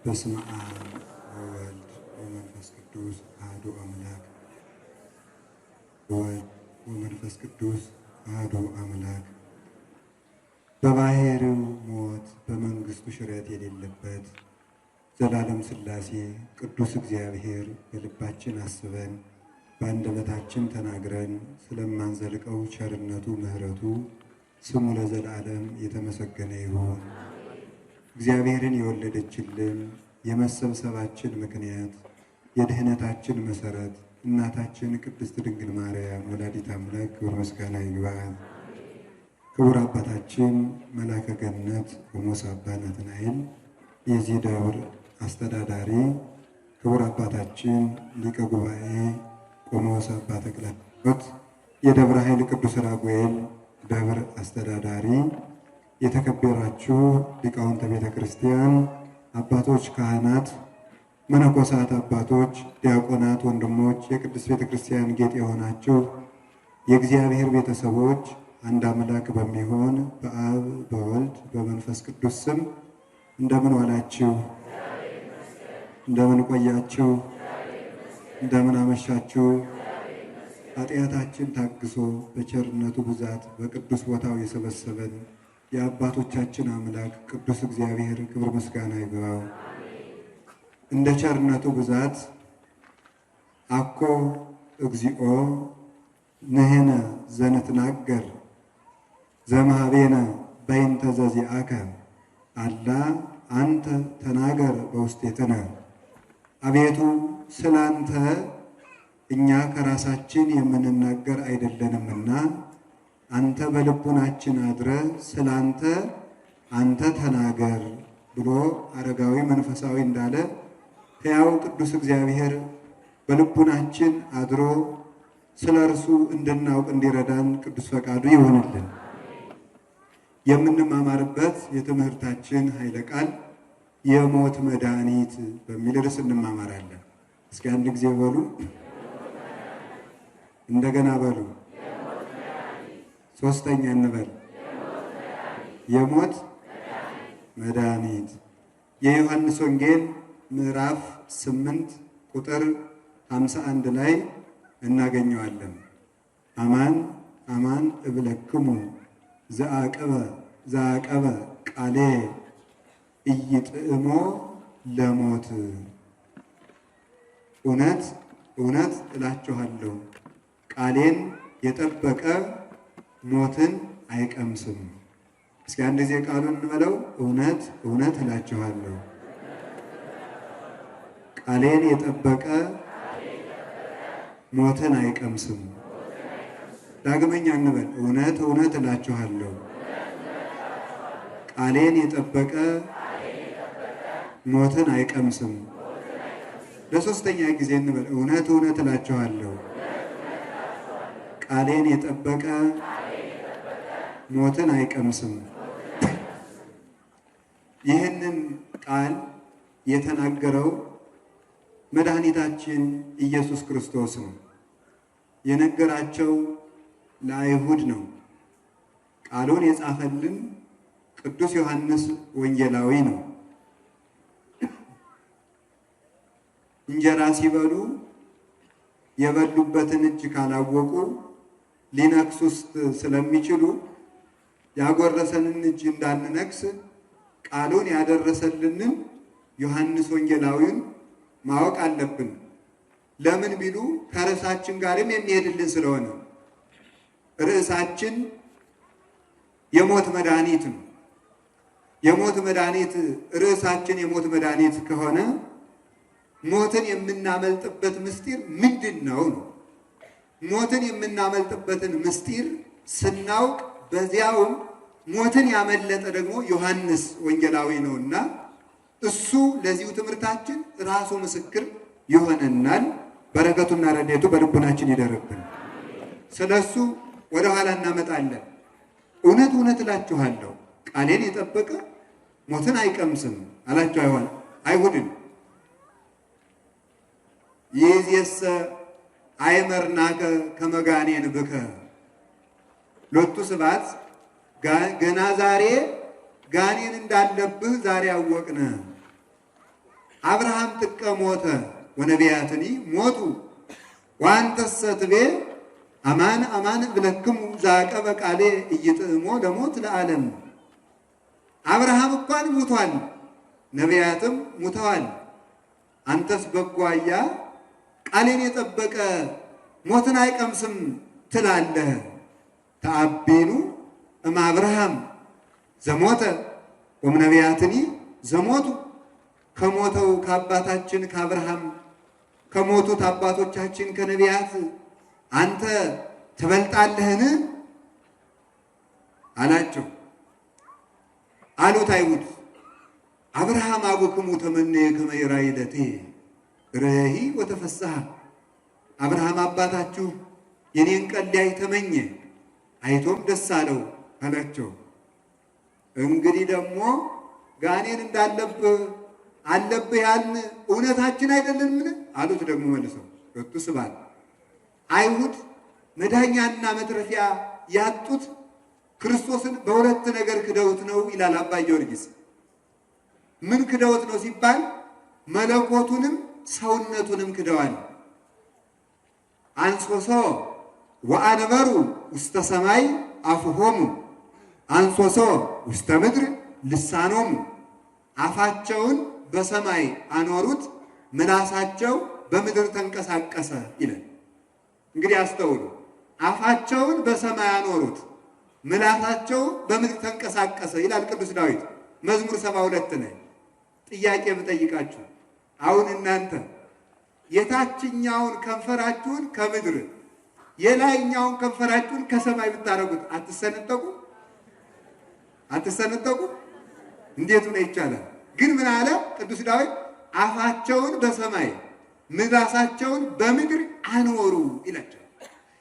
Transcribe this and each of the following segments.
በስመ አብ ወወልድ ወመንፈስ ቅዱስ አሐዱ አምላክ ወወልድ ወመንፈስ ቅዱስ አሐዱ አምላክ። በባሕርዩ ሞት በመንግሥቱ ሽረት የሌለበት ዘላለም ሥላሴ ቅዱስ እግዚአብሔር በልባችን አስበን በአንደበታችን ተናግረን ስለማንዘልቀው ቸርነቱ ምሕረቱ ስሙ ለዘላለም የተመሰገነ ይሁን። እግዚአብሔርን የወለደችልን የመሰብሰባችን ምክንያት የድኅነታችን መሠረት እናታችን ቅድስት ድንግል ማርያም ወላዲተ አምላክ ክብር ምስጋና ይግባል። ክቡር አባታችን መላከ ገነት ቆሞስ አባ ናትናኤል የዚህ ደብር አስተዳዳሪ፣ ክቡር አባታችን ሊቀ ጉባኤ ቆሞስ አባ ተክለ ሃይማኖት የደብረ ኃይል ቅዱስ ራጉኤል ደብር አስተዳዳሪ፣ የተከበራችሁ ሊቃውንተ ቤተ ክርስቲያን አባቶች፣ ካህናት፣ መነኮሳት አባቶች፣ ዲያቆናት፣ ወንድሞች፣ የቅድስት ቤተ ክርስቲያን ጌጥ የሆናችሁ የእግዚአብሔር ቤተሰቦች አንድ አምላክ በሚሆን በአብ በወልድ በመንፈስ ቅዱስ ስም እንደምን ዋላችሁ? እንደምን ቆያችሁ? እንደምን አመሻችሁ? ኃጢአታችን ታግሶ በቸርነቱ ብዛት በቅዱስ ቦታው የሰበሰበን የአባቶቻችን አምላክ ቅዱስ እግዚአብሔር ክብር ምስጋና ይግባው። እንደ ቸርነቱ ብዛት አኮ እግዚኦ ንሕነ ዘንትናገር ዘማቤነ በይንተ ዘዚአከ አላ አንተ ተናገር በውስቴትነ። አቤቱ ስላንተ እኛ ከራሳችን የምንናገር አይደለንምና አንተ በልቡናችን አድረ ስላንተ አንተ ተናገር ብሎ አረጋዊ መንፈሳዊ እንዳለ ሕያው ቅዱስ እግዚአብሔር በልቡናችን አድሮ ስለ እርሱ እንድናውቅ እንዲረዳን ቅዱስ ፈቃዱ ይሆንልን። የምንማማርበት የትምህርታችን ኃይለ ቃል የሞት መድኃኒት በሚል ርዕስ እንማማራለን። እስኪ አንድ ጊዜ በሉ፣ እንደገና በሉ፣ ሶስተኛ እንበል። የሞት መድኃኒት የዮሐንስ ወንጌል ምዕራፍ 8 ቁጥር 51 ላይ እናገኘዋለን። አማን አማን እብለክሙ ዘአቀበ ቃሌ ኢይጥዕሞ ለሞት። እውነት እውነት እላችኋለሁ ቃሌን የጠበቀ ሞትን አይቀምስም። እስኪ አንድ ጊዜ ቃሉን እንበለው። እውነት እውነት እላችኋለሁ ቃሌን የጠበቀ ሞትን አይቀምስም። ዳግመኛ እንበል። እውነት እውነት እላችኋለሁ ቃሌን የጠበቀ ሞትን አይቀምስም። ለሶስተኛ ጊዜ እንበል። እውነት እውነት እላችኋለሁ ቃሌን የጠበቀ ሞትን አይቀምስም። ይህንን ቃል የተናገረው መድኃኒታችን ኢየሱስ ክርስቶስ ነው። የነገራቸው ለአይሁድ ነው። ቃሉን የጻፈልን ቅዱስ ዮሐንስ ወንጌላዊ ነው። እንጀራ ሲበሉ የበሉበትን እጅ ካላወቁ ሊነክሱ ስለሚችሉ ያጎረሰንን እጅ እንዳንነክስ ቃሉን ያደረሰልንን ዮሐንስ ወንጌላዊን ማወቅ አለብን። ለምን ቢሉ ከርዕሳችን ጋርም የሚሄድልን ስለሆነ። ርዕሳችን የሞት መድኃኒት ነው። የሞት መድኃኒት ርዕሳችን የሞት መድኃኒት ከሆነ ሞትን የምናመልጥበት ምስጢር ምንድን ነው? ሞትን የምናመልጥበትን ምስጢር ስናውቅ በዚያውም ሞትን ያመለጠ ደግሞ ዮሐንስ ወንጌላዊ ነውና እሱ ለዚሁ ትምህርታችን ራሱ ምስክር ይሆነናል። በረከቱና ረድኤቱ በልቡናችን ይደርብን። ስለሱ ወደ ኋላ እናመጣለን። እውነት እውነት እላችኋለሁ ቃሌን የጠበቀ ሞትን አይቀምስም አላቸው አይሁድን። ይእዜሰ አይመርናከ ከመ ጋኔን ብከ ሎቱ ስብሐት። ገና ዛሬ ጋኔን እንዳለብህ ዛሬ አወቅነ። አብርሃም ጥቀ ሞተ ወነቢያትኒ ሞቱ ወአንተሰ ትቤ አማን አማን እብለክሙ ዘአቀበ ቃሌ ኢይጥዕሞ ለሞት ለዓለም። አብርሃም እንኳን ሙቷል፣ ነቢያትም ሙተዋል። አንተስ በጓያ ቃሌን የጠበቀ ሞትን አይቀምስም ትላለህ። ተአቢኑ እምአብርሃም ዘሞተ ወእምነቢያትኒ ዘሞቱ። ከሞተው ከአባታችን ከአብርሃም ከሞቱት አባቶቻችን ከነቢያት አንተ ትበልጣለህን አላቸው። አሉት አይሁድ አብርሃም አቡክሙ ተመነየ ከመ ይራይ ለቴ ርኅይ ወተፈስሐ። አብርሃም አባታችሁ የኔን ቀን ሊያይ ተመኘ፣ አይቶም ደስ አለው አላቸው። እንግዲህ ደግሞ ጋኔን እንዳለብህ አለብህ ያልን እውነታችን አይደለምን አሉት። ደግሞ መልሰው ወጡ ስባል አይሁድ መዳኛና መትረፊያ ያጡት ክርስቶስን በሁለት ነገር ክደውት ነው ይላል አባ ጊዮርጊስ። ምን ክደውት ነው ሲባል መለኮቱንም ሰውነቱንም ክደዋል። አንሶሶ ወአንበሩ ውስተ ሰማይ አፍሆሙ አንሶሶ ውስተ ምድር ልሳኖሙ። አፋቸውን በሰማይ አኖሩት፣ ምላሳቸው በምድር ተንቀሳቀሰ ይላል። እንግዲህ አስተውሉ። አፋቸውን በሰማይ አኖሩት፣ ምላሳቸው በምድር ተንቀሳቀሰ ይላል ቅዱስ ዳዊት መዝሙር 72 ላይ። ጥያቄ ብጠይቃችሁ አሁን እናንተ የታችኛውን ከንፈራችሁን ከምድር የላይኛውን ከንፈራችሁን ከሰማይ ብታረጉት አትሰነጠቁ? አትሰነጠቁ? እንዴት ነው ይቻላል? ግን ምን አለ ቅዱስ ዳዊት? አፋቸውን በሰማይ ምላሳቸውን በምድር አኖሩ ይላቸው።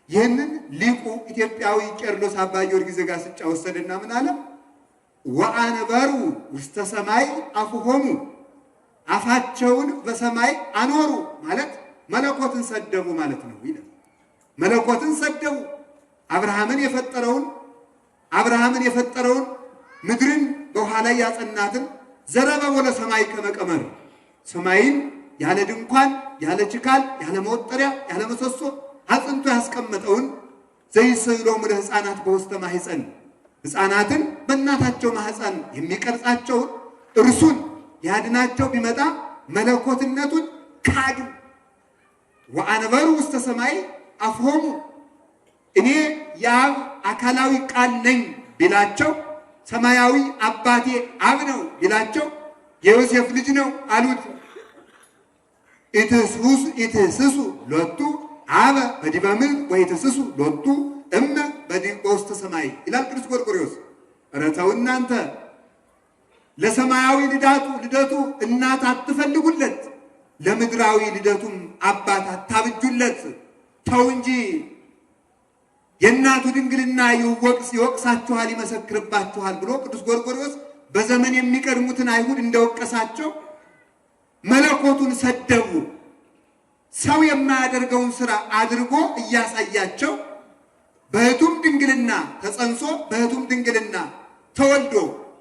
ይህንን ሊቁ ኢትዮጵያዊ ቄርሎስ አባ ጊዮርጊስ ዘጋስጫ ወሰደና ምን አለ? ወአንበሩ ውስተ ሰማይ አፍሆሙ። አፋቸውን በሰማይ አኖሩ ማለት መለኮትን ሰደቡ ማለት ነው ይላል። መለኮትን ሰደቡ። አብርሃምን የፈጠረውን ምድርን በውሃ ላይ ያጸናትን ዘረበ ለሰማይ ከመቀመር ሰማይን ያለ ድንኳን ያለ ችካል ያለ መወጠሪያ ያለ ምሰሶ አጽንቶ ያስቀመጠውን ዘይስዕሎሙ ለሕፃናት በውስተ ማኅፀን ሕፃናትን በእናታቸው ማኅፀን የሚቀርጻቸውን እርሱን ያድናቸው ቢመጣ መለኮትነቱን ካዱ። ወአንበሩ ውስተ ሰማይ አፍሆሙ። እኔ የአብ አካላዊ ቃል ነኝ ቢላቸው ሰማያዊ አባቴ አብ ነው ቢላቸው የዮሴፍ ልጅ ነው አሉት። ኢትሕስሱ ሎቱ አበ በዲበ ምድር ወኢትሕስሱ ሎቱ እመ በውስተ ሰማይ ይላል ቅዱስ ጎርጎርዮስ። ኧረ ተው እናንተ፣ ለሰማያዊ ልደቱ እናት አትፈልጉለት፣ ለምድራዊ ልደቱም አባት አታብጁለት። ተው እንጂ የእናቱ ድንግልና ይወቅሳችኋል፣ ይመሰክርባችኋል ብሎ ቅዱስ ጎርጎርዮስ በዘመን የሚቀድሙትን አይሁድ እንደወቀሳቸው መለኮቱን ሰደቡ። ሰው የማያደርገውን ሥራ አድርጎ እያሳያቸው በሕቱም ድንግልና ተጸንሶ በሕቱም ድንግልና ተወልዶ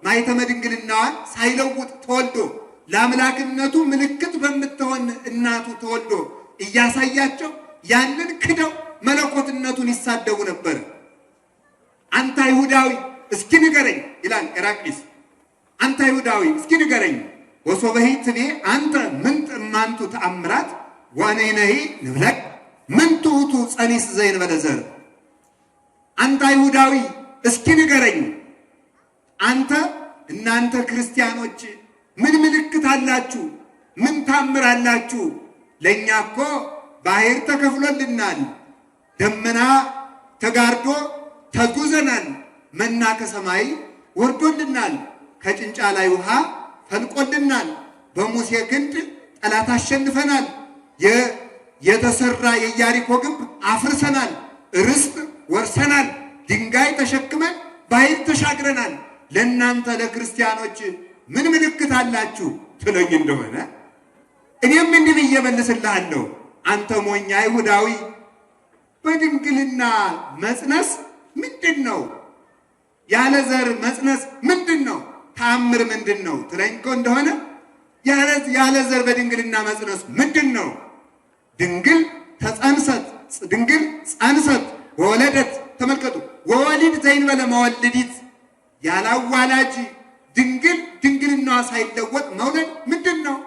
ማኅተመ ድንግልናዋን ሳይለውጥ ተወልዶ ለአምላክነቱ ምልክት በምትሆን እናቱ ተወልዶ እያሳያቸው ያንን ክደው መለኮትነቱን ይሳደቡ ነበር። አንተ አይሁዳዊ እስኪ ንገረኝ ይላል ኤራቅሊስ። አንተ አይሁዳዊ እስኪ ንገረኝ ወሶበሂ ትቤ አንተ ምንት እማንቱ ተአምራት ወአነይነሂ ንብለክ ምንቱ ውእቱ ጸኒስ ዘእንበለ ዘር። አንተ አይሁዳዊ እስኪ ንገረኝ፣ እናንተ ክርስቲያኖች ምን ምልክት አላችሁ? ምን ታምር አላችሁ? ለእኛ እኮ ባሕር ተከፍሎልናል፣ ደመና ተጋርዶ ተጉዘናል፣ መና ከሰማይ ወርዶልናል፣ ከጭንጫ ላይ ውሃ ፈልቆልናል፣ በሙሴ ክንድ ጠላት አሸንፈናል፣ የተሰራ የኢያሪኮ ግንብ አፍርሰናል፣ ርስት ወርሰናል፣ ድንጋይ ተሸክመን ባሕር ተሻግረናል። ለእናንተ ለክርስቲያኖች ምን ምልክት አላችሁ ትለኝ እንደሆነ እኔም እንዲህ ብዬ እመልስልሃለሁ። አንተ ሞኛ አይሁዳዊ፣ በድንግልና መጽነስ ምንድን ነው? ያለ ዘር መጽነስ ምንድን ነው? ተአምር ምንድን ነው ትለኝ እኮ እንደሆነ ያለ ዘር በድንግልና መጽነሱ ምንድነው? ድንግል ተጸንሰት ድንግል ጸንሰት ወለደት። ተመልከቱ። ወወሊድ ዘእንበለ መወልዲት ያላዋላጅ ድንግል ድንግልናዋ ሳይለወጥ መውለድ ምንድነው?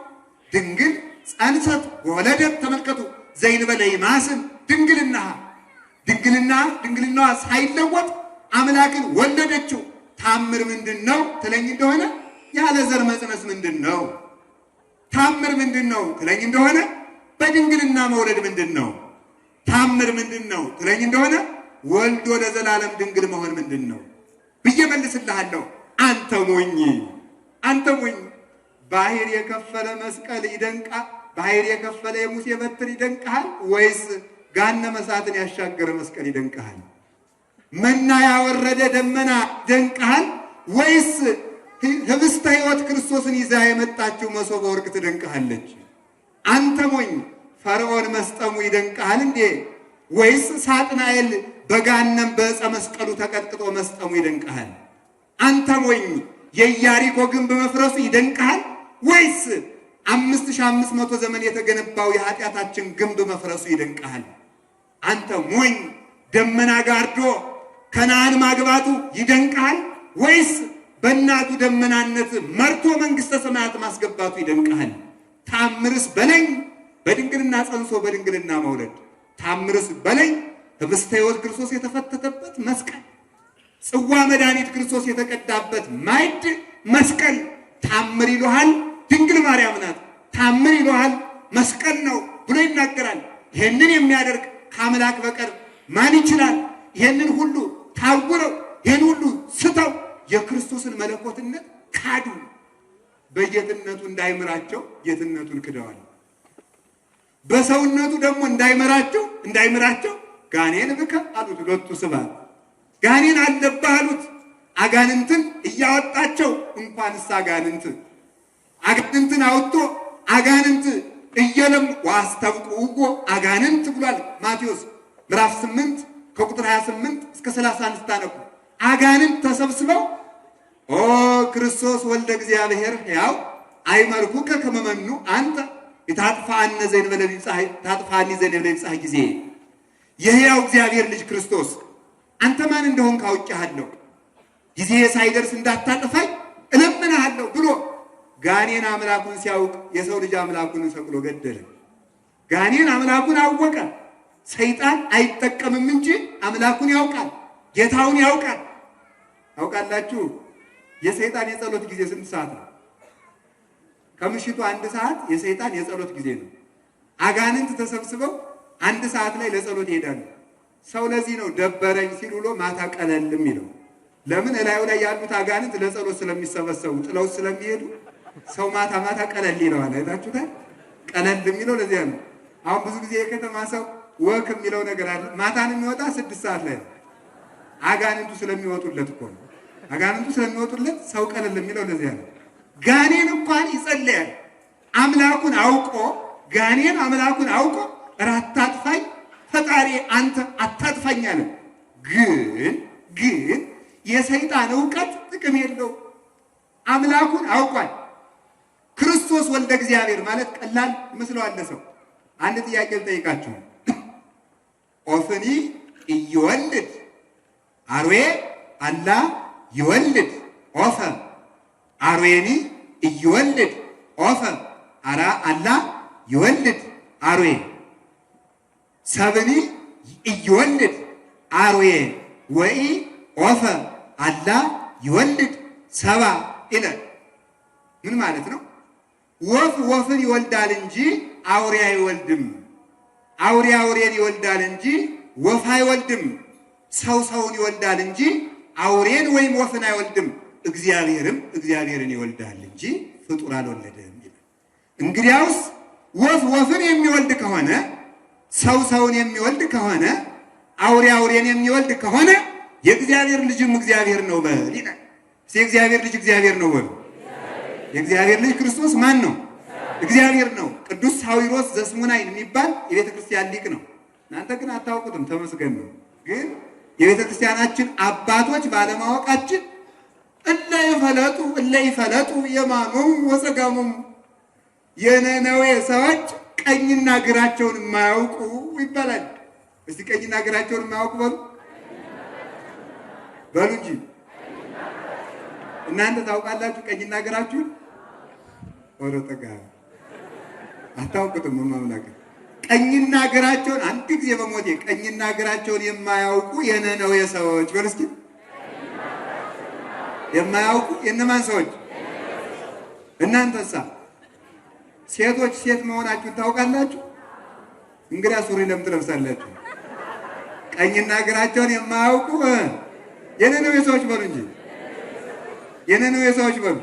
ድንግል ጸንሰት ወለደት። ተመልከቱ። ዘእንበለ ይማስን ድንግልናዋ ሳይለወጥ አምላክን ወለደችው። ታምር ምንድነው ትለኝ እንደሆነ ያለ ዘር መጽነስ ምንድነው? ታምር ምንድነው ትለኝ እንደሆነ በድንግልና መውለድ ምንድነው? ታምር ምንድነው ትለኝ እንደሆነ ወልዶ ለዘላለም ድንግል መሆን ምንድነው ብዬ መልስልሃለሁ። አንተ ሞኝ ባህር የከፈለ መስቀል ይደንቃል? ባህር የከፈለ የሙሴ በትር ይደንቃል? ወይስ ገሃነመ እሳትን ያሻገረ መስቀል ይደንቃል? መና ያወረደ ደመና ይደንቃል? ወይስ ህብስተ ሕይወት ክርስቶስን ይዛ የመጣችው መሶበ ወርቅ ትደንቃለች? አንተ ሞኝ ፈርዖን መስጠሙ ይደንቃል እንዴ? ወይስ ሳጥናኤል በገሃነም በዕፀ መስቀሉ ተቀጥቅጦ መስጠሙ ይደንቃል? አንተ ሞኝ የኢያሪኮ ግንብ መፍረሱ ይደንቃል? ወይስ 5500 ዘመን የተገነባው የኃጢአታችን ግንብ መፍረሱ ይደንቃል? አንተ ሞኝ ደመና ጋርዶ ከነዓን ማግባቱ ይደንቃል? ወይስ በእናቱ ደመናነት መርቶ መንግሥተ ሰማያት ማስገባቱ ይደንቃል? ታምርስ በለኝ በድንግልና ጸንሶ በድንግልና መውለድ። ታምርስ በለኝ ህብስተ ሕይወት ክርስቶስ የተፈተተበት መስቀል፣ ጽዋ መድኃኒት ክርስቶስ የተቀዳበት ማዕድ መስቀል ታምር ይሉሃል? ድንግል ማርያም ናት። ታምር ይሉሃል? መስቀል ነው ብሎ ይናገራል። ይህንን የሚያደርግ ከአምላክ በቀር ማን ይችላል? ይህንን ሁሉ ታውረው ይህን ሁሉ ስተው የክርስቶስን መለኮትነት ካዱ። በጌትነቱ እንዳይምራቸው ጌትነቱን ክደዋል። በሰውነቱ ደግሞ እንዳይምራቸው ጋኔን ብከ አሉት። ሁለቱ ስብሐት ጋኔን አለብህ አሉት። አጋንንትን እያወጣቸው እንኳንስ አጋንንትን አውጥቶ አጋንንት እየለም ዋስተብቁ አጋንንት ብሏል። ማቴዎስ ምዕራፍ 8 ከቁጥር 28 እስከ 31 ታነቁ። አጋንንት ተሰብስበው ኦ ክርስቶስ ወልደ እግዚአብሔር ሕያው አይመርኩከ ከመ መኑ አንተ ታጥፋኒ ዘእንበለ ቢጸሐ ጊዜ የሕያው እግዚአብሔር ልጅ ክርስቶስ አንተ ማን እንደሆንክ አውቄሃለሁ፣ ጊዜ ሳይደርስ እንዳታጠፋኝ እለምንሃለሁ ብሎ ጋኔን አምላኩን ሲያውቅ የሰው ልጅ አምላኩን ሰቅሎ ገደለ። ጋኔን አምላኩን አወቀ። ሰይጣን አይጠቀምም እንጂ አምላኩን ያውቃል፣ ጌታውን ያውቃል። ታውቃላችሁ የሰይጣን የጸሎት ጊዜ ስንት ሰዓት ነው? ከምሽቱ 1 ሰዓት የሰይጣን የጸሎት ጊዜ ነው። አጋንንት ተሰብስበው 1 ሰዓት ላይ ለጸሎት ይሄዳሉ። ሰው ለዚህ ነው ደበረኝ ሲል ውሎ ማታ ቀለል የሚለው። ለምን? እላዩ ላይ ያሉት አጋንንት ለጸሎት ስለሚሰበሰቡ ጥለው ስለሚሄዱ ሰው ማታ ቀለል ይለዋል። አይታችሁታል? ቀለል የሚለው ለዚያ ነው። አሁን ብዙ ጊዜ የከተማ ሰው ወክ የሚለው ነገር አለ። ማታን የሚወጣ 6 ሰዓት ላይ ነው። አጋንንቱ ስለሚወጡለት እኮ ነው። አጋንንቱ ስለሚወጡለት ሰው ቀለል የሚለው ለዚያ ነው። ጋኔን እንኳን ይጸልያል አምላኩን አውቆ። ጋኔን አምላኩን አውቆ አታጥፋኝ ፈጣሪ አንተ አታጥፋኝ አለ። ግን የሰይጣን ዕውቀት ጥቅም የለው። አምላኩን አውቋል። ክርስቶስ ወልደ እግዚአብሔር ማለት ቀላል ይመስለዋል ሰው። አንድ ጥያቄ ልጠይቃችሁ። ኦፍኒ ይወልድ አርዌ አላ ይወልድ ኦፈ አርዌኒ ይወልድ ኦፈ አራ አላ ይወልድ አርዌ ሰብኒ ይወልድ አርዌ ወይ ኦፈ አላ ይወልድ ሰባ ኢለ። ምን ማለት ነው? ወፍ ወፍን ይወልዳል እንጂ አውሬ አይወልድም። አውሬ አውሬን ይወልዳል እንጂ ወፍ አይወልድም። ሰው ሰውን ይወልዳል እንጂ አውሬን ወይም ወፍን አይወልድም። እግዚአብሔርም እግዚአብሔርን ይወልዳል እንጂ ፍጡር አልወለደም ይላል። እንግዲያውስ ወፍ ወፍን የሚወልድ ከሆነ፣ ሰው ሰውን የሚወልድ ከሆነ፣ አውሬ አውሬን የሚወልድ ከሆነ የእግዚአብሔር ልጅም እግዚአብሔር ነው በል ይላል። የእግዚአብሔር ልጅ እግዚአብሔር ነው በል። የእግዚአብሔር ልጅ ክርስቶስ ማን ነው? እግዚአብሔር ነው። ቅዱስ ሳዊሮስ ዘስሙናይን የሚባል የቤተ ክርስቲያን ሊቅ ነው። እናንተ ግን አታውቁትም፣ ተመስገን ነው። ግን የቤተ ክርስቲያናችን አባቶች ባለማወቃችን እለ ይፈለጡ የማኑም ወጸጋሙም የነነዌ ሰዎች ቀኝና ግራቸውን የማያውቁ ይባላል። እስቲ ቀኝና ግራቸውን የማያውቁ በሉ እንጂ እናንተ ታውቃላችሁ ቀኝና ግራችሁን? ወረጠጋ አታውቁትም። ማምላክ ቀኝና ግራቸውን አንድ ጊዜ በሞቴ ቀኝና ግራቸውን የማያውቁ የነነዌ ሰዎች በሉ እስኪ። የማያውቁ የነማን ሰዎች? እናንተሳ ሴቶች ሴት መሆናችሁን ታውቃላችሁ? እንግዲያ ሱሪ ለምን ትለብሳላችሁ? ቀኝና ግራቸውን የማያውቁ የነነዌ ሰዎች በሉ እንጂ የነነዌ ሰዎች በሉ።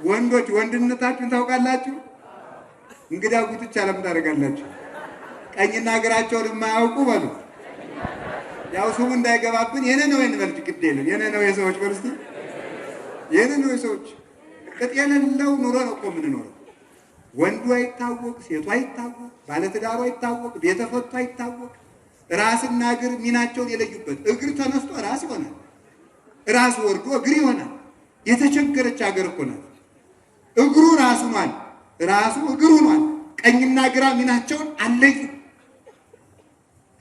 ወንዶች ወንድነታችሁን ታውቃላችሁ? እንግዲያ ጉትቻ ለምን ታደርጋላችሁ? ቀኝና ግራቸውን የማያውቁ በሉ። ያው ስሙ እንዳይገባብን የነነዌ እንበል ግድ የለም። የነነዌ ሰዎች በሉ እስቲ። የነነዌ ሰዎች ቅጥ የሌለው ኑሮ ነው እኮ የምንኖረው። ወንዱ አይታወቅ፣ ሴቱ አይታወቅ፣ ባለትዳሩ አይታወቅ፣ ቤተፈቱ አይታወቅ። ራስና እግር ሚናቸውን የለዩበት። እግር ተነስቶ ራስ ይሆናል፣ ራስ ወርዶ እግር ይሆናል። የተቸገረች ሀገር እኮ ናት። እግሩ ራስ ሆኗል፣ ራሱ እግር ሆኗል። ቀኝና ግራ ሚናቸውን አለዩ።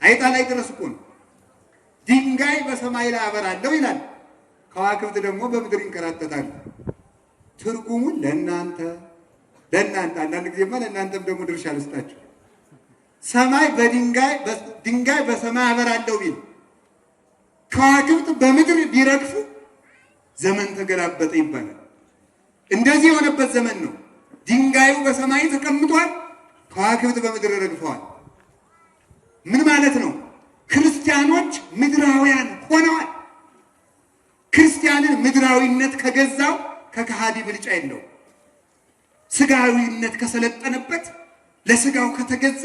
አይጣ ላይ ድረስ እኮ ነው። ድንጋይ በሰማይ ላይ አበራለሁ ይላል፣ ከዋክብት ደግሞ በምድር ይንከራተታሉ። ትርጉሙን ለእናንተ አንዳንድ ጊዜማ ለእናንተም ደግሞ ድርሻ ልስጣችሁ። ሰማይ ድንጋይ በሰማይ አበራለሁ ቢል ከዋክብት በምድር ቢረግፉ ዘመን ተገላበጠ ይባላል። እንደዚህ የሆነበት ዘመን ነው። ድንጋዩ በሰማይ ተቀምጧል፣ ከዋክብት በምድር ረግፈዋል። ምን ማለት ነው? ክርስቲያኖች ምድራውያን ሆነዋል። ክርስቲያንን ምድራዊነት ከገዛው ከከሃዲ ብልጫ የለው። ስጋዊነት ከሰለጠነበት ለስጋው ከተገዛ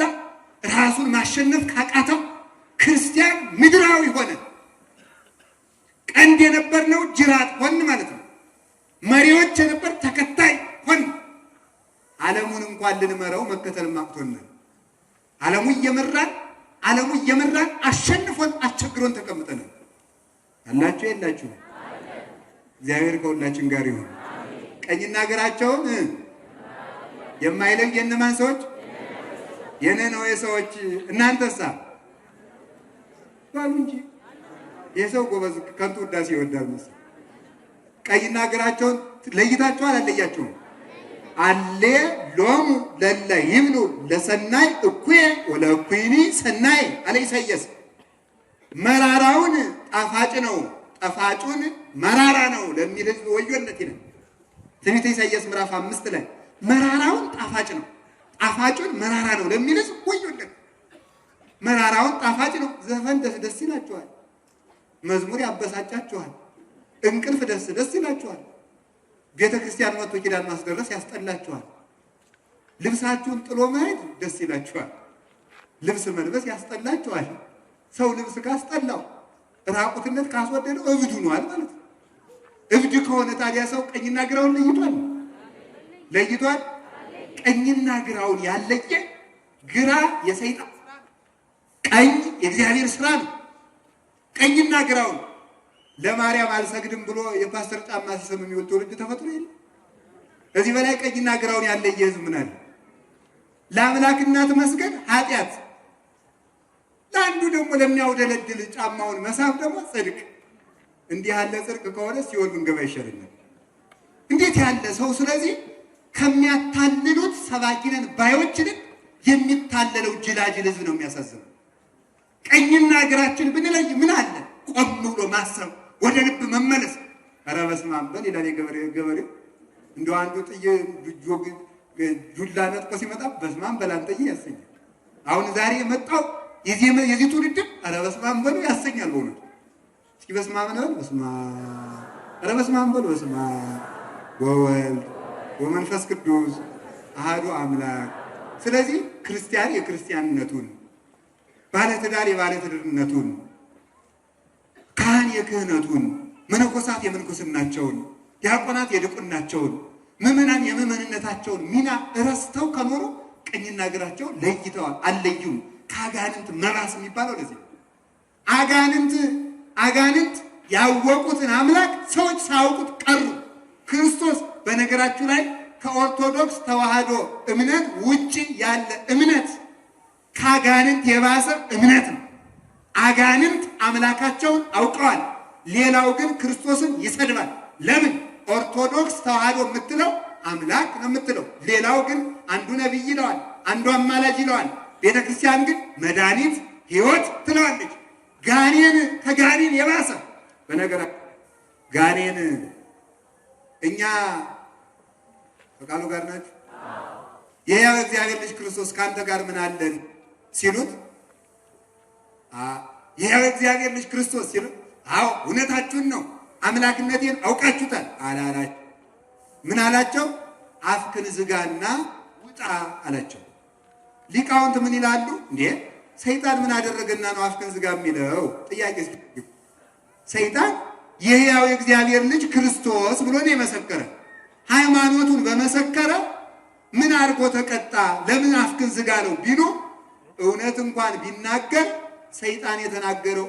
ራሱን ማሸነፍ ካቃተው ክርስቲያን ምድራዊ ሆነ። ቀንድ የነበርነው ጅራት ሆን ማለት ነው። መሪዎች የነበር ተከታይ ሆን። ዓለሙን እንኳን ልንመራው መከተል ማቅቶናል። ዓለሙ እየመራን አሸንፎን አስቸግሮን ተቀምጠናል። አላችሁ የላችሁ? እግዚአብሔር ከሁላችን ጋር ይሁን። ቀኝና ግራቸውን የማይለይ የነማን ሰዎች? የነነዌ ሰዎች። እናንተሳ ባሉ እንጂ የሰው ጎበዝ ከንቱ ውዳሴ ይወዳል መሰለኝ። ቀኝና ግራቸውን ለይታችኋል? አለያችሁም? አሌ ሎሙ ለለ ይብሉ ለሰናይ እኩየ ወለእኩይኒ ሰናይ አለ ኢሳይያስ። መራራውን ጣፋጭ ነው፣ ጣፋጩን መራራ ነው ለሚል ሕዝብ ወዮለት ይላል ትንቢተ ኢሳይያስ ምዕራፍ 5 ላይ። መራራውን ጣፋጭ ነው፣ ጣፋጩን መራራ ነው ለሚል ሕዝብ ወዮለት። መራራውን ጣፋጭ ነው። ዘፈን ደስ ይላችኋል፣ መዝሙር ያበሳጫችኋል፣ እንቅልፍ ደስ ይላችኋል። ቤተ ክርስቲያን መጥቶ ኪዳን ማስደረስ ያስጠላችኋል። ልብሳችሁን ጥሎ መሄድ ደስ ይላችኋል። ልብስ መልበስ ያስጠላችኋል። ሰው ልብስ ካስጠላው ራቁትነት ካስወደደው እብድ ሆኗል ማለት ነው። እብድ ከሆነ ታዲያ ሰው ቀኝና ግራውን ለይቷል። ቀኝና ግራውን ያለየ ግራ የሰይጣን ስራ ነው፣ ቀኝ የእግዚአብሔር ስራ ነው። ቀኝና ግራውን ለማርያም አልሰግድም ብሎ የፓስተር ጫማ ሲሰም የሚውል ትውልድ ተፈጥሮ የለ። ከዚህ በላይ ቀኝና ግራውን ያለየ ህዝብ ምን አለ? ለአምላክ እናት መስገድ ኃጢአት፣ ለአንዱ ደግሞ ለሚያውደለድል ጫማውን መሳብ ደግሞ ጽድቅ። እንዲህ ያለ ጽድቅ ከሆነ ሲኦል ብንገባ ይሻለናል። እንዴት ያለ ሰው! ስለዚህ ከሚያታልሉት ሰባኪነን ባዮችንን የሚታለለው ጅላጅል ህዝብ ነው የሚያሳዝነው። ቀኝና ግራችን ብንለይ ምን አለ? ቆም ብሎ ማሰብ፣ ወደ ልብ መመለስ። ኧረ በስመ አብ በል ይላል ገበሬው። እንደው አንዱ ጥዬ ጁላ ነጥቆ ሲመጣ በስመ አብ በል አንተዬ ያሰኛል። አሁን ዛሬ የመጣው የዚህ ትውልድ ኧረ በስመ አብ በሉ ያሰኛል። በእውነቱ እስኪ በስመ አብ ነው። በስመ አብ ኧረ በስመ አብ በሉ። በስመ አብ ወወልድ ወመንፈስ ቅዱስ አሐዱ አምላክ። ስለዚህ ክርስቲያን የክርስቲያንነቱን፣ ባለትዳር የባለትዳርነቱን፣ ካህን የክህነቱን፣ መነኮሳት የምንኩስናቸውን፣ ዲያቆናት የድቁናቸውን፣ ምዕመናን የምዕመንነታቸውን ሚና እረስተው ከኖሩ ቀኝና ግራቸውን ለይተዋል፣ አልለዩም። ከአጋንንት መባስ የሚባለው ለዚህ አጋንንት ያወቁትን አምላክ ሰዎች ሳያውቁት ቀሩ። ክርስቶስ በነገራችሁ ላይ ከኦርቶዶክስ ተዋህዶ እምነት ውጪ ያለ እምነት ከአጋንንት የባሰ እምነት ነው። አጋንንት አምላካቸውን አውቀዋል። ሌላው ግን ክርስቶስን ይሰድባል። ለምን? ኦርቶዶክስ ተዋህዶ የምትለው አምላክ ነው የምትለው። ሌላው ግን አንዱ ነቢይ ይለዋል፣ አንዱ አማላጅ ይለዋል። ቤተ ክርስቲያን ግን መድኃኒት ሕይወት ትለዋለች። ጋኔን ከጋኔን የባሰ በነገራችን ጋኔን እኛ ከቃሉ ጋር ናችሁ። የሕያው እግዚአብሔር ልጅ ክርስቶስ ከአንተ ጋር ምን አለን ሲሉት የሕያው እግዚአብሔር ልጅ ክርስቶስ ሲሉት አዎ እውነታችሁን ነው አምላክነቴን አውቃችሁታል አላላቸው። ምን አላቸው? አፍክን ዝጋና ውጣ አላቸው። ሊቃውንት ምን ይላሉ? እንዴ ሰይጣን ምን አደረገና ነው አፍክን ዝጋ የሚለው? ጥያቄ ሰይጣን የሕያው እግዚአብሔር ልጅ ክርስቶስ ብሎ ነው የመሰከረ። ሃይማኖቱን በመሰከረ ምን አድርጎ ተቀጣ? ለምን አፍክን ዝጋ ነው ቢሉ እውነት እንኳን ቢናገር ሰይጣን የተናገረው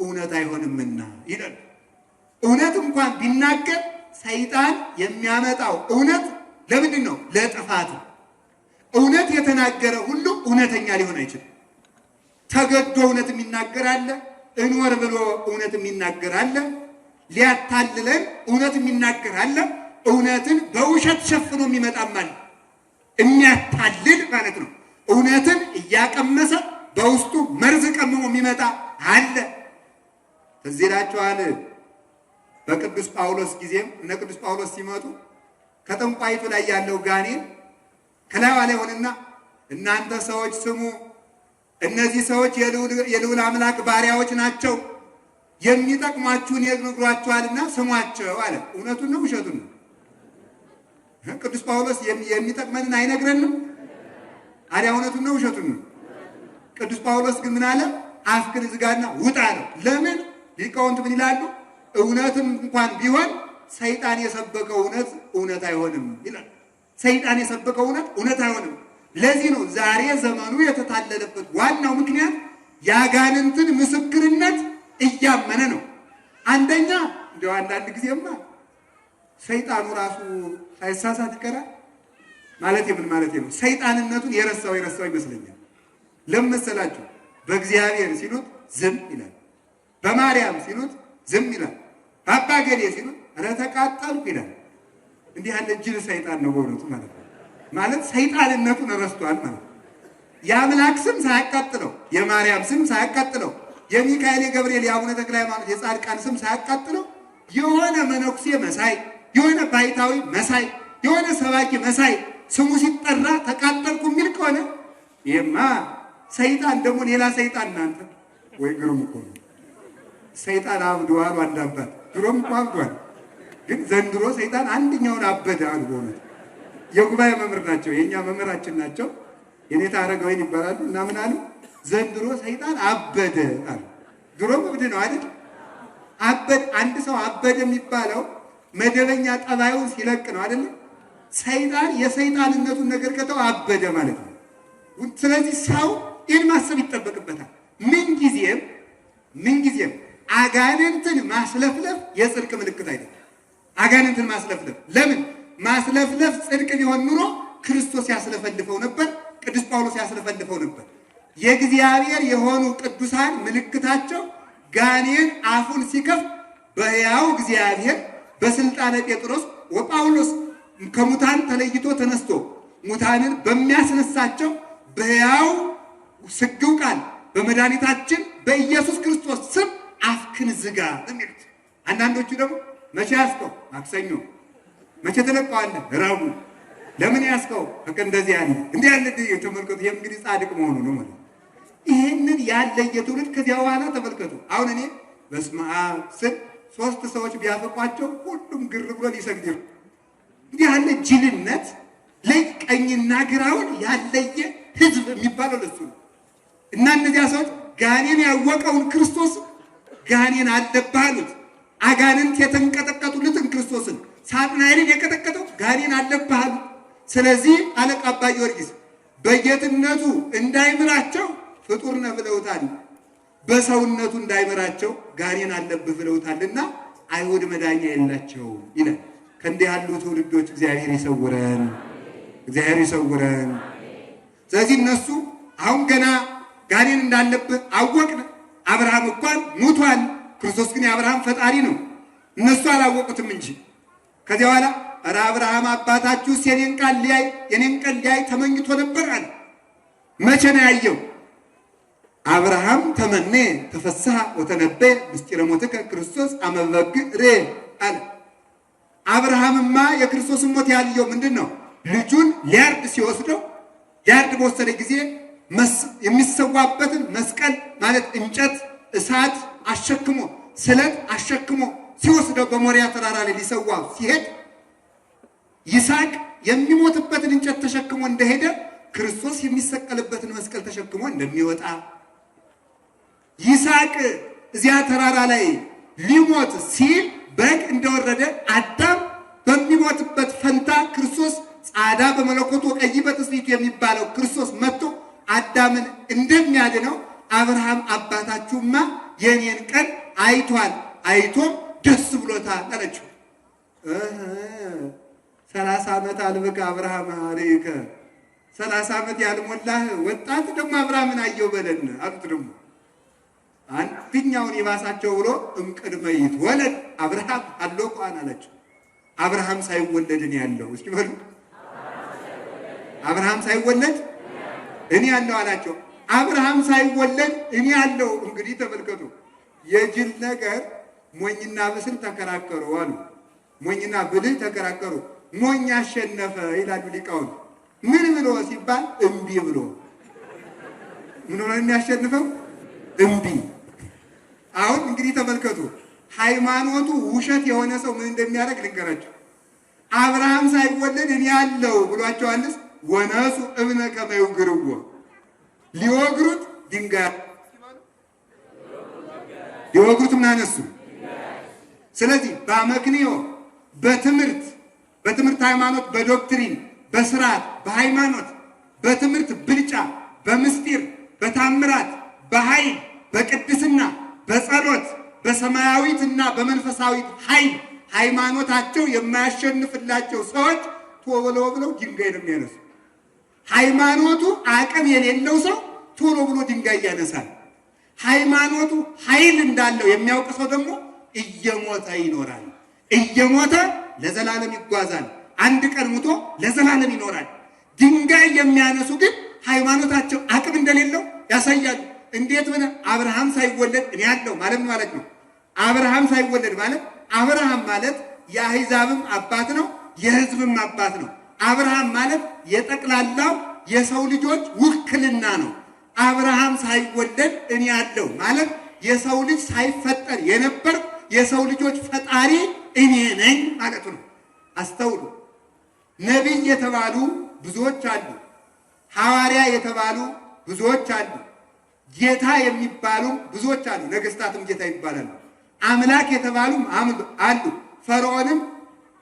እውነት አይሆንምና ይላል። እውነት እንኳን ቢናገር ሰይጣን የሚያመጣው እውነት ለምንድን ነው? ለጥፋት። እውነት የተናገረ ሁሉ እውነተኛ ሊሆን አይችልም። ተገዶ እውነት የሚናገር አለ፣ እንወር ብሎ እውነት የሚናገር አለ፣ ሊያታልለን እውነት የሚናገር አለ፣ እውነትን በውሸት ሸፍኖ የሚመጣም አለ። የሚያታልል ማለት ነው። እውነትን እያቀመሰ በውስጡ መርዝ ቀምሞ የሚመጣ አለ። እዚህ ላችኋል። በቅዱስ ጳውሎስ ጊዜም እነ ቅዱስ ጳውሎስ ሲመጡ ከጠንቋይቱ ላይ ያለው ጋኔን ከላይዋ ላይ ሆነና እናንተ ሰዎች ስሙ፣ እነዚህ ሰዎች የልዑል አምላክ ባሪያዎች ናቸው፣ የሚጠቅሟችሁን ይነግሯችኋልና ስሟቸው አለ። እውነቱን ነው ውሸቱን ነው? ቅዱስ ጳውሎስ የሚጠቅመንን አይነግረንም? አዲያ እውነቱን ነው ውሸቱን ነው? ቅዱስ ጳውሎስ ግን ምን አለ? አፍክን ዝጋና ውጣ ነው። ለምን? ሊቃውንት ምን ይላሉ? እውነትም እንኳን ቢሆን ሰይጣን የሰበከው እውነት አይሆንም ይላል። ሰይጣን የሰበከው እውነት አይሆንም። ለዚህ ነው ዛሬ ዘመኑ የተታለለበት ዋናው ምክንያት የአጋንንትን ምስክርነት እያመነ ነው። አንደኛ እንደው አንዳንድ ጊዜማ ሰይጣኑ ራሱ ሳይሳሳት ይቀራል ማለት ምን ማለት ነው? ሰይጣንነቱን የረሳው ይመስለኛል። ለምን መሰላችሁ? በእግዚአብሔር ሲሉት ዝም ይላል፣ በማርያም ሲሉት ዝም ይላል፣ በአባ ገሌ ሲሉት ኧረ ተቃጠልኩ ይላል። እንዲህ ያለ ጅል ሰይጣን ነው በእውነቱ ማለት ነው። ማለት ሰይጣንነቱን ረስቷል ማለት ነው። የአምላክ ስም ሳያቃጥለው፣ የማርያም ስም ሳያቃጥለው፣ የሚካኤል የገብርኤል የአቡነ ተክለ ሃይማኖት የጻድቃን ስም ሳያቃጥለው የሆነ መነኩሴ መሳይ፣ የሆነ ባይታዊ መሳይ፣ የሆነ ሰባኪ መሳይ ስሙ ሲጠራ ተቃጠልኩ የሚል ከሆነ ይሄማ ሰይጣን ደግሞ ሌላ ሰይጣን እናንተ ወይ ግሩም እኮ ነው። ሰይጣን አብዷል አንድ አባት ድሮም እኮ አብዷል፣ ግን ዘንድሮ ሰይጣን አንደኛውን አበደ አሉ። በእውነት የጉባኤ መምህር ናቸው፣ የእኛ መምህራችን ናቸው። የኔታ አረጋዊን ይባላሉ እና ምን አሉ? ዘንድሮ ሰይጣን አበደ አሉ። ድሮም እብድ ነው አይደል? አበደ። አንድ ሰው አበደ የሚባለው መደበኛ ጠባዩን ሲለቅ ነው አይደል? ሰይጣን የሰይጣንነቱን ነገር ከተው አበደ ማለት ነው። ስለዚህ ሰው ይህን ማሰብ ይጠበቅበታል። ምን ጊዜም አጋንንትን ማስለፍለፍ የጽድቅ ምልክት አይደለም። አጋንንትን ማስለፍለፍ ለምን? ማስለፍለፍ ጽድቅ ቢሆን ኑሮ ክርስቶስ ያስለፈልፈው ነበር፣ ቅዱስ ጳውሎስ ያስለፈልፈው ነበር። የእግዚአብሔር የሆኑ ቅዱሳን ምልክታቸው ጋኔን አፉን ሲከፍት በሕያው እግዚአብሔር በስልጣነ ጴጥሮስ ወጳውሎስ ከሙታን ተለይቶ ተነስቶ ሙታንን በሚያስነሳቸው በሕያው ስግው ቃል በመድኃኒታችን በኢየሱስ ክርስቶስ ስም አፍክን ዝጋ የሚሉት። አንዳንዶቹ ደግሞ መቼ ያስከው? ማክሰኞ። መቼ ተለቀዋለህ? ረቡዕ። ለምን ያስከው? በቃ እንደዚህ ያለ እንዲህ ያለ ተመልከቱ። ይሄም እንግዲህ ጻድቅ መሆኑ ነው ማለት። ይህንን ያለየ ትውልድ ከዚያ በኋላ ተመልከቱ። አሁን እኔ በስመ አብ ስል 3 ሰዎች ቢያፈቋቸው ሁሉም ግር ብሎ ሊሰግድ ነው። እንዲህ ያለ ጅልነት ለቀኝና ግራውን ያለየ ህዝብ የሚባለው ለሱ ነው። እና እነዚያ ሰዎች ጋኔን ያወቀውን ክርስቶስ ጋኔን አለብህ አሉት። አጋንንት የተንቀጠቀጡለትን ክርስቶስን ሳጥናኤልን የቀጠቀጠው ጋኔን አለብህ አሉት። ስለዚህ አለቃ አባ ጊዮርጊስ በጌትነቱ እንዳይምራቸው ፍጡር ነህ ብለውታል፣ በሰውነቱ እንዳይምራቸው ጋኔን አለብህ ብለውታልና አይሁድ መዳኛ የላቸው ይላል። ከእንዲህ ያሉ ትውልዶች እግዚአብሔር ይሰውረን፣ እግዚአብሔር ይሰውረን። ስለዚህ እነሱ አሁን ገና ጋኔን እንዳለበት አወቅን። አብርሃም እንኳን ሙቷል፣ ክርስቶስ ግን የአብርሃም ፈጣሪ ነው። እነሱ አላወቁትም እንጂ ከዚያ በኋላ ኧረ አብርሃም አባታችሁስ የኔን ቀን ሊያይ ተመኝቶ ነበር አለ። መቼ ነው ያየው? አብርሃም ተመኔ ተፈስሐ ወተነበየ ምስጢረ ሞትከ ክርስቶስ አመ በግዕ አለ። አብርሃምማ የክርስቶስን ሞት ያየው ምንድን ነው? ልጁን ሊያርድ ሲወስደው ሊያርድ በወሰደ ጊዜ የሚሰዋበትን መስቀል ማለት እንጨት እሳት አሸክሞ ስለት አሸክሞ ሲወስደው በሞሪያ ተራራ ላይ ሊሰዋ ሲሄድ ይስሐቅ የሚሞትበትን እንጨት ተሸክሞ እንደሄደ ክርስቶስ የሚሰቀልበትን መስቀል ተሸክሞ እንደሚወጣ ይስሐቅ እዚያ ተራራ ላይ ሊሞት ሲል በግ እንደወረደ አዳም በሚሞትበት ፈንታ ክርስቶስ ጻዳ በመለኮቱ ቀይ በትስብእቱ የሚባለው ክርስቶስ መጥቶ አዳምን እንደሚያድነው አብርሃም አባታችሁማ የኔን ቀን አይቷል፣ አይቶም ደስ ብሎታል አለችው። 30 ዓመት አልበቃ አብርሃም አለይከ 30 ዓመት ያልሞላህ ወጣት ደግሞ አብርሃምን አየው በለን አሉት። ደግሞ አንተኛውን ይባሳቸው ብሎ እምቅድመ ይትወለድ አብርሃም አሎቋን አለችው። አብርሃም ሳይወለድ እኔ ያለው እስኪ በሉ አብርሃም ሳይወለድ እኔ ያለው አላቸው። አብርሃም ሳይወለድ እኔ ያለው። እንግዲህ ተመልከቱ፣ የጅል ነገር ሞኝና ብስል ተከራከሩ አሉ። ሞኝና ብልህ ተከራከሩ። ሞኝ አሸነፈ ይላሉ ሊቃውንት። ምን ብሎ ሲባል እምቢ ብሎ። ምን ሆነ የሚያሸንፈው? እምቢ። አሁን እንግዲህ ተመልከቱ፣ ሃይማኖቱ ውሸት የሆነ ሰው ምን እንደሚያደርግ ልንገራቸው። አብርሃም ሳይወለድ እኔ ያለው ብሏቸው አንስ ወነሱ እብነ ከመ ይውግርዎ ሊወግሩት ድንጋይ ሊወግሩት ምን አነሱ? ስለዚህ በአመክንዮ በትምህርት ሃይማኖት በዶክትሪን በስርዓት በሃይማኖት በትምህርት ብልጫ በምስጢር በታምራት በኃይል በቅድስና በጸሎት በሰማያዊትና በመንፈሳዊት ኃይል ሃይማኖታቸው የማያሸንፍላቸው ሰዎች ቶሎ ብለው ድንጋይ ነው የሚያነሱ። ሃይማኖቱ አቅም የሌለው ሰው ቶሎ ብሎ ድንጋይ ያነሳል። ሃይማኖቱ ኃይል እንዳለው የሚያውቅ ሰው ደግሞ እየሞተ ይኖራል። እየሞተ ለዘላለም ይጓዛል። አንድ ቀን ሙቶ ለዘላለም ይኖራል። ድንጋይ የሚያነሱ ግን ሃይማኖታቸው አቅም እንደሌለው ያሳያሉ። እንዴት ሆነ? አብርሃም ሳይወለድ እኔ ያለው ማለት ነው። አብርሃም ሳይወለድ ማለት አብርሃም ማለት የአሕዛብም አባት ነው፣ የሕዝብም አባት ነው። አብርሃም ማለት የጠቅላላው የሰው ልጆች ውክልና ነው። አብርሃም ሳይወለድ እኔ ያለው ማለት የሰው ልጅ ሳይፈጠር የነበር የሰው ልጆች ፈጣሪ እኔ ነኝ ማለት ነው። አስተውሉ። ነቢይ የተባሉ ብዙዎች አሉ። ሐዋርያ የተባሉ ብዙዎች አሉ። ጌታ የሚባሉ ብዙዎች አሉ። ነገስታትም ጌታ ይባላሉ። አምላክ የተባሉም አሉ። ፈርዖንም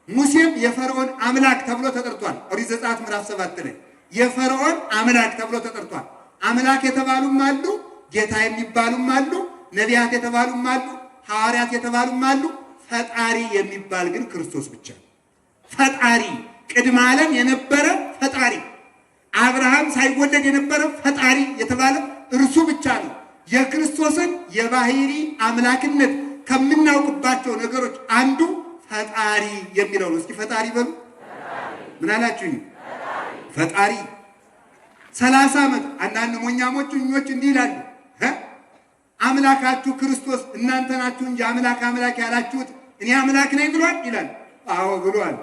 ሙሴም የፈርዖን አምላክ ተብሎ ተጠርቷል። ኦሪት ዘጸአት ምዕራፍ 7 ላይ የፈርዖን አምላክ ተብሎ ተጠርቷል። አምላክ የተባሉም አሉ፣ ጌታ የሚባሉም አሉ፣ ነቢያት የተባሉም አሉ፣ ሐዋርያት የተባሉም አሉ። ፈጣሪ የሚባል ግን ክርስቶስ ብቻ ነው። ፈጣሪ ቅድመ ዓለም የነበረ ፈጣሪ፣ አብርሃም ሳይወለድ የነበረ ፈጣሪ የተባለ እርሱ ብቻ ነው። የክርስቶስን የባህሪ አምላክነት ከምናውቅባቸው ነገሮች አንዱ ፈጣሪ የሚለው ነው። እስኪ ፈጣሪ በሉ። ምን አላችሁኝ? ፈጣሪ 30 ዓመት አንዳንድ ሞኛሞች እንዲህ ይላሉ፣ አምላካችሁ ክርስቶስ እናንተ ናችሁ እንጂ አምላክ ያላችሁት እኔ አምላክ ነኝ ብሏል ይላል። አዎ ብሏል።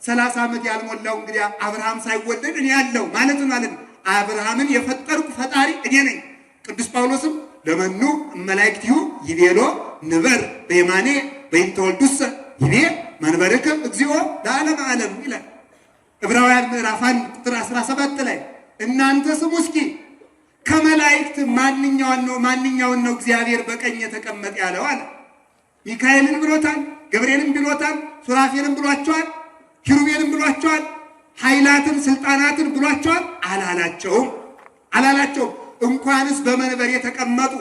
30 ዓመት ያልሞላው እንግዲህ አብርሃም ሳይወለድ እኔ ያለው ማለት ነው። አብርሃምን የፈጠርኩ ፈጣሪ እኔ ነኝ። ቅዱስ ጳውሎስም ለመኑ መላእክቲሁ ይቤሎ ንበር በየማኔ በእንተ ወልዱሰ ይቤ መንበርከ እግዚኦ ለዓለመ ዓለም ይላል። ዕብራውያን ምዕራፍ 1 ቁጥር 17 ላይ እናንተ ስሙ እስኪ ከመላእክት ማንኛውን ነው እግዚአብሔር በቀኝ የተቀመጠ ያለው አለ። ሚካኤልን ብሎታል፣ ገብርኤልን ብሎታል፣ ሱራፌልን ብሏቸዋል፣ ኪሩቤልን ብሏቸዋል፣ ኃይላትን ስልጣናትን ብሏቸዋል። አላላቸውም። እንኳንስ በመንበር የተቀመጡ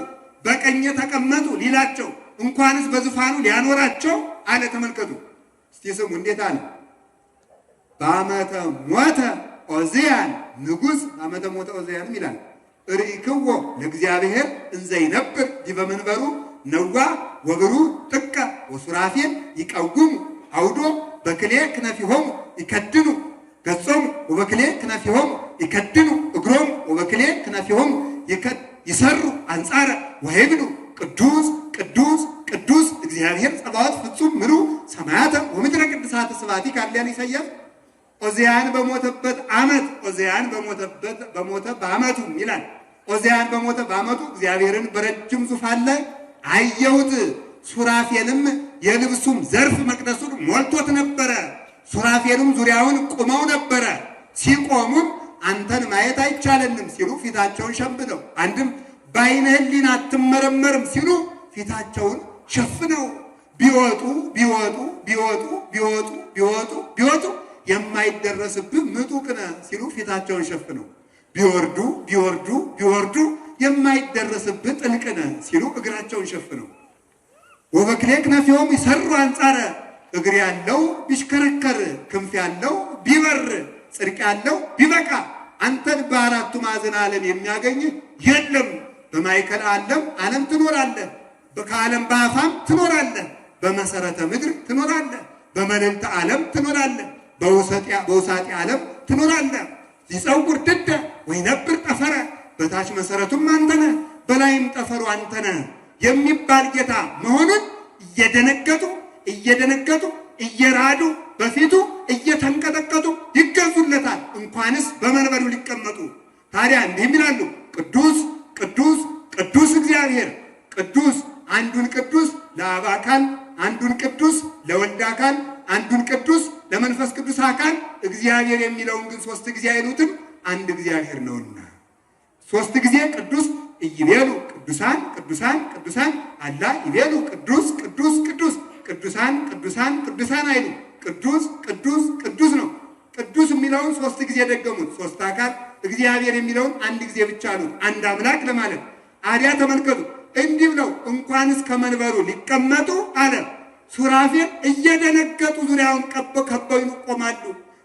በቀኝ የተቀመጡ ሊላቸው እንኳንስ በዙፋኑ ሊያኖራቸው አለ። ተመልከቱ እስቲ ስሙ እንዴት አለ። በዓመተ ሞተ ዖዝያን ንጉሥ በዓመተ ሞተ ዖዝያንም ይላል ርኢክዎ ለእግዚአብሔር እንዘ ይነብር ዲበ መንበሩ ነዋህ ወብሩህ ጥቀ ወሱራፌል ይቀውሙ አውዶ በክሌ ክነፊሆሙ ይከድኑ ገጾሙ ወበክሌ ክነፊሆሙ ይከድኑ እግሮሙ ወበክሌ ክነፊሆሙ ይሰሩ አንጻረ ወይብሉ ቅዱስ ቅዱስ ቅዱስ እግዚአብሔር ጸባዖት ፍጹም ምሉእ ሰማያተ ወምድረ ቅድሳተ ስብሐቲከ አለ ኢሳይያስ። ዖዝያን በሞተበት ዓመት ዖዝያን በሞተ በዓመቱ ይላል። ዖዝያን በሞተ በዓመቱ እግዚአብሔርን በረጅም ዙፋን ላይ አየሁት። ሱራፌልም የልብሱም ዘርፍ መቅደሱን ሞልቶት ነበረ። ሱራፌልም ዙሪያውን ቆመው ነበረ። ሲቆሙም አንተን ማየት አይቻለንም ሲሉ ፊታቸውን ሸፍነው፣ አንድም በዓይነ ሕሊና አትመረመርም ሲሉ ፊታቸውን ሸፍነው ቢወጡ ቢወጡ ቢወጡ ቢወጡ ቢወጡ ቢወጡ የማይደረስብህ ምጡቅ ነህ ሲሉ ፊታቸውን ሸፍነው ቢወርዱ ቢወርዱ ቢወርዱ የማይደረስብህ ጥልቅ ነህ ሲሉ እግራቸውን ሸፍነው ወበክሌ ክነፊሆሙ ይሰሩ አንጻረ እግር ያለው ቢሽከረከር ክንፍ ያለው ቢበር ጽድቅ ያለው ቢበቃ አንተን በአራቱ ማዕዘን ዓለም የሚያገኝ የለም። በማይከል ዓለም ትኖራለህ፣ ከዓለም በአፋም ትኖራለህ፣ በመሰረተ ምድር ትኖራለህ፣ በመልዕልተ ዓለም ትኖራለህ፣ በውሳጤ ዓለም ትኖራለህ። ይጸውር ድደ ወይነብር ጠፈረ በታች መሰረቱም አንተ ነህ በላይም ጠፈሩ አንተ ነህ የሚባል ጌታ መሆኑን እየደነገጡ እየራዱ በፊቱ እየተንቀጠቀጡ ይገዙለታል። እንኳንስ በመንበሩ ሊቀመጡ ታዲያ እንዲህም ይላሉ ቅዱስ ቅዱስ ቅዱስ እግዚአብሔር ቅዱስ። አንዱን ቅዱስ ለአብ አካል፣ አንዱን ቅዱስ ለወልድ አካል፣ አንዱን ቅዱስ ለመንፈስ ቅዱስ አካል። እግዚአብሔር የሚለውን ግን ሶስት ጊዜ አይሉትም፣ አንድ እግዚአብሔር ነውና። ሶስት ጊዜ ቅዱስ ይቤሉ ቅዱሳን ቅዱሳን ቅዱሳን አላ ይቤሉ ቅዱስ ቅዱስ ቅዱስ ቅዱሳን ቅዱሳን ቅዱሳን አይሉ። ቅዱስ ቅዱስ ቅዱስ ነው። ቅዱስ የሚለውን ሶስት ጊዜ ደገሙት፣ ሶስት አካል። እግዚአብሔር የሚለውን አንድ ጊዜ ብቻ አሉት፣ አንድ አምላክ ለማለት። አዲያ ተመልከቱ፣ እንዲህ ብለው እንኳንስ ከመንበሩ ሊቀመጡ አለ ሱራፌል እየደነገጡ ዙሪያውን ከበው ይቆማሉ።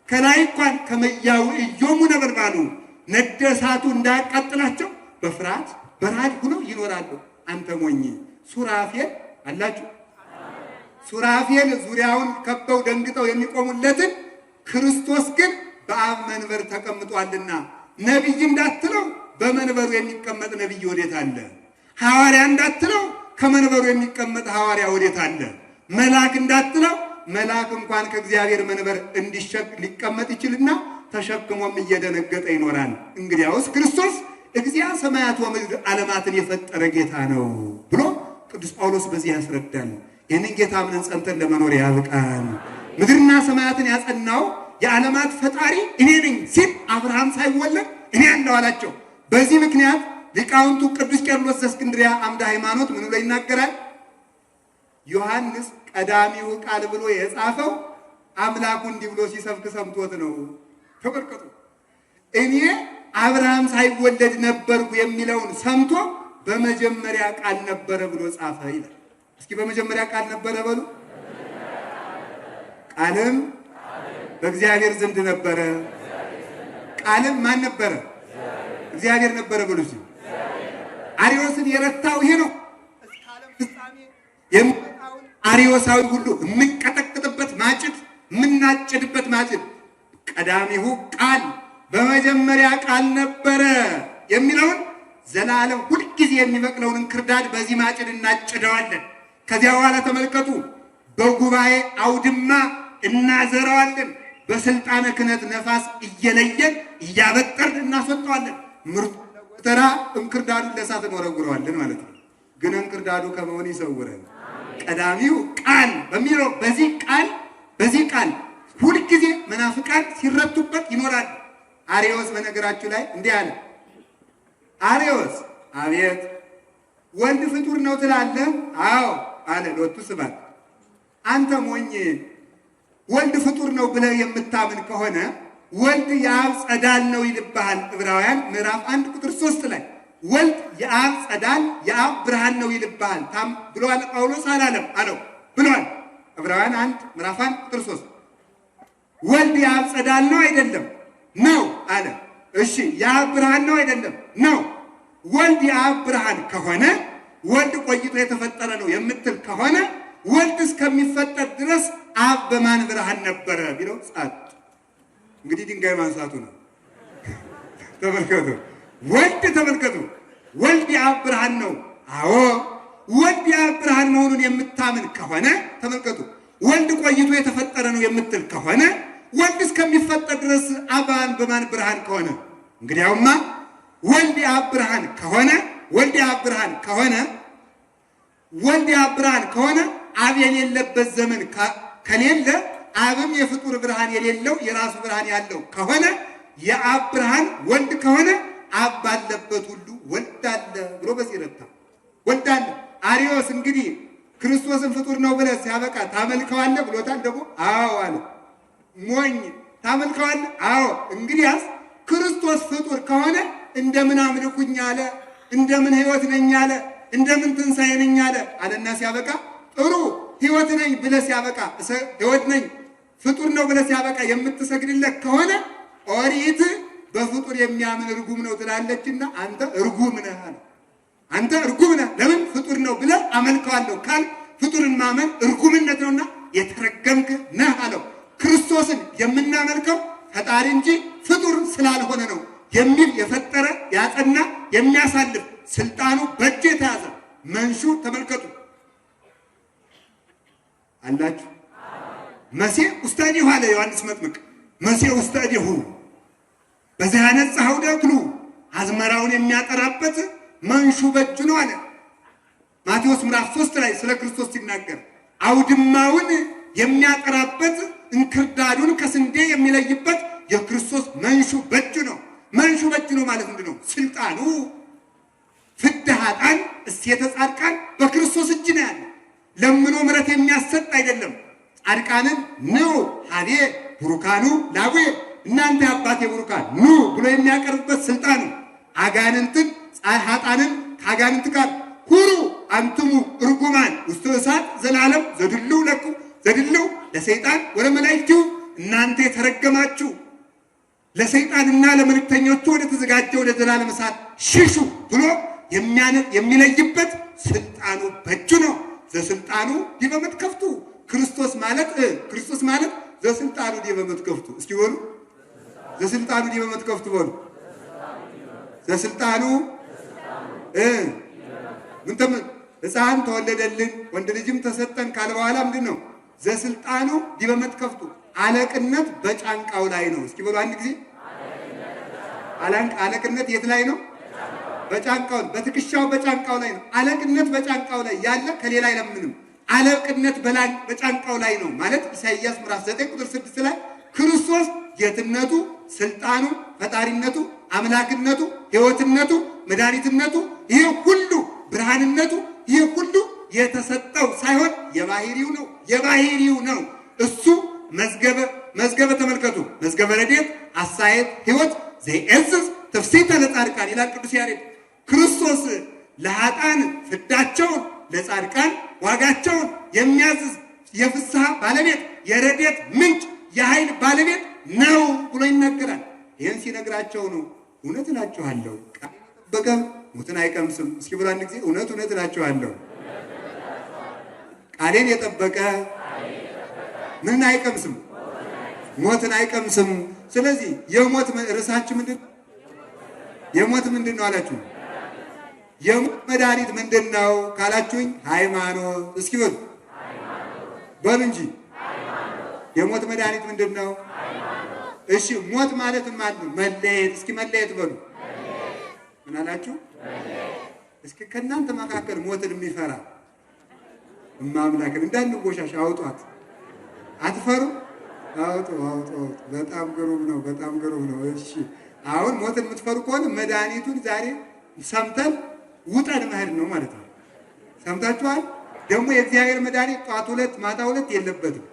ከላይ እንኳን ከመያው ኢዮሙ ነበልባሉ ነደ እሳቱ እንዳያቃጥላቸው በፍርሃት በራድ ሆነው ይኖራሉ። አንተ ሞኝ ሱራፌል አላችሁ። ሱራፌል ዙሪያውን ከበው ደንግጠው የሚቆሙለትን ክርስቶስ ግን በአብ መንበር ተቀምጧልና ነቢይ እንዳትለው በመንበሩ የሚቀመጥ ነቢይ ወዴት አለ? ሐዋርያ እንዳትለው ከመንበሩ የሚቀመጥ ሐዋርያ ወዴት አለ? መልአክ እንዳትለው መልአክ እንኳን ከእግዚአብሔር መንበር ሊቀመጥ ይችልና ተሸክሞም እየደነገጠ ይኖራል። እንግዲያውስ ክርስቶስ እግዚአ ሰማያት ወምድር ዓለማትን የፈጠረ ጌታ ነው ብሎ ቅዱስ ጳውሎስ በዚህ ያስረዳል። ይህንን ጌታ አምነን ጸንተን ለመኖር ያብቃን። ምድርና ሰማያትን ያጸናው የዓለማት ፈጣሪ እኔ ነኝ ሲል አብርሃም ሳይወለድ እኔ ያለው አላቸው። በዚህ ምክንያት ሊቃውንቱ ቅዱስ ቄርሎስ ዘእስክንድርያ አምደ ሃይማኖት ምን ብሎ ይናገራል? ዮሐንስ ቀዳሚው ቃል ብሎ የጻፈው አምላኩ እንዲህ ብሎ ሲሰብክ ሰምቶት ነው። ተመልከቱ፣ እኔ አብርሃም ሳይወለድ ነበርኩ የሚለውን ሰምቶ በመጀመሪያ ቃል ነበረ ብሎ ጻፈ ይላል። እስኪ በመጀመሪያ ቃል ነበረ በሉ። ቃልም በእግዚአብሔር ዘንድ ነበረ። ቃልም ማን ነበረ? እግዚአብሔር ነበረ በሉ። አርዮስን የረታው ይሄ ነው። እስከ ዓለም ፍጻሜ የሚመጣውን አርዮሳዊ ሁሉ የምንቀጠቅጥበት ማጭድ፣ የምናጭድበት ማጭድ ቀዳሚሁ ቃል በመጀመሪያ ቃል ነበረ የሚለውን ዘላለም ሁልጊዜ የሚበቅለውን እንክርዳድ በዚህ ማጭድ እናጭደዋለን። ከዚያ በኋላ ተመልከቱ፣ በጉባኤ አውድማ እናዘረዋለን። በስልጣነ ክህነት ነፋስ እየለየን እያበጠርን እናስወጣዋለን። ምርጡ ተራ እንክርዳዱን ለእሳት እንወረውረዋለን ማለት ነው። ግን እንክርዳዱ ከመሆን ይሰውረን። ቀዳሚው ቃል በሚለው በዚህ ቃል ሁልጊዜ መናፍቃን ሲረቱበት ይኖራል። አርዮስ በነገራችሁ ላይ እንዲህ አለ። አርዮስ አቤት ወልድ ፍጡር ነው ትላለህ? አዎ አለ ሎቱ ስብሐት። አንተ ሞኝ ወልድ ፍጡር ነው ብለህ የምታምን ከሆነ ወልድ የአብ ጸዳል ነው ይልብሃል። ዕብራውያን ምዕራፍ 1 ቁጥር 3 ላይ ወልድ የአብ ጸዳል የአብ ብርሃን ነው ይልብሃል ብሏል ጳውሎስ። አላለም አለው ብሏል። ዕብራውያን 1 ምዕራፍ 1 ቁጥር 3 ወልድ የአብ ጸዳል ነው አይደለም? ነው አለ። እሺ የአብ ብርሃን ነው አይደለም? ነው። ወልድ የአብ ብርሃን ከሆነ ወልድ ቆይቶ የተፈጠረ ነው የምትል ከሆነ ወልድ እስከሚፈጠር ድረስ አብ በማን ብርሃን ነበረ ቢለው ጻት። እንግዲህ ድንጋይ ማንሳቱ ነው። ተመልከቱ፣ ወልድ ተመልከቱ፣ ወልድ የአብ ብርሃን ነው። አዎ ወልድ የአብ ብርሃን መሆኑን የምታምን ከሆነ ተመልከቱ፣ ወልድ ቆይቶ የተፈጠረ ነው የምትል ከሆነ ወልድ እስከሚፈጠር ድረስ አብን በማን ብርሃን ከሆነ እንግዲያውማ ወልድ የአብ ብርሃን ከሆነ ወልድ የአብ ብርሃን ከሆነ ወልድ የአብ ብርሃን ከሆነ አብ የሌለበት ዘመን ከሌለ አብም የፍጡር ብርሃን የሌለው የራሱ ብርሃን ያለው ከሆነ የአብ ብርሃን ወልድ ከሆነ አብ ባለበት ሁሉ ወልድ አለ ብሎ በዚህ ረታ። ወልድ አለ። አርዮስ እንግዲህ ክርስቶስን ፍጡር ነው ብለህ ሲያበቃ ታመልከዋለህ ብሎታል። ደግሞ አዎ አለ። ሞኝ ታመልከዋለህ? አዎ። እንግዲያስ ክርስቶስ ፍጡር ከሆነ እንደምን አምልኩኝ አለ? እንደምን ሕይወት ነኝ አለ? እንደምን ትንሣኤ ነኝ አለ? አለና ሲያበቃ ጥሩ ሕይወት ነኝ ብለህ ሲያበቃ ሕይወት ነኝ ፍጡር ነው ብለህ ሲያበቃ የምትሰግድለት ከሆነ ኦሪት በፍጡር የሚያምን እርጉም ነው ትላለችና አንተ እርጉም ነህ አለ። አንተ እርጉም ነህ። ለምን? ፍጡር ነው ብለህ አመልከዋለሁ ካል ፍጡርን ማመን እርጉምነት ነውና የተረገምክ ነህ አለው። ክርስቶስን የምናመልከው ፈጣሪ እንጂ ፍጡር ስላልሆነ ነው የሚል የፈጠረ ያጸና የሚያሳልፍ ስልጣኑ በእጁ የተያዘ መንሹ ተመልከቱ አላችሁ። መሴ ውስተ እዴሁ አለ ዮሐንስ መጥምቅ። መሴ ውስተ እዴሁ በዚያ ያነጻኸው ተክሉ አዝመራውን የሚያጠራበት መንሹ በእጁ ነው አለ። ማቴዎስ ምዕራፍ 3 ላይ ስለ ክርስቶስ ሲናገር አውድማውን የሚያጠራበት እንክርዳዱን ከስንዴ የሚለይበት የክርስቶስ መንሹ በእጁ ነው። መንሹ በእጁ ነው ማለት ምንድን ነው? ስልጣኑ ፍዳ ኃጥአን እሴተ ጻድቃን በክርስቶስ እጅ ነው ያለ። ለምኖ ምሕረት የሚያሰጥ አይደለም። ጻድቃንን ኑ ሀቤ ቡሩካኑ ላዌ እናንተ አባቴ ቡሩካን ኑ ብሎ የሚያቀርብበት ስልጣኑ አጋንንትን ኃጥአንን ከአጋንንት ጋር ሁሩ አንትሙ እርጉማን ውስተ እሳት ዘላለም ዘድልው ለኩ ዘድልው ለሰይጣን ወደ መላእክቱ እናንተ የተረገማችሁ ለሰይጣንና ለመልእክተኞቹ ወደ ተዘጋጀ ወደ ዘላለም እሳት ሽሹ ብሎ የሚለይበት ስልጣኑ በእጁ ነው። ዘስልጣኑ ዲበ መትከፍቱ ክርስቶስ ማለት ዘስልጣኑ ዲበ መትከፍቱ። እስኪ በሉ ዘስልጣኑ ዲበ መትከፍቱ በሉ። ዘስልጣኑ ምን ተመ ሕፃን ተወለደልን ወንድ ልጅም ተሰጠን ካለ በኋላ ምንድን ነው? ዘስልጣኑ ዲበ መትከፍቱ አለቅነት በጫንቃው ላይ ነው። እስኪ በሉ አንድ ጊዜ አለቅነት የት ላይ ነው? በጫንቃው በትከሻው በጫንቃው ላይ ነው። አለቅነት በጫንቃው ላይ ያለ ከሌላ አይለምንም። አለቅነት በጫንቃው ላይ ነው ማለት ኢሳይያስ ምዕራፍ 9 ቁጥር 6 ላይ ክርስቶስ ጌትነቱ፣ ስልጣኑ፣ ፈጣሪነቱ፣ አምላክነቱ፣ ሕይወትነቱ፣ መድኃኒትነቱ ይሄ ሁሉ ብርሃንነቱ ይሄ ሁሉ የተሰጠው ሳይሆን የባህሪው ነው። የባህሪው ነው። እሱ መዝገበ ተመልከቱ፣ መዝገበ ረድኤት፣ አሳየት፣ ሕይወት ዘይእዝዝ ትፍሥሕተ ለጻድቃን ይላል ቅዱስ ያሬድ። ክርስቶስ ለኃጥአን ፍዳቸውን ለጻድቃን ዋጋቸውን የሚያዝዝ የፍስሐ ባለቤት የረድኤት ምንጭ የኃይል ባለቤት ነው ብሎ ይናገራል። ይህን ሲነግራቸው ነው እውነት እላችኋለሁ ቃሌን የጠበቀ ሞትን አይቀምስም። እስኪ ብሎ አንድ ጊዜ እውነት እላችኋለሁ ቃሌን የጠበቀ ምን አይቀምስም? ሞትን አይቀምስም። ስለዚህ የሞት ርዕሳችን ምንድን ነው? የሞት ምንድን ነው አላችሁ? የሞት መድኃኒት ምንድን ነው ካላችሁኝ ሃይማኖት። እስኪ በሉ እንጂ የሞት መድኃኒት ምንድን ነው? እሺ ሞት ማለት ማለት ነው መለየት። እስኪ መለየት በሉ። ምን አላችሁ? እስኪ ከእናንተ መካከል ሞትን የሚፈራ እማምላክን እንዳንጎሻሽ አውጧት። አትፈሩ? አውጡ። በጣም ግሩም ነው። በጣም ግሩም ነው። እሺ አሁን ሞትን የምትፈሩ ከሆነ መድኃኒቱን ዛሬ ሰምተን ውጠን መሄድ ነው ማለት ነው። ሰምታችኋል? ደግሞ የእግዚአብሔር መድኃኒት ጧት 2 ማታ 2 የለበትም።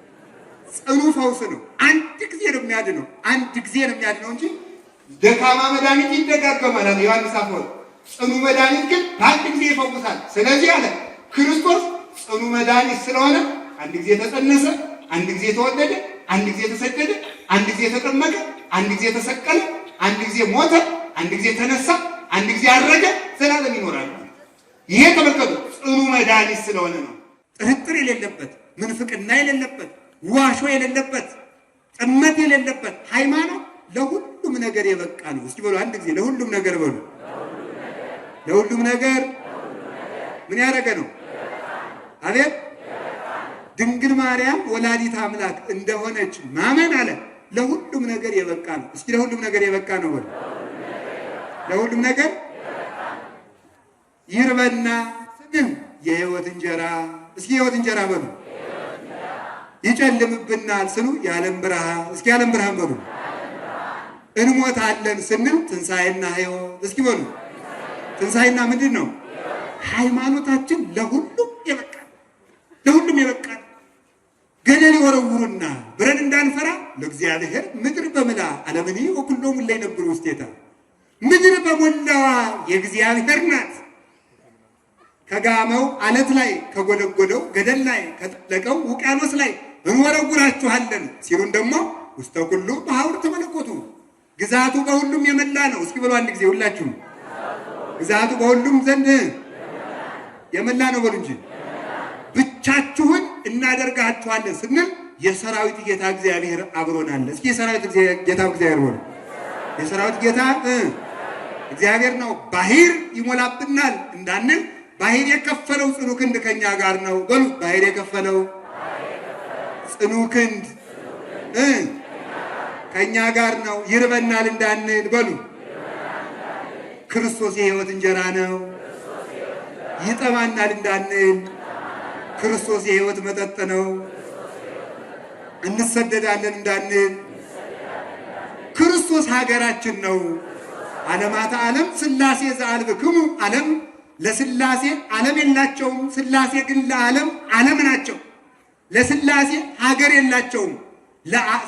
ጽኑ ፈውስ ነው። አንድ ጊዜ ነው የሚያድነው። አንድ ጊዜ ነው የሚያድነው እንጂ ደካማ መድኃኒት ይደጋገማል አለ ዮሐንስ አፈወርቅ። ጽኑ መድኃኒት ግን በአንድ ጊዜ ይፈውሳል። ስለዚህ አለ ክርስቶስ ጽኑ መድኃኒት ስለሆነ አንድ ጊዜ ተጸነሰ፣ አንድ ጊዜ ተወለደ፣ አንድ ጊዜ ተሰደደ፣ አንድ ጊዜ ተጠመቀ፣ አንድ ጊዜ ተሰቀለ፣ አንድ ጊዜ ሞተ፣ አንድ ጊዜ ተነሳ፣ አንድ ጊዜ አረገ፣ ዘላለም ይኖራል። ይሄ ተመልከቱ ጽኑ መድኃኒት ስለሆነ ነው። ጥርጥር የሌለበት፣ ምንፍቅና የሌለበት፣ ዋሾ የሌለበት፣ ጥመት የሌለበት ሃይማኖት ለሁሉም ነገር የበቃ ነው። እስኪ በሉ አንድ ጊዜ ለሁሉም ነገር በሉ። ለሁሉም ነገር ምን ያደረገ ነው? አቤት ድንግል ማርያም ወላዲት አምላክ እንደሆነች ማመን አለ ለሁሉም ነገር የበቃ ነው። እስኪ ለሁሉም ነገር የበቃ ነው በሉ። ለሁሉም ነገር ይርበና ስንም የሕይወት እንጀራ። እስኪ የሕይወት እንጀራ በሉ። ይጨልምብናል ስሉ የዓለም ብርሃን። እስኪ የዓለም ብርሃን በሉ። እንሞታለን ስንል ትንሣኤና ሕይወት። እስኪ በሉ ትንሣኤና ምንድን ነው? ሃይማኖታችን ለሁሉም የበቃ ለሁሉም የበቃ ገደል ይወረውሩና ብረን እንዳንፈራ ለእግዚአብሔር ምድር በምላ ዓለምኒ ወኩሎሙ ላይ ነብሩ ውስቴታ ምድር በሞላዋ የእግዚአብሔር ናት። ከጋመው አለት ላይ ከጎለጎለው ገደል ላይ ከጠለቀው ውቅያኖስ ላይ እንወረውራችኋለን ሲሉን ደግሞ ውስተ ኩሉ በሐውር ተመለኮቱ ግዛቱ በሁሉም የመላ ነው። እስኪ በሉ አንድ ጊዜ ሁላችሁም ግዛቱ በሁሉም ዘንድ የመላ ነው በሉ እንጂ ብቻችሁን እናደርጋችኋለን ስንል የሰራዊት ጌታ እግዚአብሔር አብሮናል። እስኪ የሰራዊት ጌታ እግዚአብሔር በሉ። የሰራዊት ጌታ እግዚአብሔር ነው። ባህር ይሞላብናል እንዳንል ባህር የከፈለው ጽኑ ክንድ ከኛ ጋር ነው በሉ። ባህር የከፈለው ጽኑ ክንድ ከኛ ጋር ነው። ይርበናል እንዳንል በሉ። ክርስቶስ የሕይወት እንጀራ ነው። ይጠማናል እንዳንል ክርስቶስ የሕይወት መጠጥ ነው። እንሰደዳለን እንዳንል ክርስቶስ ሀገራችን ነው። ዓለማተ ዓለም ሥላሴ ዘአልብክሙ ዓለም ለሥላሴ ዓለም የላቸውም። ሥላሴ ግን ለዓለም ዓለም ናቸው። ለሥላሴ ሀገር የላቸውም።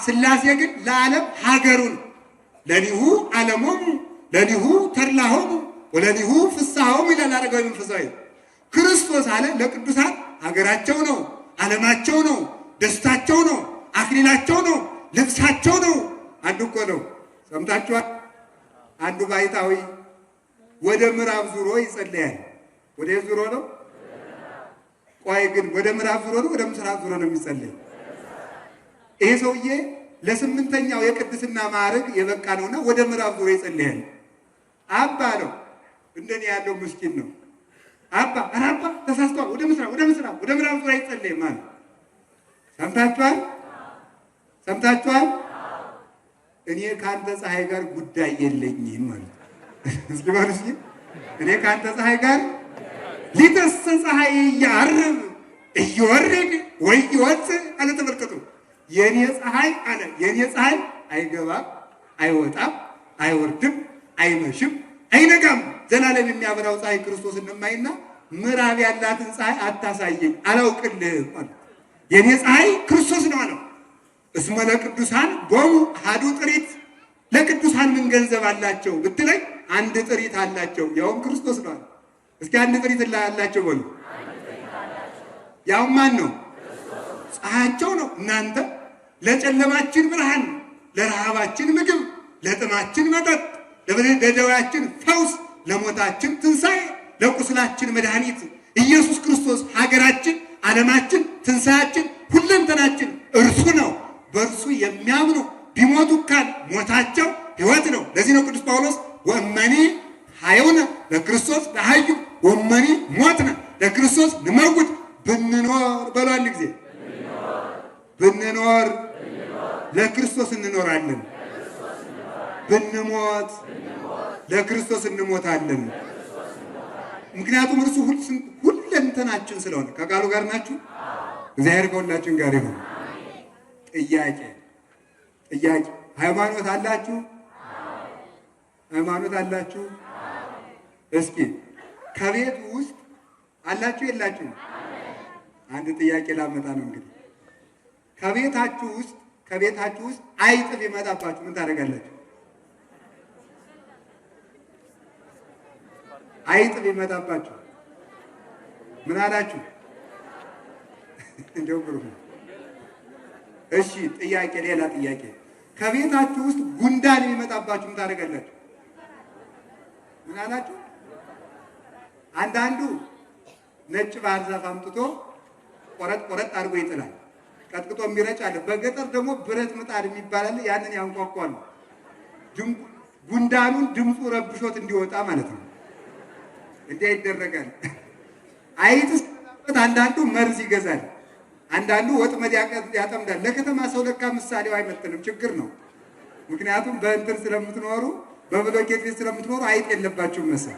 ሥላሴ ግን ለዓለም ሀገሩን ለሊሁ ዓለሞሙ ለሊሁ ተድላሆሙ ወለሊሁ ፍስሐሆሙ ይላል አረጋዊ መንፈሳዊ። ክርስቶስ አለ ለቅዱሳን ሀገራቸው ነው፣ ዓለማቸው ነው፣ ደስታቸው ነው፣ አክሊላቸው ነው፣ ልብሳቸው ነው። አንዱ እኮ ነው ሰምታችኋል። አንዱ ባይታዊ ወደ ምዕራብ ዙሮ ይጸልያል። ወደ ዙሮ ነው። ቆይ ግን ወደ ምዕራብ ዙሮ ነው ወደ ምስራቅ ዙሮ ነው የሚጸልይ? ይሄ ሰውዬ ለስምንተኛው የቅድስና ማዕረግ የበቃ ነውና ወደ ምዕራብ ዙሮ ይጸልያል። አባ ነው እንደኔ ያለው ምስኪን ነው። አባ አራባ ተሳስቷል። ወደ ምስራቅ ወደ ምዕራብ ዙሮ አይጸልይም ማለት ሰምታችኋል? ሰምታችኋል? እኔ ካንተ ፀሐይ ጋር ጉዳይ የለኝም ማለት እስኪ ባሉ እስኪ እኔ ካንተ ፀሐይ ጋር ሊተሰ ፀሐይ ያርብ እየወረድ ወይ ይወጥ አለ። ተመልከቱ የኔ ፀሐይ አለ የኔ ፀሐይ አይገባም፣ አይወጣም፣ አይወርድም፣ አይመሽም፣ አይነጋም። ዘላለም የሚያበራው ፀሐይ ክርስቶስ እንማይና ምዕራብ ያላትን ፀሐይ አታሳየኝ አላውቅልህም ማለት የኔ ፀሐይ ክርስቶስ ነው አለው። እስመ ለቅዱሳን ቦሙ አሐዱ ጥሪት ለቅዱሳን ምን ገንዘብ አላቸው ብትለኝ አንድ ጥሪት አላቸው ያውም ክርስቶስ ነው። እስኪ አንድ ጥሪት አላቸው በሉ። ያውም ማን ነው? ፀሐያቸው ነው። እናንተ ለጨለማችን ብርሃን፣ ለረሃባችን ምግብ፣ ለጥማችን መጠጥ፣ ለደዌያችን ፈውስ፣ ለሞታችን ትንሣኤ፣ ለቁስላችን መድኃኒት ኢየሱስ ክርስቶስ ሀገራችን፣ ዓለማችን፣ ትንሣኤያችን፣ ሁለንተናችን እርሱ ነው። በእርሱ የሚያምኑ ቢሞቱ ካል ሞታቸው ሕይወት ነው። ለዚህ ነው ቅዱስ ጳውሎስ ወእመኒ ሐየውነ ለክርስቶስ ለሐዩ ወእመኒ ሞትነ ለክርስቶስ ንመውት ብንኖር በሉ አንድ ጊዜ ብንኖር ለክርስቶስ እንኖራለን፣ ብንሞት ለክርስቶስ እንሞታለን። ምክንያቱም እርሱ ሁለንተናችን ስለሆነ። ከቃሉ ጋር ናችሁ? እግዚአብሔር ከሁላችን ጋር ይሁን። ጥያቄ ሃይማኖት አላችሁ? ሃይማኖት አላችሁ? እስኪ ከቤት ውስጥ አላችሁ የላችሁ? አንድ ጥያቄ ላመጣ ነው እንግዲህ። ከቤታችሁ ውስጥ አይጥ ቢመጣባችሁ ምን ታደርጋላችሁ? አይጥ ቢመጣባችሁ ምን አላችሁ? እንደው ብሩ እሺ ጥያቄ፣ ሌላ ጥያቄ። ከቤታችሁ ውስጥ ጉንዳን የሚመጣባችሁ ምን ታደርጋላችሁ? ምን አላችሁ? አንዳንዱ ነጭ ባህር ዛፍ አምጥቶ ቆረጥ ቆረጥ አድርጎ ይጥላል። ቀጥቅጦ የሚረጭ አለ። በገጠር ደግሞ ብረት ምጣድ የሚባል አለ። ያንን ያንኳኳሉ። ጉንዳኑን ድምፁ ረብሾት እንዲወጣ ማለት ነው። እንዲያ ይደረጋል። አይጥስ አንዳንዱ መርዝ ይገዛል። አንዳንዱ ወጥመድ ያጠምዳል። ለከተማ ሰው ለካ ምሳሌው አይመጥንም፣ ችግር ነው። ምክንያቱም በእንትን ስለምትኖሩ በብሎኬት ቤት ስለምትኖሩ አይጥ የለባችሁም መሰል።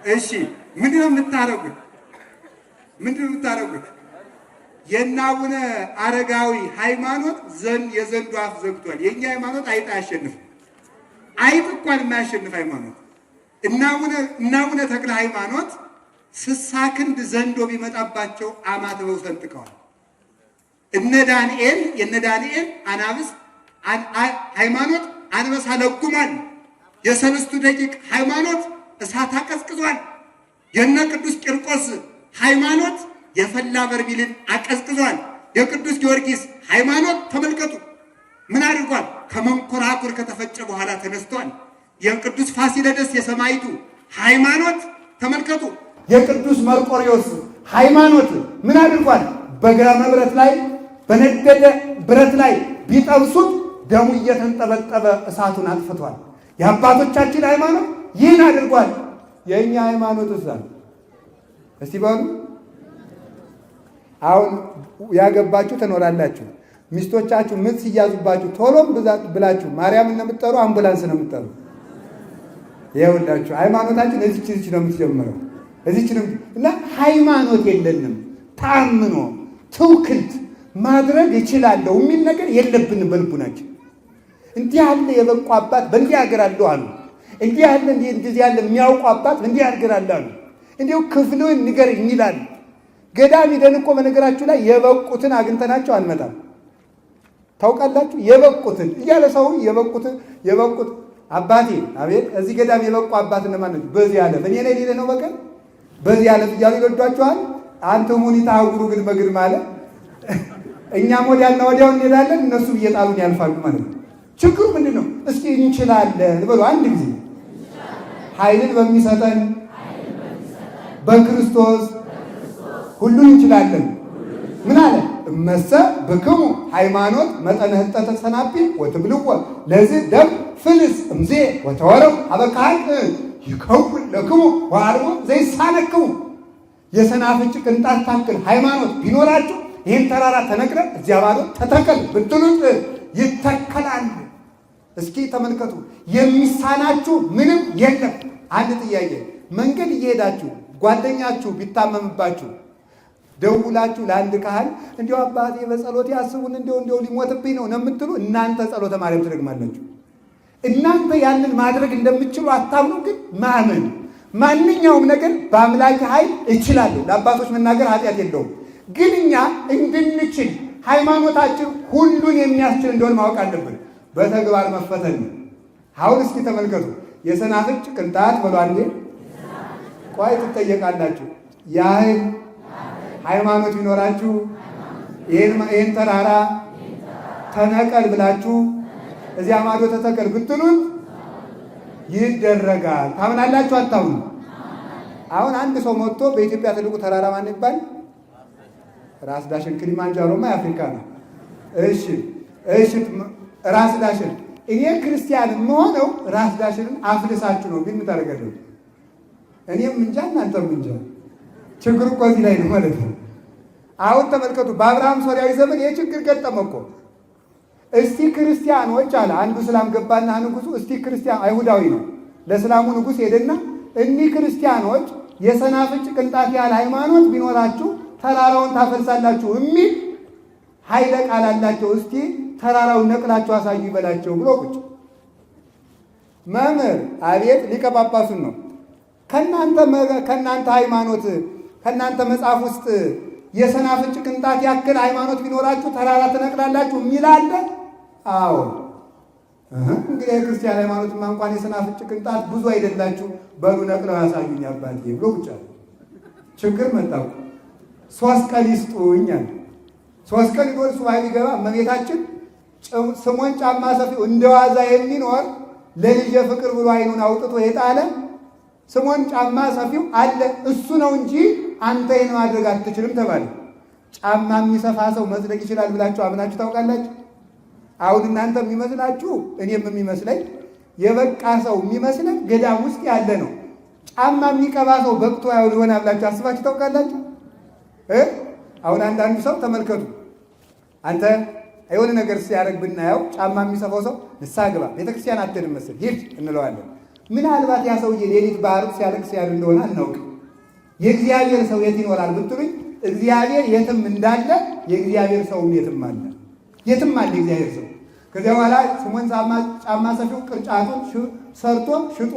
እሺ ምንድነው የምታረጉት? የእነ አቡነ አረጋዊ ሃይማኖት የዘንዱ አፍ ዘግቷል። የእኛ ሃይማኖት አይጥ አያሸንፍም። አይጥ እንኳን የማያሸንፍ ሃይማኖት። እነ አቡነ ተክለ ሃይማኖት 60 ክንድ ዘንዶ ቢመጣባቸው አማትበው ሰንጥቀዋል። የእነ ዳንኤል አናብስት ሃይማኖት አንበሳ ለጉሟል። የሰለስቱ ደቂቅ ሃይማኖት እሳት አቀዝቅዟል። የነ ቅዱስ ቂርቆስ ሃይማኖት የፈላ በርሚልን አቀዝቅዟል። የቅዱስ ጊዮርጊስ ሃይማኖት ተመልከቱ ምን አድርጓል? ከመንኮራኩር ከተፈጨ በኋላ ተነስቷል። የቅዱስ ፋሲለደስ የሰማይቱ ሃይማኖት ተመልከቱ። የቅዱስ መርቆሪዎስ ሃይማኖት ምን አድርጓል? በግራመ ብረት ላይ በነደደ ብረት ላይ ቢጠብሱት ደሙ እየተንጠበጠበ እሳቱን አጥፍቷል። የአባቶቻችን ሃይማኖት ይህን አድርጓል። የእኛ ሃይማኖት እስቲ በሉ። አሁን ያገባችሁ ትኖራላችሁ። ሚስቶቻችሁ ምን ሲያዙባችሁ ቶሎም ብላችሁ ማርያም እንደምትጠሩ አምቡላንስ ነው የምትጠሩ። ይኸውላችሁ ሃይማኖታችን እዚች ነው የምትጀምረው። እዚች ነው እና ሃይማኖት የለንም። ታምኖ ትውክልት ማድረግ እችላለሁ የሚል ነገር የለብንም በልቡናችን። እንዲህ ያለ የበቁ አባት በእንዲህ ሀገር አለው አሉ። እንዲህ ያለ እንደዚህ ያለ የሚያውቁ አባት እንዲህ ሀገር አሉ። እንዲሁ ክፍሉን ንገረኝ ይላል። ገዳም ሄደን እኮ በነገራችሁ ላይ የበቁትን አግኝተናቸው አንመጣም። ታውቃላችሁ? የበቁትን እያለ ሰው የበቁት አባቴ አቤት እዚህ ገዳም የበቁ አባት እነማን ናቸው? በዚህ ዓለም እኔ ላይ ሌለ ነው በቀን በዚህ ዓለም እያሉ ይወዷቸዋል። አንተ ሙኒታ አጉሩ ግን በግድ ማለት እኛም ወዲያና ወዲያው እንሄዳለን፣ እነሱ እየጣሉን ያልፋሉ ማለት ነው። ችግሩ ምንድን ነው? እስኪ እንችላለን በሉ አንድ ጊዜ። ኃይልን በሚሰጠን በክርስቶስ ሁሉን እንችላለን። ምን አለ? እመሰ ብክሙ ሃይማኖት መጠነ ህጠተ ሰናፒ ወትብልዎ ለዚህ ደም ፍልስ እምዜ ወተወረው አበቃል ይከውን ለክሙ ወአርቦ ዘይሳነክሙ። የሰናፍጭ ቅንጣት ታክል ሃይማኖት ቢኖራችሁ ይህን ተራራ ተነቅለ እዚያ ባዶ ተተከል ብትሉት ይተከላል። እስኪ ተመልከቱ፣ የሚሳናችሁ ምንም የለም። አንድ ጥያቄ፣ መንገድ እየሄዳችሁ ጓደኛችሁ ቢታመምባችሁ ደውላችሁ ለአንድ ካህን እንዲያው አባቴ በጸሎት ያስቡን እንዲያው ሊሞትብኝ ነው የምትሉ እናንተ ጸሎተ ማርያም ትደግማላችሁ። እናንተ ያንን ማድረግ እንደምትችሉ አታምኑ። ግን ማመን ማንኛውም ነገር በአምላክ ኃይል እችላለሁ ለአባቶች መናገር ኃጢአት የለውም። ግን እኛ እንድንችል ሃይማኖታችን ሁሉን የሚያስችል እንደሆነ ማወቅ አለብን። በተግባር መፈተን ነው። አሁን እስኪ ተመልከቱ። የሰናፍጭ ቅንጣት በሉ አንዴ ቆይ ትጠየቃላችሁ። ያህል ሃይማኖት ቢኖራችሁ ይህን ተራራ ተነቀል ብላችሁ እዚያ ማዶ ተተከል ብትሉት ይደረጋል። ታምናላችሁ አታምኑ? አሁን አንድ ሰው መጥቶ በኢትዮጵያ ትልቁ ተራራ ማን ይባል? ራስ ዳሽን ክሊማንጃሮማ የአፍሪካ ነው። እሺ ራስ ዳሽን እኔ ክርስቲያን የምሆነው ራስ ዳሽንን አፍልሳችሁ ነው። ግን ምን ታደርጋለሁ? እኔም እንጃ እናንተም እንጃ። ችግሩ እኮ እዚህ ላይ ነው ማለት ነው። አሁን ተመልከቱ፣ በአብርሃም ሶርያዊ ዘመን ይህ ችግር ገጠመ እኮ። እስቲ ክርስቲያኖች አለ አንዱ እስላም ገባና ንጉሱ እስቲ ክርስቲያን አይሁዳዊ ነው ለእስላሙ ንጉስ ሄደና እኒህ ክርስቲያኖች የሰናፍጭ ቅንጣት ያህል ሃይማኖት ቢኖራችሁ ተራራውን ታፈልሳላችሁ የሚል ኃይለ ቃል አላቸው። እስቲ ተራራውን ነቅላችሁ አሳዩ ይበላቸው ብሎ ቁጭ መምህር አቤት ሊቀ ጳጳሱን ነው ከእናንተ ሃይማኖት ከእናንተ መጽሐፍ ውስጥ የሰናፍጭ ቅንጣት ያክል ሃይማኖት ቢኖራችሁ ተራራ ትነቅላላችሁ የሚል አለ? አዎ እንግዲህ የክርስቲያን ሃይማኖትማ እንኳን የሰናፍጭ ቅንጣት ብዙ አይደላችሁ፣ በሉ ነቅለው ያሳዩኝ አባቴ ብሎ ቁጭ አለ። ችግር መጣው። 3 ቀን ይስጡኝ አለ። 3 ቀን ይኖር ሱባኤ ቢገባ እመቤታችን ስምዖን ጫማ ሰፊው እንደዋዛ የሚኖር ለልጄ ፍቅር ብሎ አይኑን አውጥቶ የጣለ ስምዖን ጫማ ሰፊው አለ እሱ ነው እንጂ አንተ ይህን ማድረግ አትችልም ተባለ። ጫማ የሚሰፋ ሰው መጽደቅ ይችላል ብላችሁ አምናችሁ ታውቃላችሁ? አሁን እናንተ የሚመስላችሁ እኔም የሚመስለኝ የበቃ ሰው የሚመስለን ገዳም ውስጥ ያለ ነው። ጫማ የሚቀባ ሰው በቅቶ ያው ሊሆን ብላችሁ አስባችሁ ታውቃላችሁ? አሁን አንዳንዱ ሰው ተመልከቱ፣ አንተ የሆነ ነገር ሲያደርግ ብናየው ጫማ የሚሰፋው ሰው ንስሐ ግባ ቤተክርስቲያን አትሄድም መሰል ሂድ እንለዋለን። ምናልባት ያ ሰውዬ ሌሊት ባህር ሲያለቅስ ያድር እንደሆነ አናውቅም። የእግዚአብሔር ሰው የት ይኖራል ብትሉኝ እግዚአብሔር የትም እንዳለ የእግዚአብሔር ሰውም የትም አለ። የትም አለ የእግዚአብሔር ሰው። ከዚያ በኋላ ስምዖን ጫማ ሰፊው ቅርጫቱን ሰርቶ ሽጦ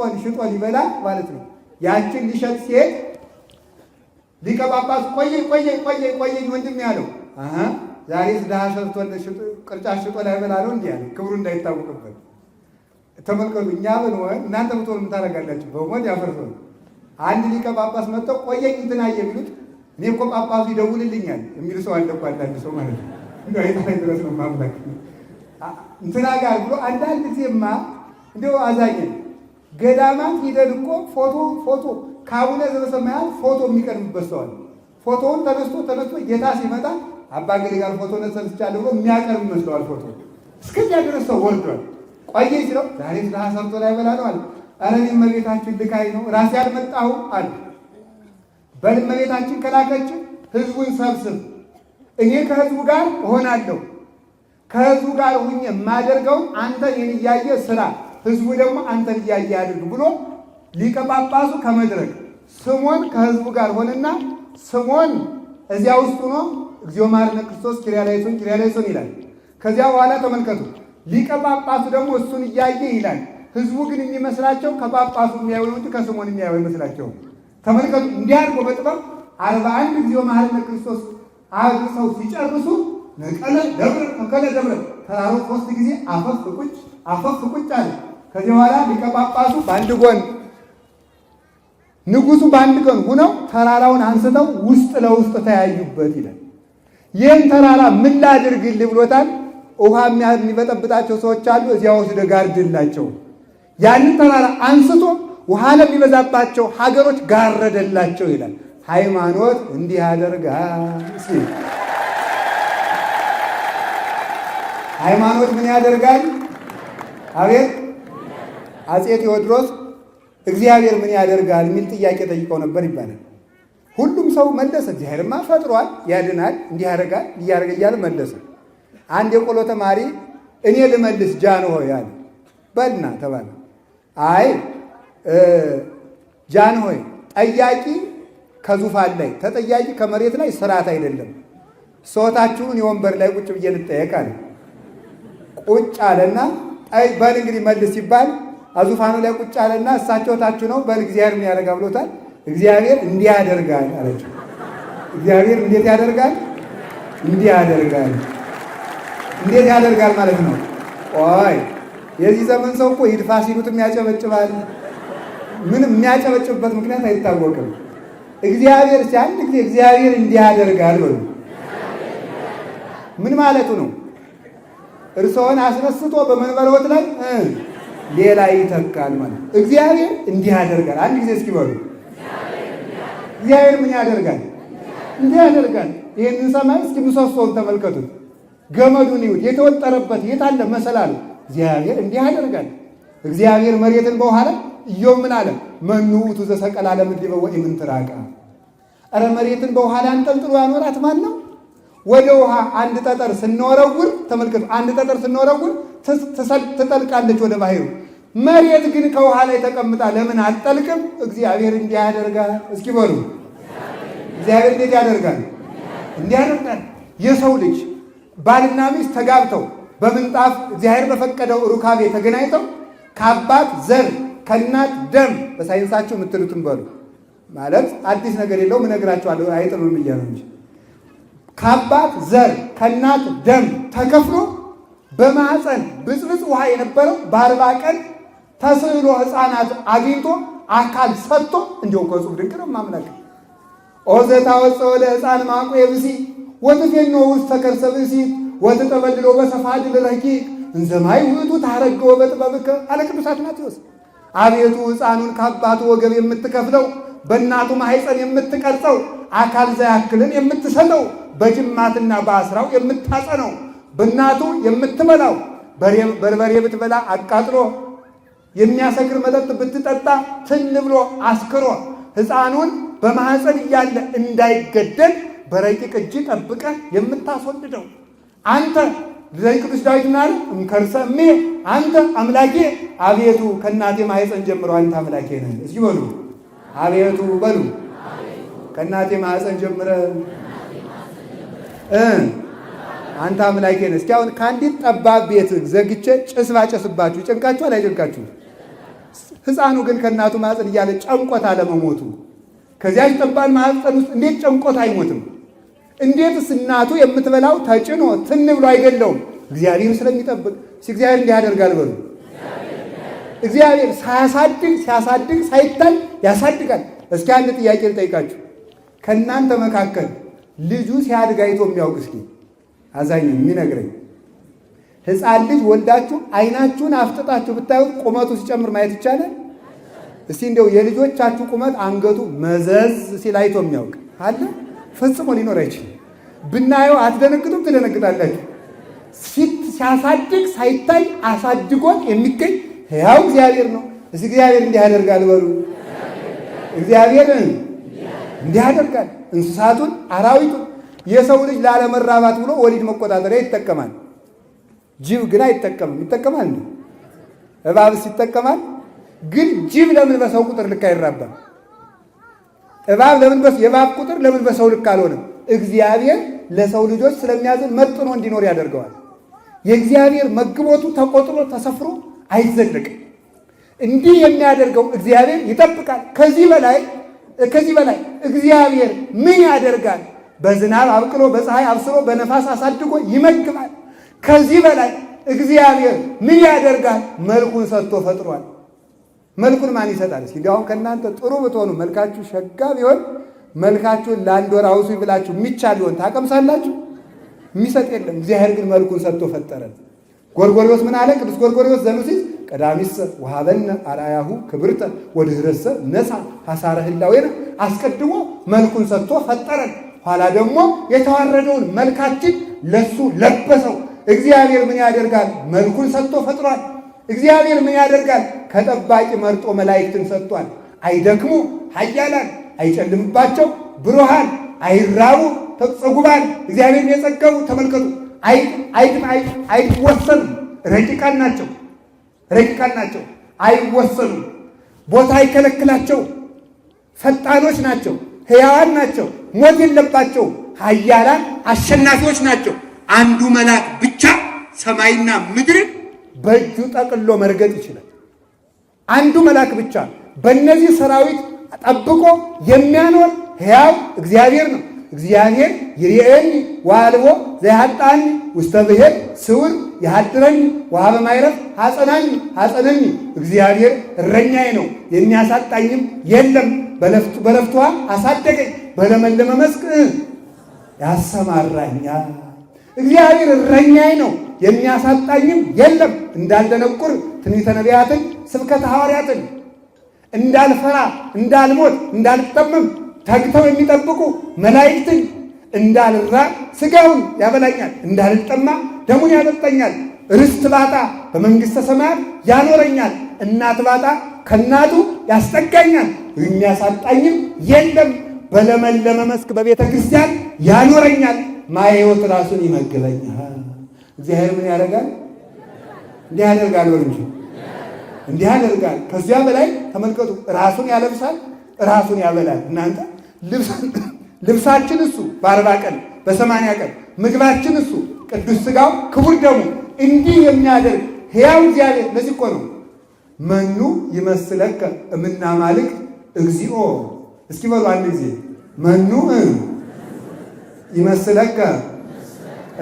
ሊበላ ማለት ነው። ያችን ሊሸጥ ሲሄድ ሊቀ ጳጳሱ ቆየኝ ወንድም ያለው ዛሬ ድሃ ሰርቶ ቅርጫት ሽጦ ላይበላ ነው እንዲህ ያለ ክብሩ እንዳይታወቅበት። ተመልከቱ፣ እኛ ብንሆን እናንተ ብትሆኑ ምን ታደርጋላችሁ? በሞት ያፈርሰው። አንድ ሊቀ ጳጳስ መጥተው ቆየኝ እንትና የሚሉት እኔ እኮ ጳጳሱ ይደውልልኛል የሚሉ ሰው አለ እኮ አንዳንድ ሰው ማለት ነው። እንደው የታይ ድረስ ነው ማምላክ እንትና ጋር ብሎ አንዳንድ ጊዜማ እንደው አዛኘን ገዳማት ሂደን እኮ ፎቶ ከአቡነ ዘበሰማያት ፎቶ የሚቀርብበት ሰው አለ። ፎቶውን ተነስቶ ጌታ ሲመጣ አባ ገሌ ጋር ፎቶ ነሰልቻለሁ ብሎ የሚያቀርብ ይመስለዋል። ፎቶ እስከዚያ ድረስ ሰው ወርዷል። ቆየኝ ሲለው ዛሬ ድሃ ሰርቶ ላይበላ ነው አለ። ኧረ እኔ እመቤታችን ልካኝ ነው ራሴ አልመጣሁም አለ። በል እመቤታችን ከላከችን ህዝቡን ሰብስብ፣ እኔ ከህዝቡ ጋር እሆናለሁ፣ ከህዝቡ ጋር ሁኜ የማደርገውን አንተ እኔን እያየ ስራ፣ ህዝቡ ደግሞ አንተን እያየ ያድርግ ብሎ ሊቀ ጳጳሱ ከመድረክ ስምዖን ከህዝቡ ጋር ሆነና ስምዖን እዚያ ውስጥ ሆኖ እግዚኦ መሐረነ ክርስቶስ ኪርያላይሶን ይላል። ከዚያ በኋላ ተመልከቱ ሊቀ ጳጳሱ ደግሞ እሱን እያየ ይላል። ህዝቡ ግን የሚመስላቸው ከጳጳሱ የሚያዩ እንጂ ከስምዖን የሚያዩ ይመስላቸው። ተመልከቱ እንዲያርጎ በጥበብ 41 እግዚኦ መሐረነ ክርስቶስ አድርሰው ሲጨርሱ ነቀለ ደብረ ተከለ ደብረ ተራሮ 3 ጊዜ አፈፍ ቁጭ አለ። ከዚህ በኋላ ሊቀ ጳጳሱ በአንድ ጎን ንጉሱ በአንድ ጎን ሆነው ተራራውን አንስተው ውስጥ ለውስጥ ተያዩበት ይላል። ይህን ተራራ ምን ላድርግልህ ብሎታል። ውሃ የሚበጠብጣቸው ሰዎች አሉ፣ እዚያ ወስደህ ጋርድላቸው። ያንን ተራራ አንስቶ ውሃ ለሚበዛባቸው ሀገሮች ጋረደላቸው ይላል። ሃይማኖት እንዲህ ያደርጋል ሲል ሃይማኖት ምን ያደርጋል? አቤት አፄ ቴዎድሮስ እግዚአብሔር ምን ያደርጋል የሚል ጥያቄ ጠይቀው ነበር ይባላል። ሁሉም ሰው መለሰ፣ እግዚአብሔርማ ፈጥሯል፣ ያድናል፣ እንዲህ ያደርጋል፣ እያደረገ እያለ መለሰ። አንድ የቆሎ ተማሪ እኔ ልመልስ ጃንሆይ አለ። በልና ተባለ። አይ ጃንሆይ ጠያቂ ከዙፋን ላይ ተጠያቂ ከመሬት ላይ ስርዓት አይደለም። ሶታችሁን የወንበር ላይ ቁጭ ብዬ ልጠየቅ አለ። ቁጭ አለና በል እንግዲህ መልስ ሲባል አዙፋኑ ላይ ቁጭ አለና እሳቸው ታችሁ ነው በል እግዚአብሔር ምን ያደርጋል ብሎታል። እግዚአብሔር እንዲህ ያደርጋል አለችው። እግዚአብሔር እንዴት ያደርጋል? እንዲህ ያደርጋል። እንዴት ያደርጋል ማለት ነው? ቆይ የዚህ ዘመን ሰው እኮ ይድፋ ሲሉትም ያጨበጭባል። ምንም የሚያጨበጭብበት ምክንያት አይታወቅም። እግዚአብሔር አንድ ጊዜ እግዚአብሔር እንዲህ ያደርጋል በሉ። ምን ማለቱ ነው? እርስዎን አስነስቶ በመንበሮት ላይ ሌላ ይተካል ማለት። እግዚአብሔር እንዲህ ያደርጋል። አንድ ጊዜ እስኪ በሉ እግዚአብሔር ምን ያደርጋል? እንዲህ ያደርጋል። ይህንን ሰማይ እስኪ ምሰሶውን ተመልከቱት፣ ገመዱን ይሁት የተወጠረበት የት አለ መሰላሉ። እግዚአብሔር እንዲህ ያደርጋል። እግዚአብሔር መሬትን በውሃ ላይ ኢዮብ ምን አለ? መኑ ውእቱ ዘሰቀላ ለምድር ወኢምንትራቃ። ኧረ መሬትን በውሃ ላይ አንጠልጥሎ ያኖራት ማን ነው? ወደ ውሃ አንድ ጠጠር ስንወረውር ተመልከቱ፣ አንድ ጠጠር ስንወረውር ትጠልቃለች ወደ ባህሩ። መሬት ግን ከውሃ ላይ ተቀምጣ ለምን አትጠልቅም? እግዚአብሔር እንዲህ ያደርጋል። እስኪ በሉ እግዚአብሔር እንዴት ያደርጋል? እንዲህ ያደርጋል። የሰው ልጅ ባልና ሚስት ተጋብተው በምንጣፍ እግዚአብሔር በፈቀደው ሩካቤ ተገናኝተው ከአባት ዘር ከእናት ደም በሳይንሳቸው የምትሉትን በሉ ማለት አዲስ ነገር የለውም እነግራቸዋለሁ፣ አይጥሉም እያሉ እንጂ ከአባት ዘር ከእናት ደም ተከፍሎ በማህፀን ብፅብፅ ውሃ የነበረው በ40 ቀን ተስዕሎ ሕፃናት አግኝቶ አካል ሰጥቶ እንዲሁ ከጽሑፍ ድንቅ ነው ማምላክ ኦዘታ ወፀወ ለሕፃን ማቁ የብሲ ወትፌኖ ውስተ ከርሰ ብእሲት ወትጠበልሎ በሰፋድል ረቂቅ እንዘ ማይ ውእቱ ታረገው በጥበብከ አለ ቅዱስ አትናቴዎስ። አቤቱ ሕፃኑን ከአባቱ ወገብ የምትከፍለው በእናቱ ማኅፀን የምትቀርጸው አካል ዘያክልን የምትሰጠው በጅማትና በአስራው የምታጸነው በእናቱ የምትበላው በርበሬ ብትበላ አቃጥሎ የሚያሰክር መጠጥ ብትጠጣ ትን ብሎ አስክሮ ሕፃኑን በማኅፀን እያለ እንዳይገደል በረቂቅ እጅ ጠብቀህ የምታስወልደው አንተ ቅዱስ ዳዊት ምናለ እምከርሰ እሜ አንተ አምላኬ አቤቱ ከእናቴ ማኅፀን ጀምሮ አንተ አምላኬ ነህ። እስኪ በሉ አቤቱ በሉ ከእናቴ ማኅፀን ጀምረ አንተ አምላኬ ነህ። እስኪ አሁን ከአንዲት ጠባብ ቤት ዘግቼ ጭስ ባጨስባችሁ ጨንቃችኋል አይጨንቃችሁ? ሕፃኑ ግን ከእናቱ ማኅፀን እያለ ጨንቆት አለመሞቱ ከዚያች ጠባብ ማኅፀን ውስጥ እንዴት ጨንቆት አይሞትም? እንዴትስ እናቱ የምትበላው ተጭኖ ትን ብሎ አይገለውም? እግዚአብሔር ስለሚጠብቅ። እግዚአብሔር እንዲህ ያደርጋል በሉ። እግዚአብሔር ሲያሳድግ ሳይታይ ያሳድጋል። እስኪ አንድ ጥያቄ ልጠይቃችሁ። ከእናንተ መካከል ልጁ ሲያድግ አይቶ የሚያውቅ እስኪ አዛኝ የሚነግረኝ? ሕፃን ልጅ ወልዳችሁ አይናችሁን አፍጥጣችሁ ብታዩት ቁመቱ ሲጨምር ማየት ይቻላል? እስቲ እንዲያው የልጆቻችሁ ቁመት አንገቱ መዘዝ ሲል አይቶ የሚያውቅ አለ? ፈጽሞ ሊኖር አይችልም። ብናየው አትደነግጡም? ትደነግጣላችሁ። ሲያሳድግ ሳይታይ አሳድጎን የሚገኝ ሕያው እግዚአብሔር ነው። እስኪ እግዚአብሔር እንዲህ ያደርጋል በሉ። እግዚአብሔር እንዲህ ያደርጋል። እንስሳቱን፣ አራዊቱን። የሰው ልጅ ላለመራባት ብሎ ወሊድ መቆጣጠሪያ ይጠቀማል። ጅብ ግን አይጠቀምም። ይጠቀማል እንዴ? እባብስ ይጠቀማል? ግን ጅብ ለምን በሰው ቁጥር ልክ አይራባም? እባብ የእባብ ቁጥር ለምን በሰው ልክ አልሆነም? እግዚአብሔር ለሰው ልጆች ስለሚያዝን መጥኖ እንዲኖር ያደርገዋል። የእግዚአብሔር መግቦቱ ተቆጥሮ ተሰፍሮ አይዘለቅም። እንዲህ የሚያደርገው እግዚአብሔር ይጠብቃል። ከዚህ በላይ እግዚአብሔር ምን ያደርጋል? በዝናብ አብቅሎ በፀሐይ አብስሎ በነፋስ አሳድጎ ይመግባል። ከዚህ በላይ እግዚአብሔር ምን ያደርጋል? መልኩን ሰጥቶ ፈጥሯል። መልኩን ማን ይሰጣል? እስኪ እንዲያውም ከእናንተ ጥሩ ብትሆኑ መልካችሁ ሸጋ ቢሆን መልካችሁን ለአንድ ወር አውሱ ብላችሁ የሚቻል ቢሆን ታቀምሳላችሁ? የሚሰጥ የለም። እግዚአብሔር ግን መልኩን ሰጥቶ ፈጠረን። ጎርጎርዮስ ምን አለ? ቅዱስ ጎርጎርዮስ ዘኑሲስ ቀዳሚሰ ወሀበነ አርአያሁ ክብርተ ወድኅረሰ ነሣ ሐሳረ ህላዌነ። አስቀድሞ መልኩን ሰጥቶ ፈጠረን፣ ኋላ ደግሞ የተዋረደውን መልካችን ለሱ ለበሰው። እግዚአብሔር ምን ያደርጋል? መልኩን ሰጥቶ ፈጥሯል። እግዚአብሔር ምን ያደርጋል? ከጠባቂ መርጦ መላእክትን ሰጥቷል። አይደክሙ ኃያላን፣ አይጨልምባቸው ብሩሃን፣ አይራቡ ተጸጉባን። እግዚአብሔር የጸገቡ ተመልከቱ። አይወሰኑም፣ ረቂቃን ናቸው። አይወሰኑም፣ ቦታ አይከለክላቸው፣ ፈጣኖች ናቸው፣ ሕያዋን ናቸው፣ ሞት የለባቸው፣ ኃያላን አሸናፊዎች ናቸው። አንዱ መልአክ ብቻ ሰማይና ምድርን በእጁ ጠቅሎ መርገጥ ይችላል። አንዱ መልአክ ብቻ በእነዚህ ሰራዊት ጠብቆ የሚያኖር ሕያው እግዚአብሔር ነው። እግዚአብሔር ይርኤኒ ወአልቦ ዘያጣኒ ውስተ ብሔር ስውር ያድረኒ ወሀበ ማዕረፍ ሐፀነኒ። እግዚአብሔር እረኛዬ ነው የሚያሳጣኝም የለም። በረፍቷ አሳደገኝ፣ በለመለመ መስክ ያሰማራኛል። እግዚአብሔር እረኛዬ ነው የሚያሳጣኝም የለም። እንዳልደነቁር ትንቢተ ነቢያትን ስብከተ ሐዋርያትን እንዳልፈራ እንዳልሞት እንዳልጠመም ተግተው የሚጠብቁ መላእክትን እንዳልራብ ሥጋውን ያበላኛል፣ እንዳልጠማ ደሙን ያጠጣኛል። ርስት ባጣ በመንግሥተ ሰማያት ያኖረኛል፣ እናት ባጣ ከእናቱ ያስጠጋኛል። የሚያሳጣኝም የለም። በለመለመ መስክ በቤተ ክርስቲያን ያኖረኛል። ማየ ሕይወት ራሱን ይመግበኛል። እግዚአብሔር ምን ያደርጋል? እንዲህ ያደርጋል ወር እንጂ እንዲህ ያደርጋል። ከዚያ በላይ ተመልከቱ። ራሱን ያለብሳል፣ ራሱን ያበላል። እናንተ ልብሳችን እሱ በ40 ቀን በ80 ቀን ምግባችን እሱ ቅዱስ ሥጋው ክቡር ደሙ እንዲህ የሚያደርግ ሕያው እግዚአብሔር። ለዚህ እኮ ነው መኑ ይመስለከ እምናማልክት እግዚኦ። እስኪ በሉ አንድ ጊዜ መኑ ይመስለከ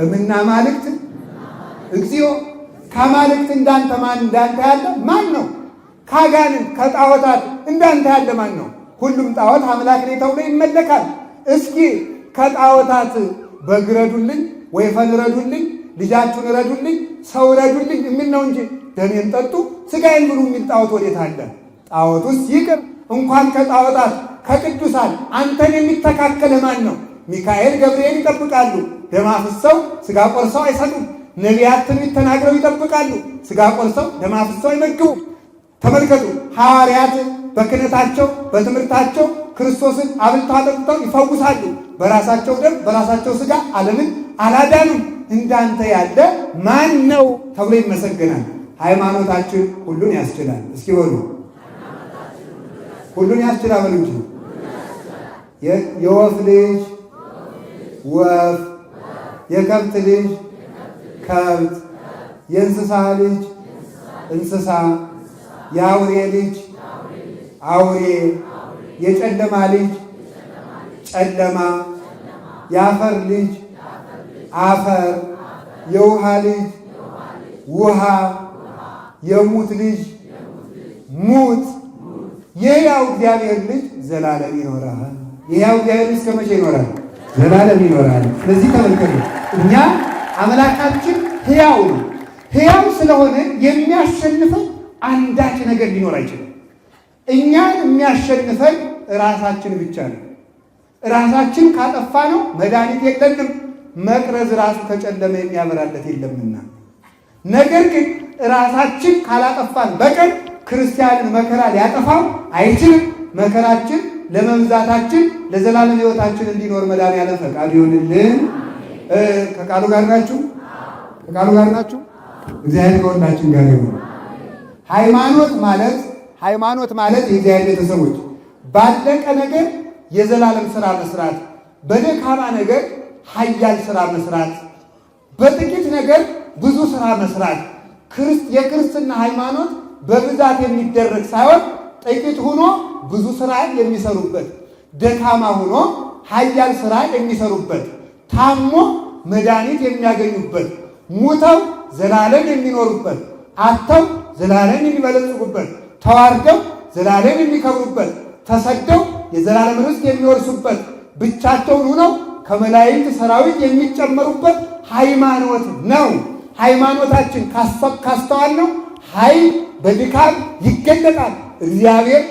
እምናማልክት እግዚኦ። ከአማልክት እንዳንተ ያለ ማን ነው? ከአጋንንት ከጣዖታት እንዳንተ ያለ ማን ነው? ሁሉም ጣዖት አምላክ ነው ተብሎ ይመለካል። እስኪ ከጣዖታት በግ ረዱልኝ፣ ወይፈን ረዱልኝ፣ ልጃችሁን ረዱልኝ፣ ሰው ረዱልኝ የሚል ነው እንጂ ደሜን ጠጡ ሥጋዬን ብሉ የሚል ጣዖት ወዴት አለ? ጣዖቱስ ይቅር እንኳን ከጣዖታት ከቅዱሳን አንተን የሚተካከል ማን ነው? ሚካኤል ገብርኤል ይጠብቃሉ፣ ደም አፍስሰው ሥጋ ቆርሰው አይሰጡም። ነቢያት ትንቢት ተናግረው ይጠብቃሉ፣ ሥጋ ቆርሰው ደም አፍስሰው አይመግቡም። ተመልከቱ፣ ሐዋርያት በክህነታቸው በትምህርታቸው ክርስቶስን አብልተው አጠጥተው ይፈውሳሉ። በራሳቸው ደም በራሳቸው ሥጋ ዓለምን አላዳኑም። እንዳንተ ያለ ማን ነው ተብሎ ይመሰገናል። ሃይማኖታችን ሁሉን ያስችላል። እስኪ በሉ ሁሉን ያስችላል በሉ እንጂ የወፍ ልጅ ወፍ፣ የከብት ልጅ ከብት፣ የእንስሳ ልጅ እንስሳ፣ የአውሬ ልጅ አውሬ፣ የጨለማ ልጅ ጨለማ፣ የአፈር ልጅ አፈር፣ የውሃ ልጅ ውሃ፣ የሙት ልጅ ሙት፣ የሕያው እግዚአብሔር ልጅ ዘላለም ይኖራል። የሕያው እግዚአብሔር ልጅ እስከ መቼ ይኖራል? ዘላለም ይኖራል። ስለዚህ ተመልከቱ፣ እኛ አምላካችን ሕያው ነው። ሕያው ስለሆነ የሚያሸንፈን አንዳች ነገር ሊኖር አይችልም። እኛን የሚያሸንፈን ራሳችን ብቻ ነው። ራሳችን ካጠፋ ነው መድኃኒት የለንም። መቅረዝ ራሱ ከጨለመ የሚያበራለት የለምና። ነገር ግን ራሳችን ካላጠፋን በቀር ክርስቲያንን መከራ ሊያጠፋው አይችልም። መከራችን ለመብዛታችን ለዘላለም ሕይወታችን እንዲኖር መድኃኒዓለም ፈቃዱ ይሆንልን። ከቃሉ ጋር ናችሁ? ከቃሉ ጋር ናችሁ? እግዚአብሔር ከሁላችን ጋር ይሁን። ሃይማኖት ማለት የእግዚአብሔር ቤተሰቦች ባለቀ ነገር የዘላለም ሥራ መስራት፣ በደካማ ነገር ኃያል ሥራ መስራት፣ በጥቂት ነገር ብዙ ሥራ መስራት። የክርስትና ሃይማኖት በብዛት የሚደረግ ሳይሆን ጥቂት ሆኖ ብዙ ሥራ የሚሰሩበት፣ ደካማ ሆኖ ኃያል ሥራ የሚሰሩበት፣ ታሞ መድኃኒት የሚያገኙበት፣ ሙተው ዘላለም የሚኖሩበት፣ አጥተው ዘላለም የሚበለጽጉበት፣ ተዋርደው ዘላለም የሚከብሩበት፣ ተሰደው የዘላለም ርስት የሚወርሱበት፣ ብቻቸውን ሆነው ከመላእክት ሰራዊት የሚጨመሩበት ሃይማኖት ነው። ሃይማኖታችን ካስተዋልነው ኃይል በድካም ይገለጣል። እግዚአብሔር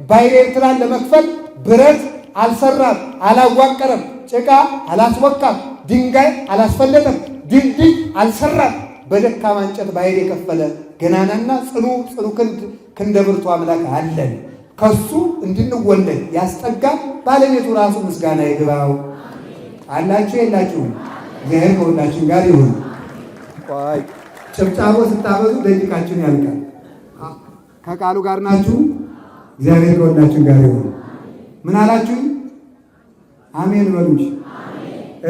ባሕረ ኤርትራን ለመክፈል ብረት አልሰራም፣ አላዋቀረም፣ ጭቃ አላስወቃም፣ ድንጋይ አላስፈለጠም፣ ድልድይ አልሰራም። በደካማ እንጨት ባሕር የከፈለ ገናናና ጽኑ ክንደ ብርቱ አምላክ አለን። ከሱ እንድንወለድ ያስጠጋ ባለቤቱ ራሱ ምስጋና ይግባው። አላችሁ የላችሁም? እግዚአብሔር ከሁላችን ጋር ይሁን። ቆይ ጭብጫቦ ስታበዙ ደቂቃችን ያልቃል። ከቃሉ ጋር ናችሁ? እግዚአብሔር ከሁላችን ጋር ይሁን። ምን አላችሁ? አሜን በሉ እንጂ።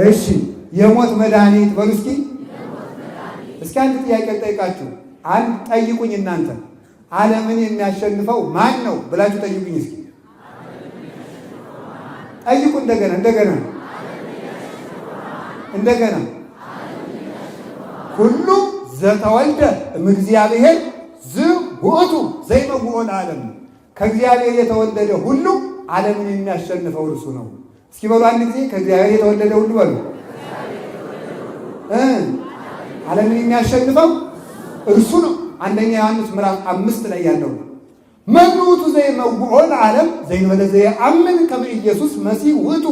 እሺ የሞት መድኃኒት በሉ እስኪ። እስኪ አንድ ጥያቄ ጠይቃችሁ አንድ ጠይቁኝ እናንተ ዓለምን የሚያሸንፈው ማን ነው ብላችሁ ጠይቁኝ እስኪ። ጠይቁ እንደገና ሁሉ ዘተወልደ እምእግዚአብሔር ዝውእቱ ዘይመውኦ ለዓለም። ከእግዚአብሔር የተወለደ ሁሉ ዓለምን የሚያሸንፈው እርሱ ነው። እስኪ በሉ አንድ ጊዜ ከእግዚአብሔር የተወለደ ሁሉ በሉ። ዓለምን የሚያሸንፈው እርሱ ነው። አንደኛ ዮሐንስ ምዕራፍ 5 ላይ ያለው መኑ ውእቱ ዘይመውኦ ለዓለም ዘእንበለ ዘየአምን ከመ ኢየሱስ መሲሕ ውእቱ።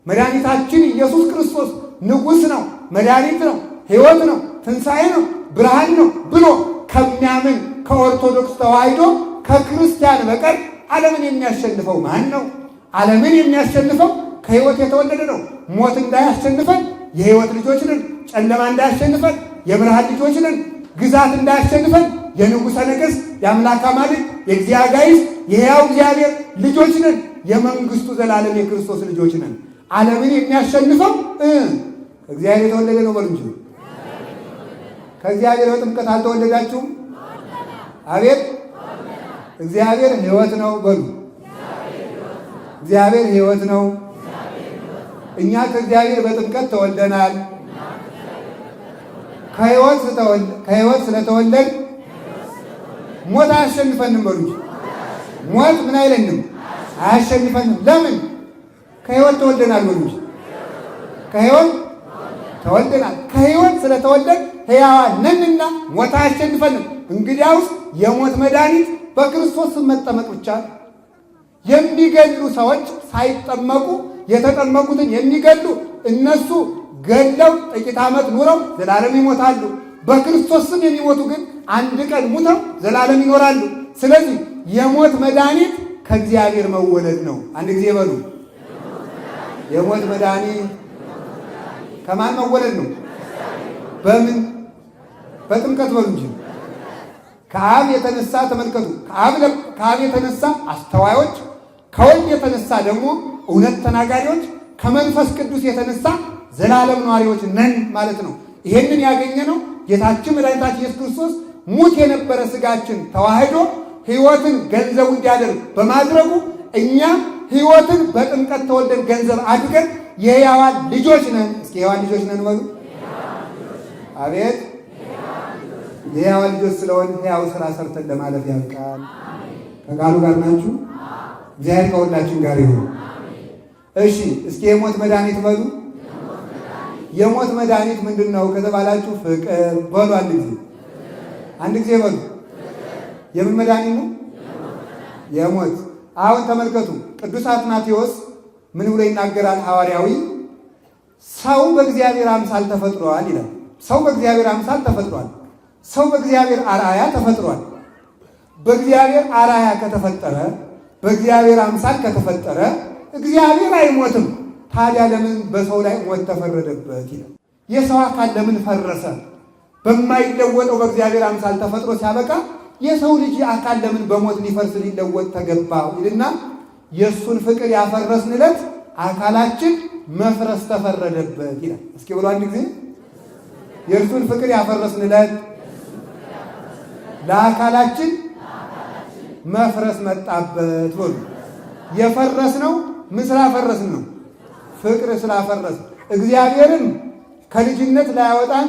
መድኃኒታችን ኢየሱስ ክርስቶስ ንጉሥ ነው፣ መድኃኒት ነው፣ ሕይወት ነው፣ ትንሣኤ ነው፣ ብርሃን ነው ብሎ ከሚያምን ከኦርቶዶክስ ተዋሕዶ ከክርስቲያን በቀር ዓለምን የሚያሸንፈው ማን ነው? ዓለምን የሚያሸንፈው ከሕይወት የተወለደ ነው። ሞት እንዳያሸንፈን የሕይወት ልጆች ነን። ጨለማ እንዳያሸንፈን የብርሃን ልጆች ነን። ግዛት እንዳያሸንፈን የንጉሠ ነገሥት የአምላክ አማልክት የእግዚአብሔር ጋይስ የሕያው እግዚአብሔር ልጆች ነን። የመንግሥቱ ዘላለም የክርስቶስ ልጆች ነን። ዓለምን የሚያሸንፈው ከእግዚአብሔር የተወለደ ነው በሉ እንጂ። ከእግዚአብሔር በጥምቀት አልተወለዳችሁም? አቤት እግዚአብሔር ሕይወት ነው በሉ። እግዚአብሔር ሕይወት ነው። እኛ ከእግዚአብሔር በጥምቀት ተወልደናል። ከሕይወት ስለተወለድ ሞት አያሸንፈንም በሉ እንጂ። ሞት ምን አይለንም? አያሸንፈንም። ለምን? ከሕይወት ተወልደናል በሉ እንጂ። ከሕይወት ተወልደናል። ከሕይወት ስለተወለድ ሕያዋን ነንና ሞት አያሸንፈንም። እንግዲያውስ የሞት መድኃኒት በክርስቶስ መጠመቅ ብቻ ነው። የሚገሉ ሰዎች ሳይጠመቁ የተጠመቁትን የሚገሉ እነሱ ገለው ጥቂት ዓመት ኑረው ዘላለም ይሞታሉ። በክርስቶስ ስም የሚሞቱ ግን አንድ ቀን ሙተው ዘላለም ይኖራሉ። ስለዚህ የሞት መድኃኒት ከእግዚአብሔር መወለድ ነው። አንድ ጊዜ በሉ፣ የሞት መድኃኒት ከማን መወለድ ነው? በምን? በጥምቀት በሉ እንጂ። ከአብ የተነሳ ተመልከቱ፣ ከአብ የተነሳ አስተዋዮች፣ ከወልድ የተነሳ ደግሞ እውነት ተናጋሪዎች፣ ከመንፈስ ቅዱስ የተነሳ ዘላለም ነዋሪዎች ነን ማለት ነው። ይሄንን ያገኘ ነው ጌታችን መድኃኒታችን ኢየሱስ ክርስቶስ ሙት የነበረ ሥጋችን ተዋህዶ ሕይወትን ገንዘቡ እንዲያደርግ በማድረጉ እኛም ሕይወትን በጥምቀት ተወልደን ገንዘብ አድርገን የሕያዋን ልጆች ነን። እስኪ የሕያዋን ልጆች ነን በሉ። አቤት የሕያዋን ልጆች ስለሆን ሕያው ሥራ ሰርተን ለማለፍ ያብቃል። ከቃሉ ጋር ናችሁ? እግዚአብሔር ከሁላችን ጋር ይሁን። እሺ እስኪ የሞት መድኃኒት በሉ። የሞት መድኃኒት ምንድን ነው ከተባላችሁ ፍቅር በሉ። አንድ ጊዜ በሉ። የምን መድኃኒት ነው? የሞት። አሁን ተመልከቱ፣ ቅዱስ አትናቴዎስ ምን ብሎ ይናገራል? ሐዋርያዊ ሰው በእግዚአብሔር አምሳል ተፈጥሯል ይላል። ሰው በእግዚአብሔር አምሳል ተፈጥሯል። ሰው በእግዚአብሔር አርአያ ተፈጥሯል። በእግዚአብሔር አርአያ ከተፈጠረ፣ በእግዚአብሔር አምሳል ከተፈጠረ እግዚአብሔር አይሞትም። ታዲያ ለምን በሰው ላይ ሞት ተፈረደበት ይላል። የሰው አካል ለምን ፈረሰ? በማይለወጠው በእግዚአብሔር አምሳል ተፈጥሮ ሲያበቃ የሰው ልጅ አካል ለምን በሞት ሊፈርስ ሊለወጥ ተገባ ይልና የእሱን ፍቅር ያፈረስንለት አካላችን መፍረስ ተፈረደበት ይላል። እስኪ ብሎ አንድ ጊዜ የእርሱን ፍቅር ያፈረስንለት ለአካላችን መፍረስ መጣበት ብሎ የፈረስነው ምን ስላፈረስን ነው? ፍቅር ስላፈረስ። እግዚአብሔርን ከልጅነት ላያወጣን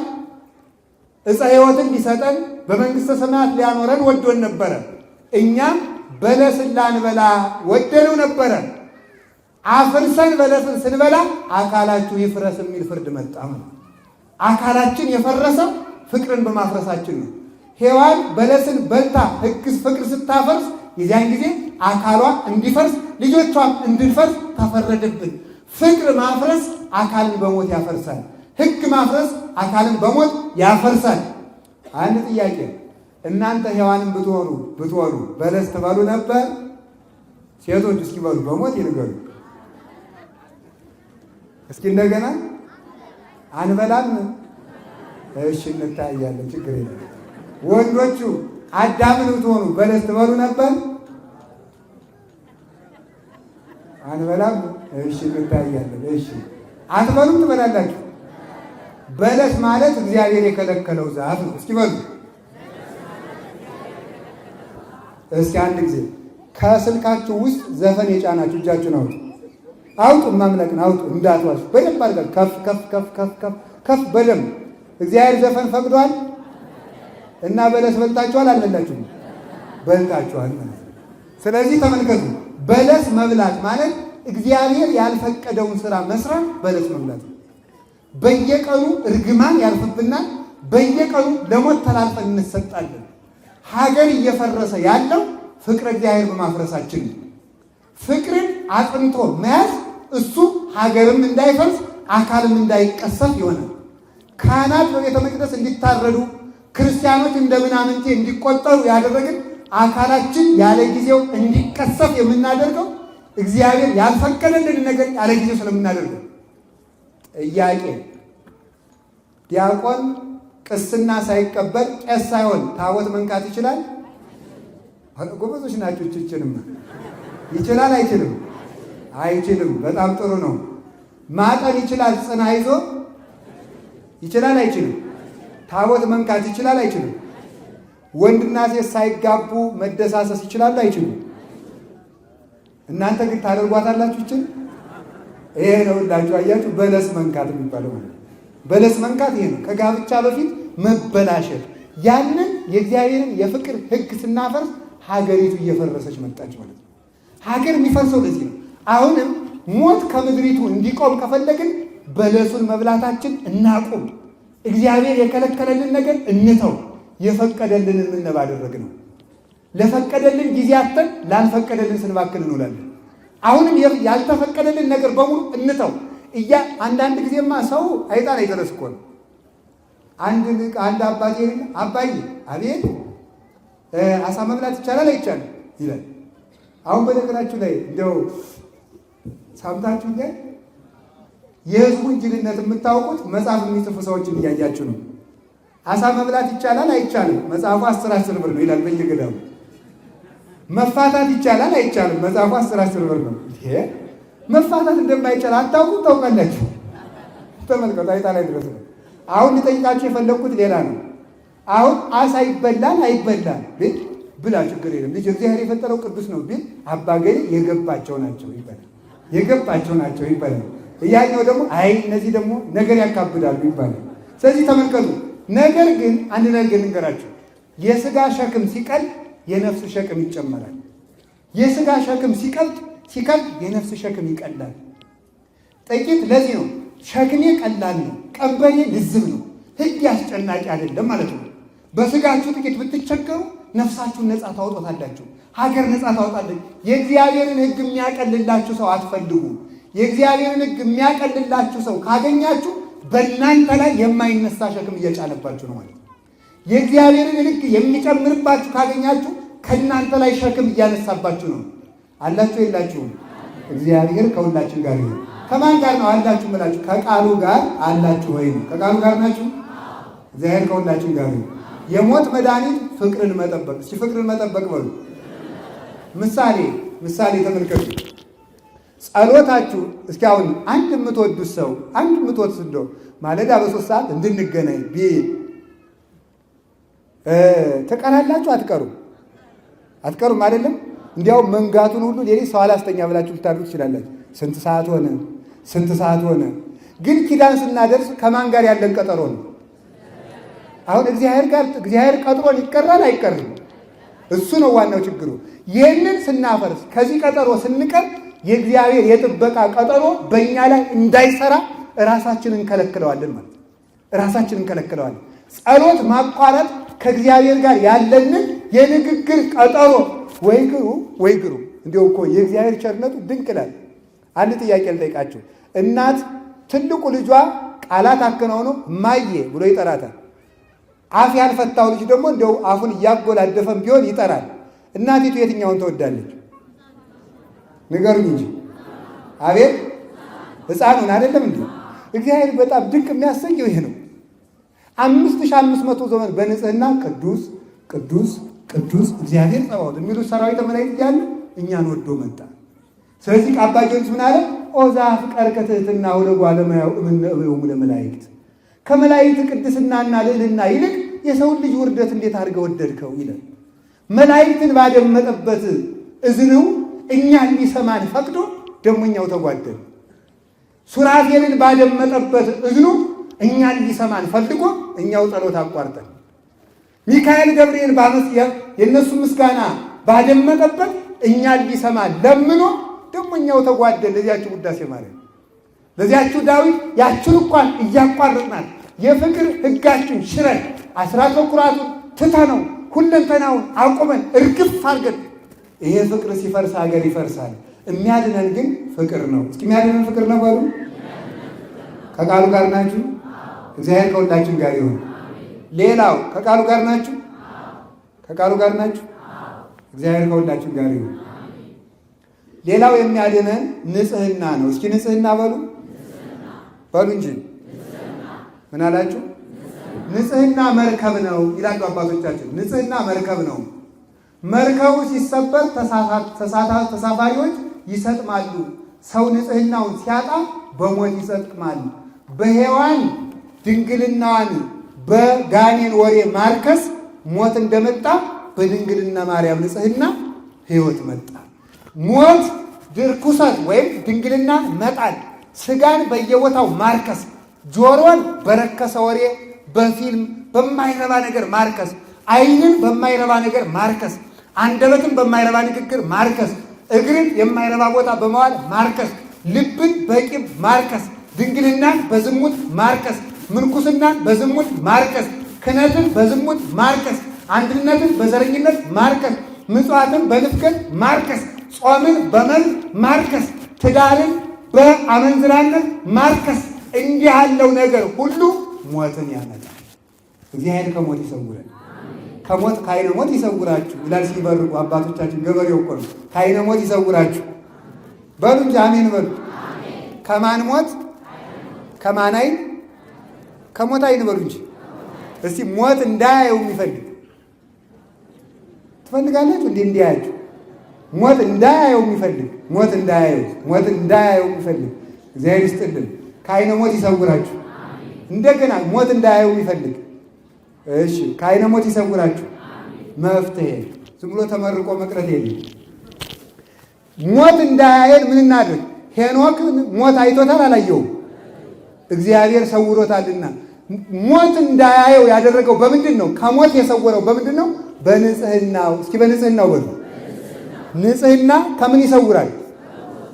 ዕፀ ሕይወትን ሊሰጠን በመንግሥተ ሰማያት ሊያኖረን ወዶን ነበረ። እኛም በለስን ላንበላ ወደነው ነበረ። አፍርሰን በለስን ስንበላ አካላችሁ ይፍረስ የሚል ፍርድ መጣ። አካላችን የፈረሰው ፍቅርን በማፍረሳችን ነው። ሔዋን በለስን በልታ ፍቅር ስታፈርስ የዚያን ጊዜ አካሏ እንዲፈርስ ልጆቿም እንድንፈርስ ተፈረደብን። ፍቅር ማፍረስ አካልን በሞት ያፈርሳል። ሕግ ማፍረስ አካልን በሞት ያፈርሳል። አንድ ጥያቄ፣ እናንተ ሔዋንን ብትወሩ በለስ ትበሉ ነበር? ሴቶች እስኪ በሉ በሞት ይንገሩ። እስኪ እንደገና አንበላም? እሺ እንታያለን፣ ችግር የለም። ወንዶቹ አዳምን ብትሆኑ በለስ ትበሉ ነበር? አንበላም? እሺ እንታያለን። እሺ አትበሉም? ትበላላችሁ? በለስ ማለት እግዚአብሔር የከለከለው ዛፍ ነው። እስኪ በሉ እስኪ አንድ ጊዜ ከስልካችሁ ውስጥ ዘፈን የጫናችሁ እጃችሁን አውጡ። አውጡ፣ ማምለክን አውጡ፣ እንዳትዋሹ። በደንብ አድርጋችሁ ከፍ ከፍ ከፍ ከፍ ከፍ ከፍ በደንብ እግዚአብሔር ዘፈን ፈቅዷል እና በለስ በልታችኋል አልበላችሁም? በልታችኋል። ስለዚህ ተመልከቱ፣ በለስ መብላት ማለት እግዚአብሔር ያልፈቀደውን ስራ መስራት በለስ መብላት ነው። በየቀኑ እርግማን ያርፍብናል። በየቀኑ ለሞት ተላልፈን እንሰጣለን። ሀገር እየፈረሰ ያለው ፍቅረ እግዚአብሔር በማፍረሳችን ነው። ፍቅርን አጥንቶ መያዝ እሱ ሀገርም እንዳይፈርስ አካልም እንዳይቀሰፍ ይሆናል። ካህናት በቤተ መቅደስ እንዲታረዱ፣ ክርስቲያኖች እንደ ምናምንቴ እንዲቆጠሩ ያደረግን አካላችን ያለ ጊዜው እንዲቀሰፍ የምናደርገው እግዚአብሔር ያልፈቀደልን ነገር ያለ ጊዜው ስለምናደርገው። ጥያቄ፣ ዲያቆን ቅስና ሳይቀበል ቄስ ሳይሆን ታቦት መንካት ይችላል? ጎበዞች ናቸው። ይችልም ይችላል አይችልም? አይችልም። በጣም ጥሩ ነው። ማጠን ይችላል? ጽና ይዞ ይችላል አይችልም? ታቦት መንካት ይችላል አይችልም? ወንድና ሴት ሳይጋቡ መደሳሰስ ይችላሉ አይችሉም? እናንተ ግን ታደርጓታላችሁ? ይችል ይሄ ነው እንዳችሁ አያችሁ፣ በለስ መንካት የሚባለው ማለት በለስ መንካት ይሄ ነው። ከጋብቻ በፊት መበላሸት። ያንን የእግዚአብሔርን የፍቅር ሕግ ስናፈርስ ሀገሪቱ እየፈረሰች መጣች ማለት ነው። ሀገር የሚፈርሰው ለዚህ ነው። አሁንም ሞት ከምድሪቱ እንዲቆም ከፈለግን በለሱን መብላታችን እናቁም። እግዚአብሔር የከለከለልን ነገር እንተው። የፈቀደልንን ምን ባደረግ ነው? ለፈቀደልን ጊዜ አጥተን ላልፈቀደልን ስንባክን እንውላለን። አሁንም ያልተፈቀደልን ነገር በሙሉ እንተው። አንዳንድ ጊዜማ ሰው አይጣን አይደረስ እኮ ነው። አንድ አባቴ አባዬ አቤት አሳ መብላት ይቻላል አይቻልም ይላል። አሁን በነገራችሁ ላይ እንደው ሳምታችሁ ላይ የህዝቡን ጅልነት የምታውቁት መጽሐፍ የሚጽፉ ሰዎችን እያያችሁ ነው። አሳ መብላት ይቻላል አይቻልም መጽሐፉ 10 ብር ነው ይላል በየገዳሙ። መፋታት ይቻላል አይቻልም መጽሐፉ 10 ብር ነው። መፋታት እንደማይቻል አታውቁም? ታውቃላችሁ? ተመልከቱ፣ አይጣ ላይ ድረስ ነው። አሁን ልጠይቃችሁ የፈለግኩት ሌላ ነው። አሁን አሳ ይበላል አይበላል ብላ ችግር የለም ልጅ እግዚአብሔር የፈጠረው ቅዱስ ነው ቢል አባገሌ የገባቸው ናቸው ይባላል። የገባቸው ናቸው ይባላል። እያኛው ደግሞ አይ እነዚህ ደግሞ ነገር ያካብዳሉ ይባላል። ስለዚህ ተመልከቱ። ነገር ግን አንድ ነገር ልንገራችሁ፣ የሥጋ ሸክም ሲቀል የነፍስ ሸክም ይጨመራል። የሥጋ ሸክም ሲቀልጥ የነፍስ ሸክም ይቀላል። ጥቂት ለዚህ ነው ሸክሜ ቀላል ነው፣ ቀንበሬ ልዝብ ነው፣ ሕግ አስጨናቂ አይደለም ማለት ነው። በሥጋችሁ ጥቂት ብትቸገሩ ነፍሳችሁን ነፃ ታወጣላችሁ፣ ሀገር ነፃ ታወጣለች። የእግዚአብሔርን ሕግ የሚያቀልላችሁ ሰው አትፈልጉ። የእግዚአብሔርን ሕግ የሚያቀልላችሁ ሰው ካገኛችሁ በእናንተ ላይ የማይነሳ ሸክም እየጫነባችሁ ነው ማለት ነው። የእግዚአብሔርን ሕግ የሚጨምርባችሁ ካገኛችሁ ከእናንተ ላይ ሸክም እያነሳባችሁ ነው። አላችሁ የላችሁም? እግዚአብሔር ከሁላችን ጋር ይሁን። ከማን ጋር ነው አላችሁ ምላችሁ? ከቃሉ ጋር አላችሁ ወይ ነው? ከቃሉ ጋር ናችሁ? እግዚአብሔር ከሁላችን ጋር ይሁን። የሞት መድኃኒት ፍቅርን መጠበቅ። እስኪ ፍቅርን መጠበቅ በሉ። ምሳሌ ተመልከቱ። ጸሎታችሁ እስኪ አሁን አንድ የምትወዱት ሰው አንድ የምትወዱት እንደው ማለዳ በ3 ሰዓት እንድንገናኝ ቢል ትቀራላችሁ? አትቀሩም አይደለም? እንዲያውም መንጋቱን ሁሉ ሌሊት ሰው አላስተኛ ብላችሁ ልታድሩ ትችላላችሁ። ስንት ሰዓት ሆነ? ግን ኪዳን ስናደርስ ከማን ጋር ያለን ቀጠሮ ነው? አሁን እግዚአብሔር ቀጥሮን ይቀራል አይቀርም? እሱ ነው ዋናው ችግሩ። ይህንን ስናፈርስ ከዚህ ቀጠሮ ስንቀር የእግዚአብሔር የጥበቃ ቀጠሮ በእኛ ላይ እንዳይሰራ ራሳችንን እንከለክለዋለን ማለት ነው። ራሳችንን እንከለክለዋለን። ጸሎት ማቋረጥ ከእግዚአብሔር ጋር ያለንን የንግግር ቀጠሮ ወይ ግሩ እንዲሁ እኮ የእግዚአብሔር ቸርነቱ ድንቅ ይላል። አንድ ጥያቄ ልጠይቃችሁ። እናት ትልቁ ልጇ ቃላት አከናውኖ ማየ ብሎ ይጠራታል። አፍ ያልፈታው ልጅ ደግሞ እንደው አፉን እያጎላደፈም ቢሆን ይጠራል። እናቲቱ የትኛውን ትወዳለች? ንገሩኝ እንጂ። አቤት ሕፃኑን አይደለም እንዴ? እግዚአብሔር በጣም ድንቅ የሚያሰኘው ይሄ ነው። 5500 ዘመን በንጽህና ቅዱስ ቅዱስ ቅዱስ እግዚአብሔር ጸባዖት የሚሉ ሰራዊተ መላእክት ያሉ እኛን ወዶ መጣ። ስለዚህ አባ ጊዮርጊስ ምን አለ? ኦዛ ፍቀር ከትሕትና ወለጓ ለማያው እምነእበው ለመላእክት ከመላእክት ቅድስናና ልዕልና ይልቅ የሰውን ልጅ ውርደት እንዴት አድርገው ወደድከው ይላል። መላእክትን ባደመጠበት እዝነው እኛን ሊሰማን ፈቅዶ ደግሞ እኛው ተጓደል። ሱራፌልን ባደመጠበት እዝኑ እኛን ሊሰማን ፈልጎ እኛው ጸሎት አቋርጠን። ሚካኤል ገብርኤል የእነሱ ምስጋና ባደመጠበት እኛን ሊሰማን ለምኖ ደግሞ እኛው ተጓደል። ለዚያችሁ ውዳሴ ማርያም ለዚያችሁ ዳዊት ያችን እንኳን እያቋረጥናል የፍቅር ሕጋችን ሽረን አስራት በኩራቱን ትተነው ሁለንተናውን አቁመን እርግፍ አድርገን ይሄ ፍቅር ሲፈርስ ሀገር ይፈርሳል። የሚያድነን ግን ፍቅር ነው። እስኪ የሚያድነን ፍቅር ነው በሉ። ከቃሉ ጋር ናችሁ? እግዚአብሔር ከሁላችን ጋር ይሁን። ሌላው ከቃሉ ጋር ናችሁ? ከቃሉ ጋር ናችሁ? እግዚአብሔር ከሁላችን ጋር ይሁን። ሌላው የሚያድነን ንጽህና ነው። እስኪ ንጽህና በሉ እንጂ ምን አላችሁ? ንጽህና መርከብ ነው ይላሉ አባቶቻችን። ንጽህና መርከብ ነው። መርከቡ ሲሰበር ተሳፋሪዎች ይሰጥማሉ። ሰው ንጽህናውን ሲያጣ በሞት ይሰጥማል። በሔዋን ድንግልናዋን በጋኔን ወሬ ማርከስ ሞት እንደመጣ በድንግልና ማርያም ንጽህና ሕይወት መጣ። ሞት ርኩሰት ወይም ድንግልና መጣል፣ ስጋን በየቦታው ማርከስ፣ ጆሮን በረከሰ ወሬ በፊልም በማይረባ ነገር ማርከስ፣ ዓይንን በማይረባ ነገር ማርከስ፣ አንደበትን በማይረባ ንግግር ማርከስ፣ እግርን የማይረባ ቦታ በመዋል ማርከስ፣ ልብን በቂም ማርከስ፣ ድንግልናን በዝሙት ማርከስ፣ ምንኩስናን በዝሙት ማርከስ፣ ክህነትን በዝሙት ማርከስ፣ አንድነትን በዘረኝነት ማርከስ፣ ምጽዋትን በንፍገት ማርከስ፣ ጾምን በመርዝ ማርከስ፣ ትዳርን በአመንዝራነት ማርከስ። እንዲህ ያለው ነገር ሁሉ ሞትን ያመጣል። እግዚአብሔር ከሞት ይሰውረን። ከሞት ከዓይነ ሞት ይሰውራችሁ ይላል ሲመርቁ አባቶቻችን። ገበሬው እኮ ነው። ከዓይነ ሞት ይሰውራችሁ በሉ እንጂ አሜን በሉ። ከማን ሞት? ከማን ዓይን? ከሞት ዓይን በሉ እንጂ። እስቲ ሞት እንዳያየው የሚፈልግ ትፈልጋላችሁ እንዴ? እንዲያያችሁ ሞት እንዳያየው የሚፈልግ ሞት እንዳያየው የሚፈልግ እግዚአብሔር ይስጥልን። ከዓይነ ሞት ይሰውራችሁ። እንደገና ሞት እንዳያየው የሚፈልግ እሺ፣ ከዓይነ ሞት ይሰውራችሁ። መፍትሄ ዝም ብሎ ተመርቆ መቅረት የለም። ሞት እንዳያየን ምን እናድርግ? ሄኖክ ሞት አይቶታል አላየውም? እግዚአብሔር ሰውሮታልና ሞት እንዳያየው ያደረገው በምንድን ነው? ከሞት የሰወረው በምንድን ነው? በንጽህናው። እስኪ በንጽህናው በሉ። ንጽህና ከምን ይሰውራል?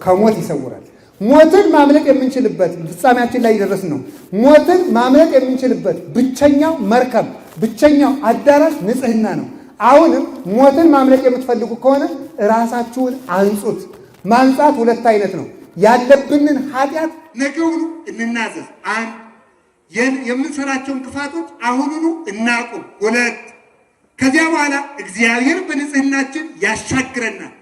ከሞት ይሰውራል። ሞትን ማምለጥ የምንችልበት ፍጻሜያችን ላይ ደረስን ነው። ሞትን ማምለጥ የምንችልበት ብቸኛው መርከብ፣ ብቸኛው አዳራሽ ንጽህና ነው። አሁንም ሞትን ማምለጥ የምትፈልጉ ከሆነ ራሳችሁን አንጹት። ማንጻት ሁለት አይነት ነው። ያለብንን ኃጢአት ነገውኑ እንናዘዝ። አንድ የምንሰራቸውን ክፋቶች አሁኑኑ እናቁም። ሁለት ከዚያ በኋላ እግዚአብሔር በንጽህናችን ያሻግረናል።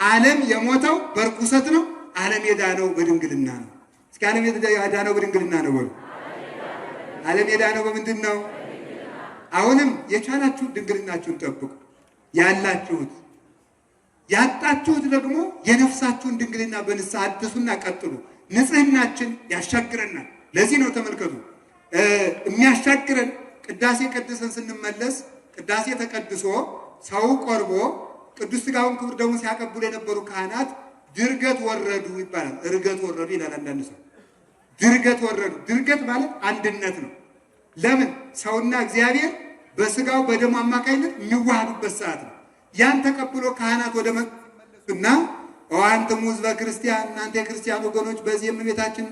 ዓለም የሞተው በርኩሰት ነው። ዓለም የዳነው በድንግልና ነው። እስኪ ዓለም የዳነው በድንግልና ነው በሉ። ዓለም የዳነው በምንድን ነው? አሁንም የቻላችሁ ድንግልናችሁን ጠብቁ። ያላችሁት ያጣችሁት ደግሞ የነፍሳችሁን ድንግልና በንስሐ አድሱና ቀጥሉ። ንጽህናችን ያሻግረናል። ለዚህ ነው ተመልከቱ፣ የሚያሻግረን ቅዳሴ ቀድሰን ስንመለስ ቅዳሴ ተቀድሶ ሰው ቆርቦ ቅዱስ ሥጋውን ክቡር ደሙን ሲያቀብሉ የነበሩ ካህናት ድርገት ወረዱ ይባላል። እርገት ወረዱ ይላል አንዳንድ ሰው። ድርገት ወረዱ። ድርገት ማለት አንድነት ነው። ለምን? ሰውና እግዚአብሔር በሥጋው በደሙ አማካይነት የሚዋሃዱበት ሰዓት ነው። ያን ተቀብሎ ካህናት ወደ መቅደሱና አንትሙ ሕዝበ ክርስቲያን፣ እናንተ የክርስቲያን ወገኖች በዚህ የእመቤታችን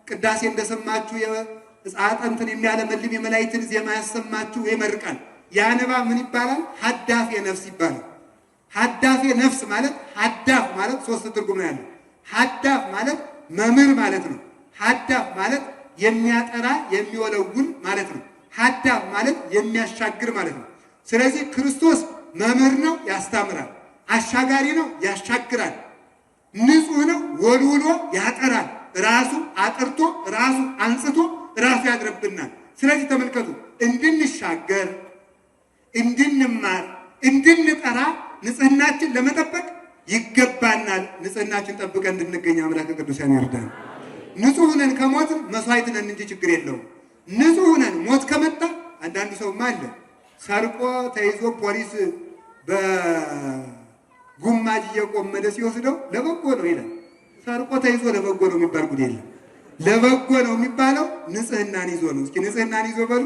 ቅዳሴ እንደሰማችሁ የሕፃናትን የሚያለመልም የመላእክትን ዜማ ያሰማችሁ ይመርቃል። ያ ንባብ ምን ይባላል? ሀዳፌ ነፍስ ይባላል። ሀዳፌ ነፍስ ማለት ሀዳፍ ማለት ሶስት ትርጉም ነው ያለው። ሀዳፍ ማለት መምህር ማለት ነው። ሀዳፍ ማለት የሚያጠራ የሚወለውል ማለት ነው። ሀዳፍ ማለት የሚያሻግር ማለት ነው። ስለዚህ ክርስቶስ መምህር ነው፣ ያስተምራል። አሻጋሪ ነው፣ ያሻግራል። ንጹሕ ነው፣ ወልውሎ ያጠራል። ራሱ አጥርቶ ራሱ አንጽቶ ራሱ ያድርብናል። ስለዚህ ተመልከቱ፣ እንድንሻገር፣ እንድንማር፣ እንድንጠራ ንጽህናችን ለመጠበቅ ይገባናል። ንጽህናችን ጠብቀን እንድንገኝ አምላከ ቅዱሳን ይርዳን። ንጹሕ ነን ከሞት መስዋዕት ነን እንጂ ችግር የለውም። ንጹሕ ነን ሞት ከመጣ አንዳንዱ ሰውማ አለ ሰርቆ ተይዞ ፖሊስ በጉማጅ እየቆመደ ሲወስደው ለበጎ ነው ይላል። ሰርቆ ተይዞ ለበጎ ነው የሚባል ጉድ የለም። ለበጎ ነው የሚባለው ንጽህናን ይዞ ነው። እስኪ ንጽህናን ይዞ በሉ።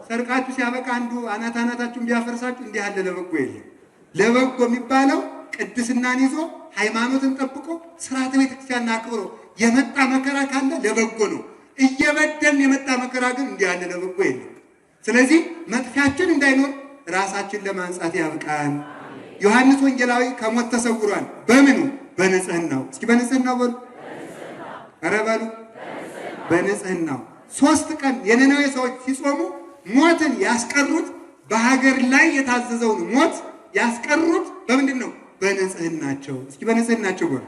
ሰርቃችሁ ሲያበቃ አንዱ አናታችሁን ቢያፈርሳችሁ እንዲህ አለ ለበጎ የለም። ለበጎ የሚባለው ቅድስናን ይዞ ሃይማኖትን ጠብቆ ስርዓተ ቤተክርስቲያን አክብሮ የመጣ መከራ ካለ ለበጎ ነው። እየበደልን የመጣ መከራ ግን እንዲህ አለ ለበጎ የለም። ስለዚህ መጥፊያችን እንዳይኖር ራሳችን ለማንጻት ያብቃን። ዮሐንስ ወንጌላዊ ከሞት ተሰውሯል። በምኑ? በንጽህናው። እስኪ በንጽህናው በሉ። ኧረ በሉ በንጽህናው። 3 ቀን የነነዌ ሰዎች ሲጾሙ ሞትን ያስቀሩት በሀገር ላይ የታዘዘውን ሞት ያስቀሩት በምንድን ነው? በንጽህናቸው። እስኪ በንጽህናቸው በሉ።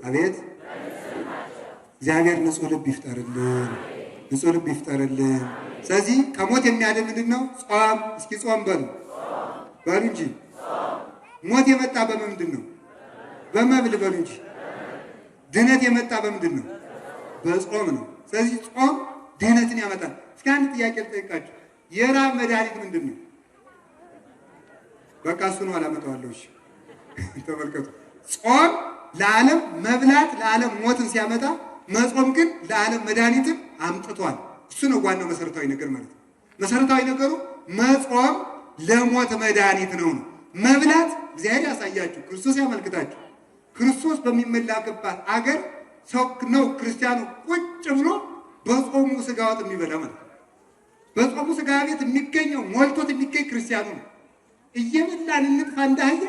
አቤት እግዚአብሔር ንጹሕ ልብ ይፍጠርልን፣ ንጹሕ ልብ ይፍጠርልን። ስለዚህ ከሞት የሚያድን ምንድን ነው? ጾም። እስኪ ጾም በሉ በሉ እንጂ። ሞት የመጣ በምንድን ነው? በመብል በሉ እንጂ። ድህነት የመጣ በምንድን ነው? በጾም ነው። ስለዚህ ጾም ድህነትን ያመጣል። እስኪ አንድ ጥያቄ ልጠይቃችሁ። የራብ መድኃኒት ምንድን ነው? በቃ እሱ ነው አላመጣዋለሁ። እሺ ተመልከቱ። ጾም ለዓለም መብላት ለዓለም ሞትን ሲያመጣ፣ መጾም ግን ለዓለም መድኃኒትን አምጥቷል። እሱ ነው ዋናው መሰረታዊ ነገር ማለት ነው። መሰረታዊ ነገሩ መጾም ለሞት መድኃኒት ነው። መብላት እግዚአብሔር ያሳያችሁ፣ ክርስቶስ ያመልክታችሁ። ክርስቶስ በሚመላክባት አገር ሰው ነው ክርስቲያኑ ቁጭ ብሎ በጾሙ ስጋ ወጥ የሚበላ ማለት ነው። በጾሙ ስጋ ቤት የሚገኘው ሞልቶት የሚገኝ ክርስቲያኑ ነው። እየበላን እንጥፋ እንዳየ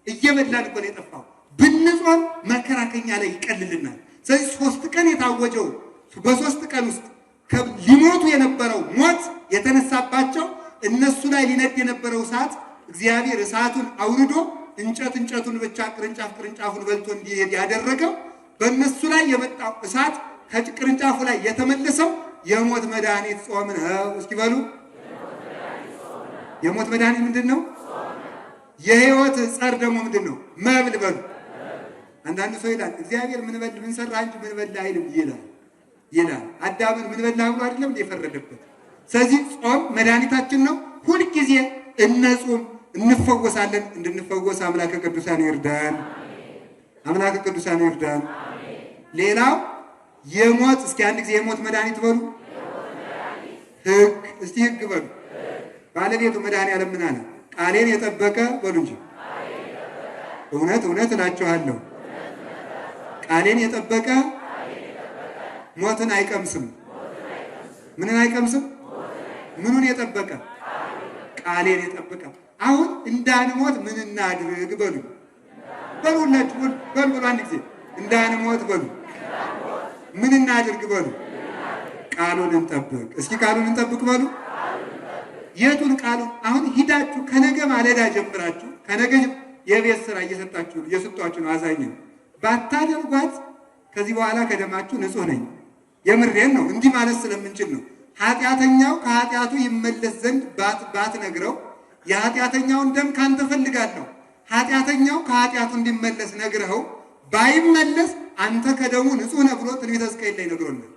እየበላን እኮ ነው የጠፋው። ብንጾም መከራ ከኛ ላይ ይቀልልናል። ስለዚህ 3 ቀን የታወጀው በ3 ቀን ውስጥ ሊሞቱ የነበረው ሞት የተነሳባቸው እነሱ ላይ ሊነድ የነበረው እሳት እግዚአብሔር እሳቱን አውርዶ እንጨቱን ብቻ ቅርንጫፉን በልቶ እንዲሄድ ያደረገው በእነሱ ላይ የመጣው እሳት ከቅርንጫፉ ላይ የተመለሰው የሞት መድኃኒት ጾም ነው። እስኪ በሉ የሞት መድኃኒት ምንድን ነው? የሕይወት ጸር ደግሞ ምንድን ነው? መብል በሉ። አንዳንድ ሰው ይላል እግዚአብሔር ምን ሰራ እንጂ ምን በላ አይልም ይላል። አዳምን ምን በላ ብሎ አይደለም የፈረደበት። ስለዚህ ጾም መድኃኒታችን ነው። ሁልጊዜ እነጹም እንፈወሳለን። እንድንፈወስ አምላከ ቅዱሳን ይርዳን። አምላከ ቅዱሳን ይርዳን። ሌላው የሞት እስኪ አንድ ጊዜ የሞት መድኃኒት በሉ። ሕግ እስቲ ሕግ በሉ። ባለቤቱ መድኃኒዓለም ምን አለ? ቃሌን የጠበቀ በሉ እንጂ እውነት እውነት እላችኋለሁ ቃሌን የጠበቀ ሞትን አይቀምስም። ምንን አይቀምስም? ምኑን የጠበቀ? ቃሌን የጠበቀ። አሁን እንዳንሞት ምን እናድርግ በሉ። በሉላችሁ በሉ አንድ ጊዜ እንዳንሞት በሉ። ምን እናድርግ በሉ። ቃሉን እንጠብቅ። እስኪ ቃሉን እንጠብቅ በሉ። የቱን ቃሉን? አሁን ሂዳችሁ ከነገ ማለዳ ጀምራችሁ ከነገ የቤት ስራ እየሰጣችሁ ነው። አዛኝ ባታደርጓት ከዚህ በኋላ ከደማችሁ ንጹህ ነኝ። የምሬን ነው። እንዲህ ማለት ስለምንችል ነው። ኃጢአተኛው ከኃጢአቱ ይመለስ ዘንድ ባትነግረው የኃጢአተኛውን ደም ካንተ ፈልጋለሁ። ኃጢአተኛው ከኃጢአቱ እንዲመለስ ነግረኸው ባይመለስ አንተ ከደሙ ንጹህ ነህ ብሎ ትንቢተ ሕዝቅኤል ላይ ነግሮናል።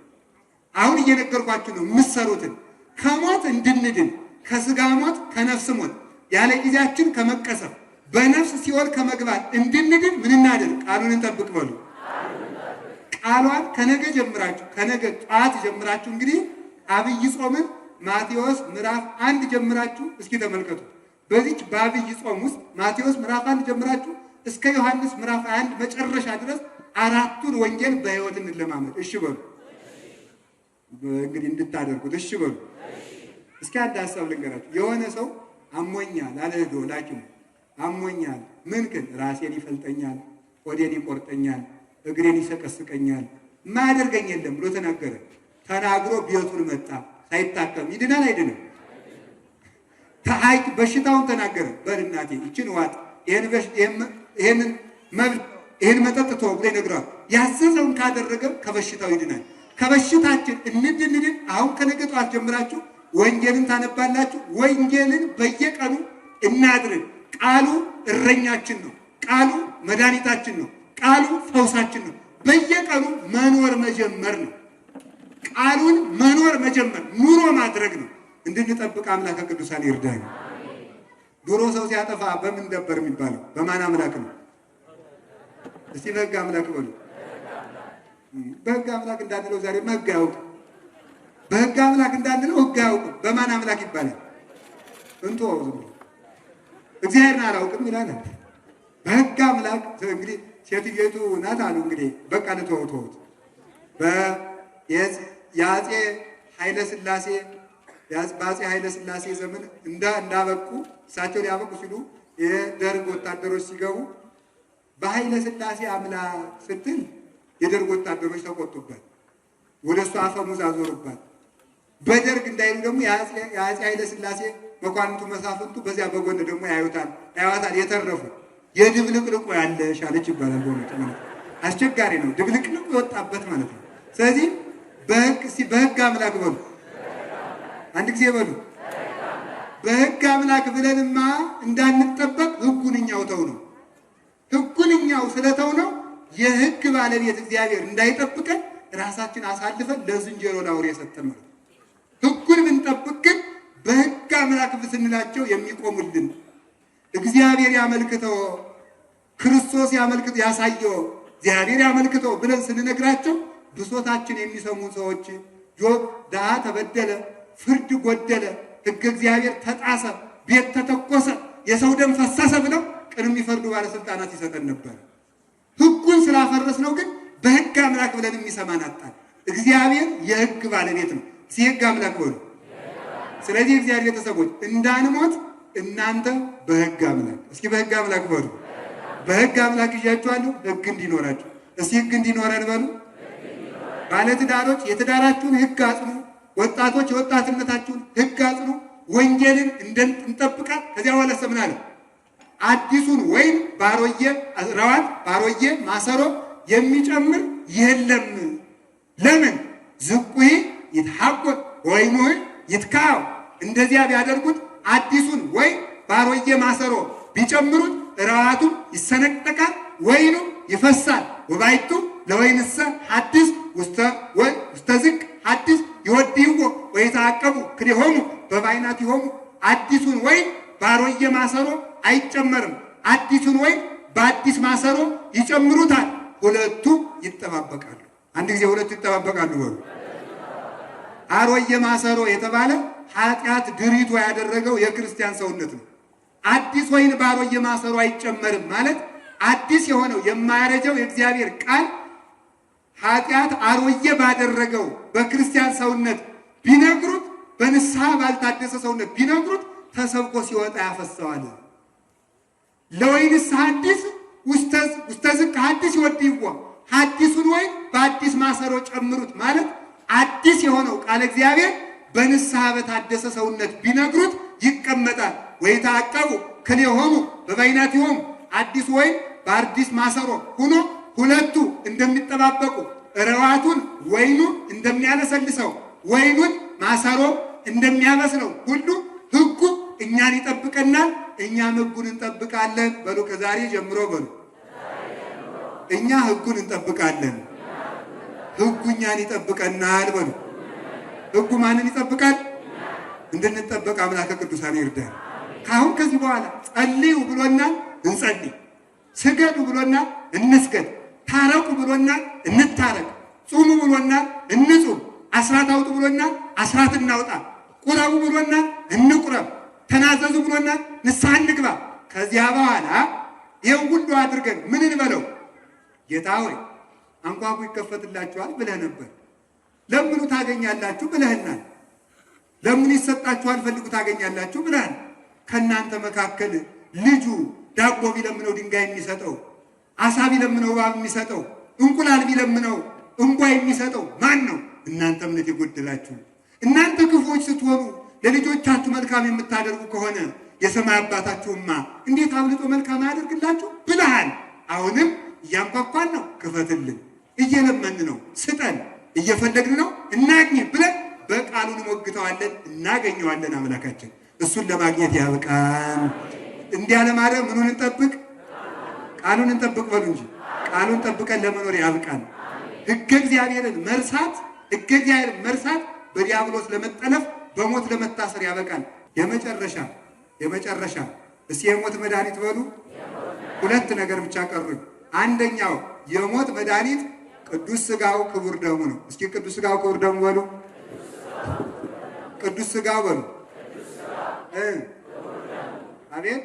አሁን እየነገርኳችሁ ነው የምትሰሩትን ከሞት እንድንድን ከስጋ ሞት ከነፍስ ሞት ያለ ጊዜያችን ከመቀሰፍ በነፍስ ሲኦል ከመግባት እንድንድን ምን እናድርግ? ቃሉን እንጠብቅ በሉ። ቃሏን ከነገ ጀምራችሁ ከነገ ጠዋት ጀምራችሁ እንግዲህ አብይ ጾምን ማቴዎስ ምዕራፍ 1 ጀምራችሁ እስኪ ተመልከቱ። በዚች በአብይ ጾም ውስጥ ማቴዎስ ምዕራፍ 1 ጀምራችሁ እስከ ዮሐንስ ምዕራፍ 1 መጨረሻ ድረስ 4ቱን ወንጌል በሕይወት እንለማመድ። እሺ በሉ እንግዲህ እንድታደርጉት እሺ በሉ። እስኪ አንድ ሀሳብ ልንገራችሁ። የሆነ ሰው አሞኛል አለ ሄዶ ላኪም አሞኛል፣ ምን ክል ራሴን ይፈልጠኛል፣ ሆዴን ይቆርጠኛል፣ እግሬን ይሰቀስቀኛል፣ ማያደርገኝ የለም ብሎ ተናገረ። ተናግሮ ቤቱን መጣ። ሳይታከም ይድናል አይድንም? ታይክ በሽታውን ተናገረ። በልናቴ ይችን ዋጥ ይሄን መጠጥ ተው ብሎ ይነግራል። ያዘዘውን ካደረገ ከበሽታው ይድናል። ከበሽታችን እንድንድን አሁን ከነገ ጠዋት ጀምራችሁ ወንጌልን ታነባላችሁ። ወንጌልን በየቀኑ እናድርግ። ቃሉ እረኛችን ነው። ቃሉ መድኃኒታችን ነው። ቃሉ ፈውሳችን ነው። በየቀኑ መኖር መጀመር ነው። ቃሉን መኖር መጀመር ኑሮ ማድረግ ነው። እንድንጠብቅ አምላከ ቅዱሳን ይርዳን። ድሮ ሰው ሲያጠፋ በምን ነበር የሚባለው? በማን አምላክ ነው? እስቲ በሕግ አምላክ በሉ። በሕግ አምላክ እንዳንለው ዛሬ ሕግ አያውቅም። በሕግ አምላክ እንዳንለው ሕግ አያውቅም። በማን አምላክ ይባላል? እንቶ ዝም ብሎ እግዚአብሔርን አላውቅም ይላል። በሕግ አምላክ እንግዲህ ሴትየቱ ናት አሉ እንግዲህ በቃ ልተወት የአፄ ኃይለ ሥላሴ በአፄ ኃይለ ሥላሴ ዘመን እንዳበቁ እሳቸው ሊያበቁ ሲሉ የደርግ ወታደሮች ሲገቡ በኃይለ ሥላሴ አምላክ ስትል የደርግ ወታደሮች ተቆጡበት። ወደ እሱ አፈሙዝ አዞሩባት። በደርግ እንዳይሉ ደግሞ የአፄ ኃይለ ሥላሴ መኳንንቱ መሳፍንቱ በዚያ በጎን ደግሞ ያዩታል። የተረፉ የድብልቅልቁ ያለሽ አለች ይባላል። በእውነቱ ማለት አስቸጋሪ ነው። ድብልቅልቁ የወጣበት ማለት ነው። ስለዚህ በሕግ አምላክ በሉ አንድ ጊዜ በሉ። በሕግ አምላክ ብለንማ እንዳንጠበቅ ሕጉን እኛው ተው ነው። ሕጉን እኛው ስለተው ነው የሕግ ባለቤት እግዚአብሔር እንዳይጠብቀን ራሳችን አሳልፈን ለዝንጀሮ ለአውሬ የሰጠን ማለት ነው። ሕጉን ብንጠብቅ ግን በሕግ አምላክ ስንላቸው የሚቆሙልን እግዚአብሔር ያመልክተው ክርስቶስ ያሳየው እግዚአብሔር ያመልክተው ብለን ስንነግራቸው ብሶታችን የሚሰሙ ሰዎች ጆብ ድሃ ተበደለ፣ ፍርድ ጎደለ፣ ሕግ እግዚአብሔር ተጣሰ፣ ቤት ተተኮሰ፣ የሰው ደም ፈሰሰ ብለው ቅን የሚፈርዱ ባለስልጣናት ይሰጠን ነበር። ሕጉን ስላፈረስ ነው ግን በሕግ አምላክ ብለን የሚሰማን አጣን። እግዚአብሔር የሕግ ባለቤት ነው። የሕግ አምላክ ሆኖ ስለዚህ እግዚአብሔር ቤተሰቦች እንዳንሞት እናንተ በሕግ አምላክ እስኪ በሕግ አምላክ በሉ። በሕግ አምላክ ይዣችኋለሁ ሕግ እንዲኖራችሁ። እስኪ ሕግ እንዲኖረን በሉ። ባለትዳሮች የትዳራችሁን ሕግ አጽኑ። ወጣቶች የወጣትነታችሁን ሕግ አጽኑ። ወንጌልን እንጠብቃት። ከዚያ በኋላ ሰምናለሁ አዲሱን ወይን ባሮዬ ረዋት ባሮዬ ማሰሮ የሚጨምር የለም። ለምን ዝቁሂ ይትሐቆቅ ወይኑ ይትካው። እንደዚያ ቢያደርጉት አዲሱን ወይን ባሮዬ ማሰሮ ቢጨምሩት ረዋቱ ይሰነጠቃል፣ ወይኑ ይፈሳል። ወባይቱ ለወይንሰ ሐዲስ ውስተ ዝቅ ሐዲስ ይወድይዎ ወይተዓቀቡ ክልኤሆሙ በባይናቲሆሙ። አዲሱን ወይን ባሮዬ ማሰሮ አይጨመርም። አዲሱን ወይን በአዲስ ማሰሮ ይጨምሩታል። ሁለቱ ይጠባበቃሉ። አንድ ጊዜ ሁለቱ ይጠባበቃሉ በሉ። አሮዬ ማሰሮ የተባለ ኃጢአት ድሪቶ ያደረገው የክርስቲያን ሰውነት ነው። አዲስ ወይን ባሮዬ ማሰሮ አይጨመርም ማለት አዲስ የሆነው የማያረጀው የእግዚአብሔር ቃል ኃጢአት አሮዬ ባደረገው በክርስቲያን ሰውነት ቢነግሩት፣ በንስሐ ባልታደሰ ሰውነት ቢነግሩት ተሰብኮ ሲወጣ ያፈሰዋል። ለወይንስ ሐዲስ ውስተ ዝቅ ሐዲስ ይወድይዎ። ሐዲሱን ወይን በአዲስ ማሰሮ ጨምሩት ማለት አዲስ የሆነው ቃል እግዚአብሔር በንስሐ በታደሰ ሰውነት ቢነግሩት ይቀመጣል። ወይተዓቀቡ ክልኤሆሙ በባይናቲሆሙ። አዲስ ወይን በአዲስ ማሰሮ ሆኖ ሁለቱ እንደሚጠባበቁ ረዋቱን ወይኑ እንደሚያለሰልሰው ወይኑን ማሰሮ እንደሚያበስለው ሁሉ ሕጉ እኛን ይጠብቀናል፣ እኛም ሕጉን እንጠብቃለን። በሉ ከዛሬ ጀምሮ በሉ እኛ ሕጉን እንጠብቃለን፣ ሕጉ እኛን ይጠብቀናል። በሉ ሕጉ ማንን ይጠብቃል? እንድንጠበቅ አምላከ ቅዱሳን ይርዳል። ካሁን ከዚህ በኋላ ጸልዩ ብሎናል፣ እንጸልይ። ስገዱ ብሎናል፣ እንስገድ። ታረቁ ብሎናል፣ እንታረቅ። ጹሙ ብሎናል፣ እንጹም። አስራት አውጡ ብሎናል፣ አስራት እናውጣ። ቁረቡ ብሎናል፣ እንቁረብ። ተናዘዙ ብሎናል፣ ንስሐ እንግባ። ከዚያ በኋላ ይህን ሁሉ አድርገን ምን እንበለው? ጌታ ሆይ አንኳኩ ይከፈትላችኋል ብለህ ነበር። ለምኑ ታገኛላችሁ ብለህናል። ለምኑ ይሰጣችኋል፣ ፈልጉ ታገኛላችሁ ብለሃል። ከእናንተ መካከል ልጁ ዳቦ ቢለምነው ድንጋይ የሚሰጠው፣ አሳ ቢለምነው እባብ የሚሰጠው፣ እንቁላል ቢለምነው እንቧይ የሚሰጠው ማን ነው? እናንተ እምነት የጎደላችሁ። እናንተ ክፉዎች ስትሆኑ ለልጆቻችሁ መልካም የምታደርጉ ከሆነ የሰማይ አባታችሁማ እንዴት አብልጦ መልካም ያደርግላችሁ ብለሃል። አሁንም እያንኳኳን ነው፣ ክፈትልን። እየለመን ነው፣ ስጠን። እየፈለግን ነው፣ እናግኝ ብለን በቃሉን ሞግተዋለን፣ እናገኘዋለን። አምላካችን እሱን ለማግኘት ያብቃን። እንዲያ ለማድረግ ምኑን እንጠብቅ? ቃሉን እንጠብቅ በሉ እንጂ ቃሉን ጠብቀን ለመኖር ያብቃን። ሕገ እግዚአብሔርን መርሳት በዲያብሎስ ለመጠለፍ በሞት ለመታሰር ያበቃል። የመጨረሻ እስኪ የሞት መድኃኒት በሉ። ሁለት ነገር ብቻ ቀሩኝ። አንደኛው የሞት መድኃኒት ቅዱስ ሥጋው ክቡር ደሙ ነው። እስኪ ቅዱስ ሥጋው ክቡር ደሙ በሉ። ቅዱስ ሥጋው በሉ። አቤት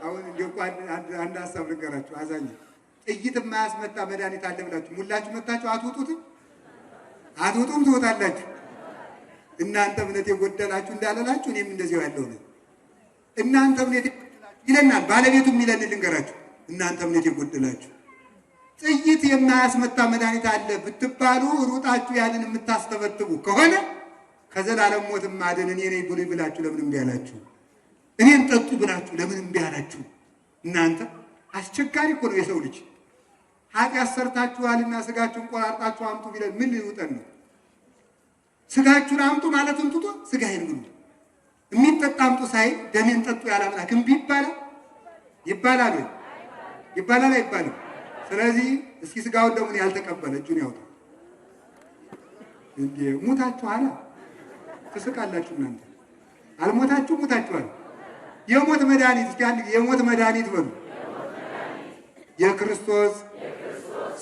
አሁን እንዲሁ አንድ ሀሳብ ልንገራችሁ። አዛኝ ጥይት የማያስመታ መድኃኒት አለ ብላችሁ ሙላችሁ መታችሁ አትውጡም፣ ትወጣላችሁ። እናንተ እምነት የጎደላችሁ እንዳለላችሁ እኔም እንደዚያው ያለው ነው። እናንተ እምነት ይለናል ባለቤቱ የሚለን ልንገራችሁ። እናንተ እምነት የጎደላችሁ ጥይት የማያስመታ መድኃኒት አለ ብትባሉ ሩጣችሁ ያንን የምታስተበትቡ ከሆነ ከዘላለም ሞት ማደን እኔ ነኝ ብሉ ብላችሁ ለምን እምቢ አላችሁ? እኔን ጠጡ ብላችሁ ለምን እምቢ አላችሁ? እናንተ አስቸጋሪ እኮ ነው የሰው ልጅ። ኃጢአት ሰርታችኋልና ስጋችሁን ቆራርጣችሁ አምጡ ቢለን ምን ሊውጠን ነው? ስጋችሁን አምጡ ማለቱን ትቶ ስጋዬን ብሉ፣ የሚጠጣ አምጡ ሳይል ደሜን ጠጡ ያለ አምላክ እምቢ ይባላል ወይ? ይባላል አይባልም? ስለዚህ እስኪ ስጋውን ደሙን ያልተቀበለ እጁን ያውጣ። እንዴ ሙታችኋል፣ ትስቃላችሁ እናንተ። አልሞታችሁ ሙታችኋል። የሞት መድኃኒት እስኪ አንድ የሞት መድኃኒት በሉ። የክርስቶስ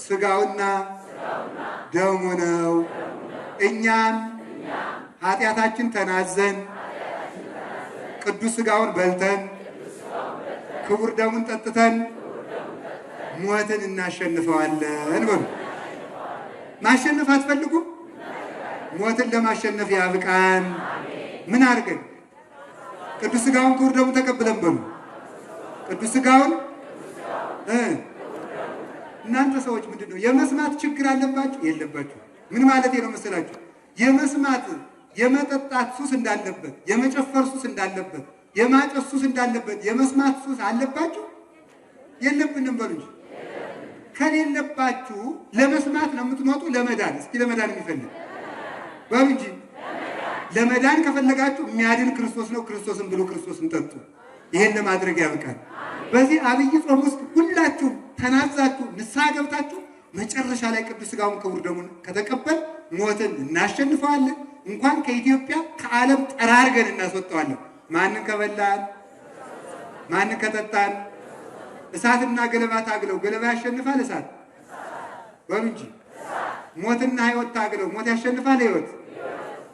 ስጋውና ደሙ ነው። እኛም ኃጢአታችን ተናዘን ቅዱስ ስጋውን በልተን ክቡር ደሙን ጠጥተን ሞትን እናሸንፈዋለን በሉ። ማሸነፍ አትፈልጉም? ሞትን ለማሸነፍ ያብቃን። ምን አድርገን? ቅዱስ ሥጋውን ክቡር ደሙን ተቀብለን በሉ። ቅዱስ ሥጋውን እናንተ ሰዎች ምንድን ነው የመስማት ችግር አለባችሁ? የለባችሁ። ምን ማለት ነው መሰላችሁ? የመስማት የመጠጣት ሱስ እንዳለበት፣ የመጨፈር ሱስ እንዳለበት፣ የማጨስ ሱስ እንዳለበት የመስማት ሱስ አለባችሁ? የለብንም በሉ እንጂ። ከሌለባችሁ ለመስማት ነው የምትመጡ ለመዳን። እስኪ ለመዳን የሚፈልግ በሉ እንጂ። ለመዳን ከፈለጋችሁ የሚያድን ክርስቶስ ነው። ክርስቶስን ብሉ፣ ክርስቶስን ጠጡ። ይሄን ለማድረግ ያብቃል። በዚህ አብይ ጾም ውስጥ ሁላችሁም ተናዛችሁ ንስሐ ገብታችሁ መጨረሻ ላይ ቅዱስ ሥጋውን ክቡር ደሙን ከተቀበል ሞትን እናሸንፈዋለን። እንኳን ከኢትዮጵያ ከዓለም ጠራርገን እናስወጣዋለን። ማንን ከበላን? ማንን ከጠጣን? እሳትና ገለባ ታግለው ገለባ ያሸንፋል እሳት በሉ እንጂ። ሞትና ሕይወት ታግለው ሞት ያሸንፋል ሕይወት።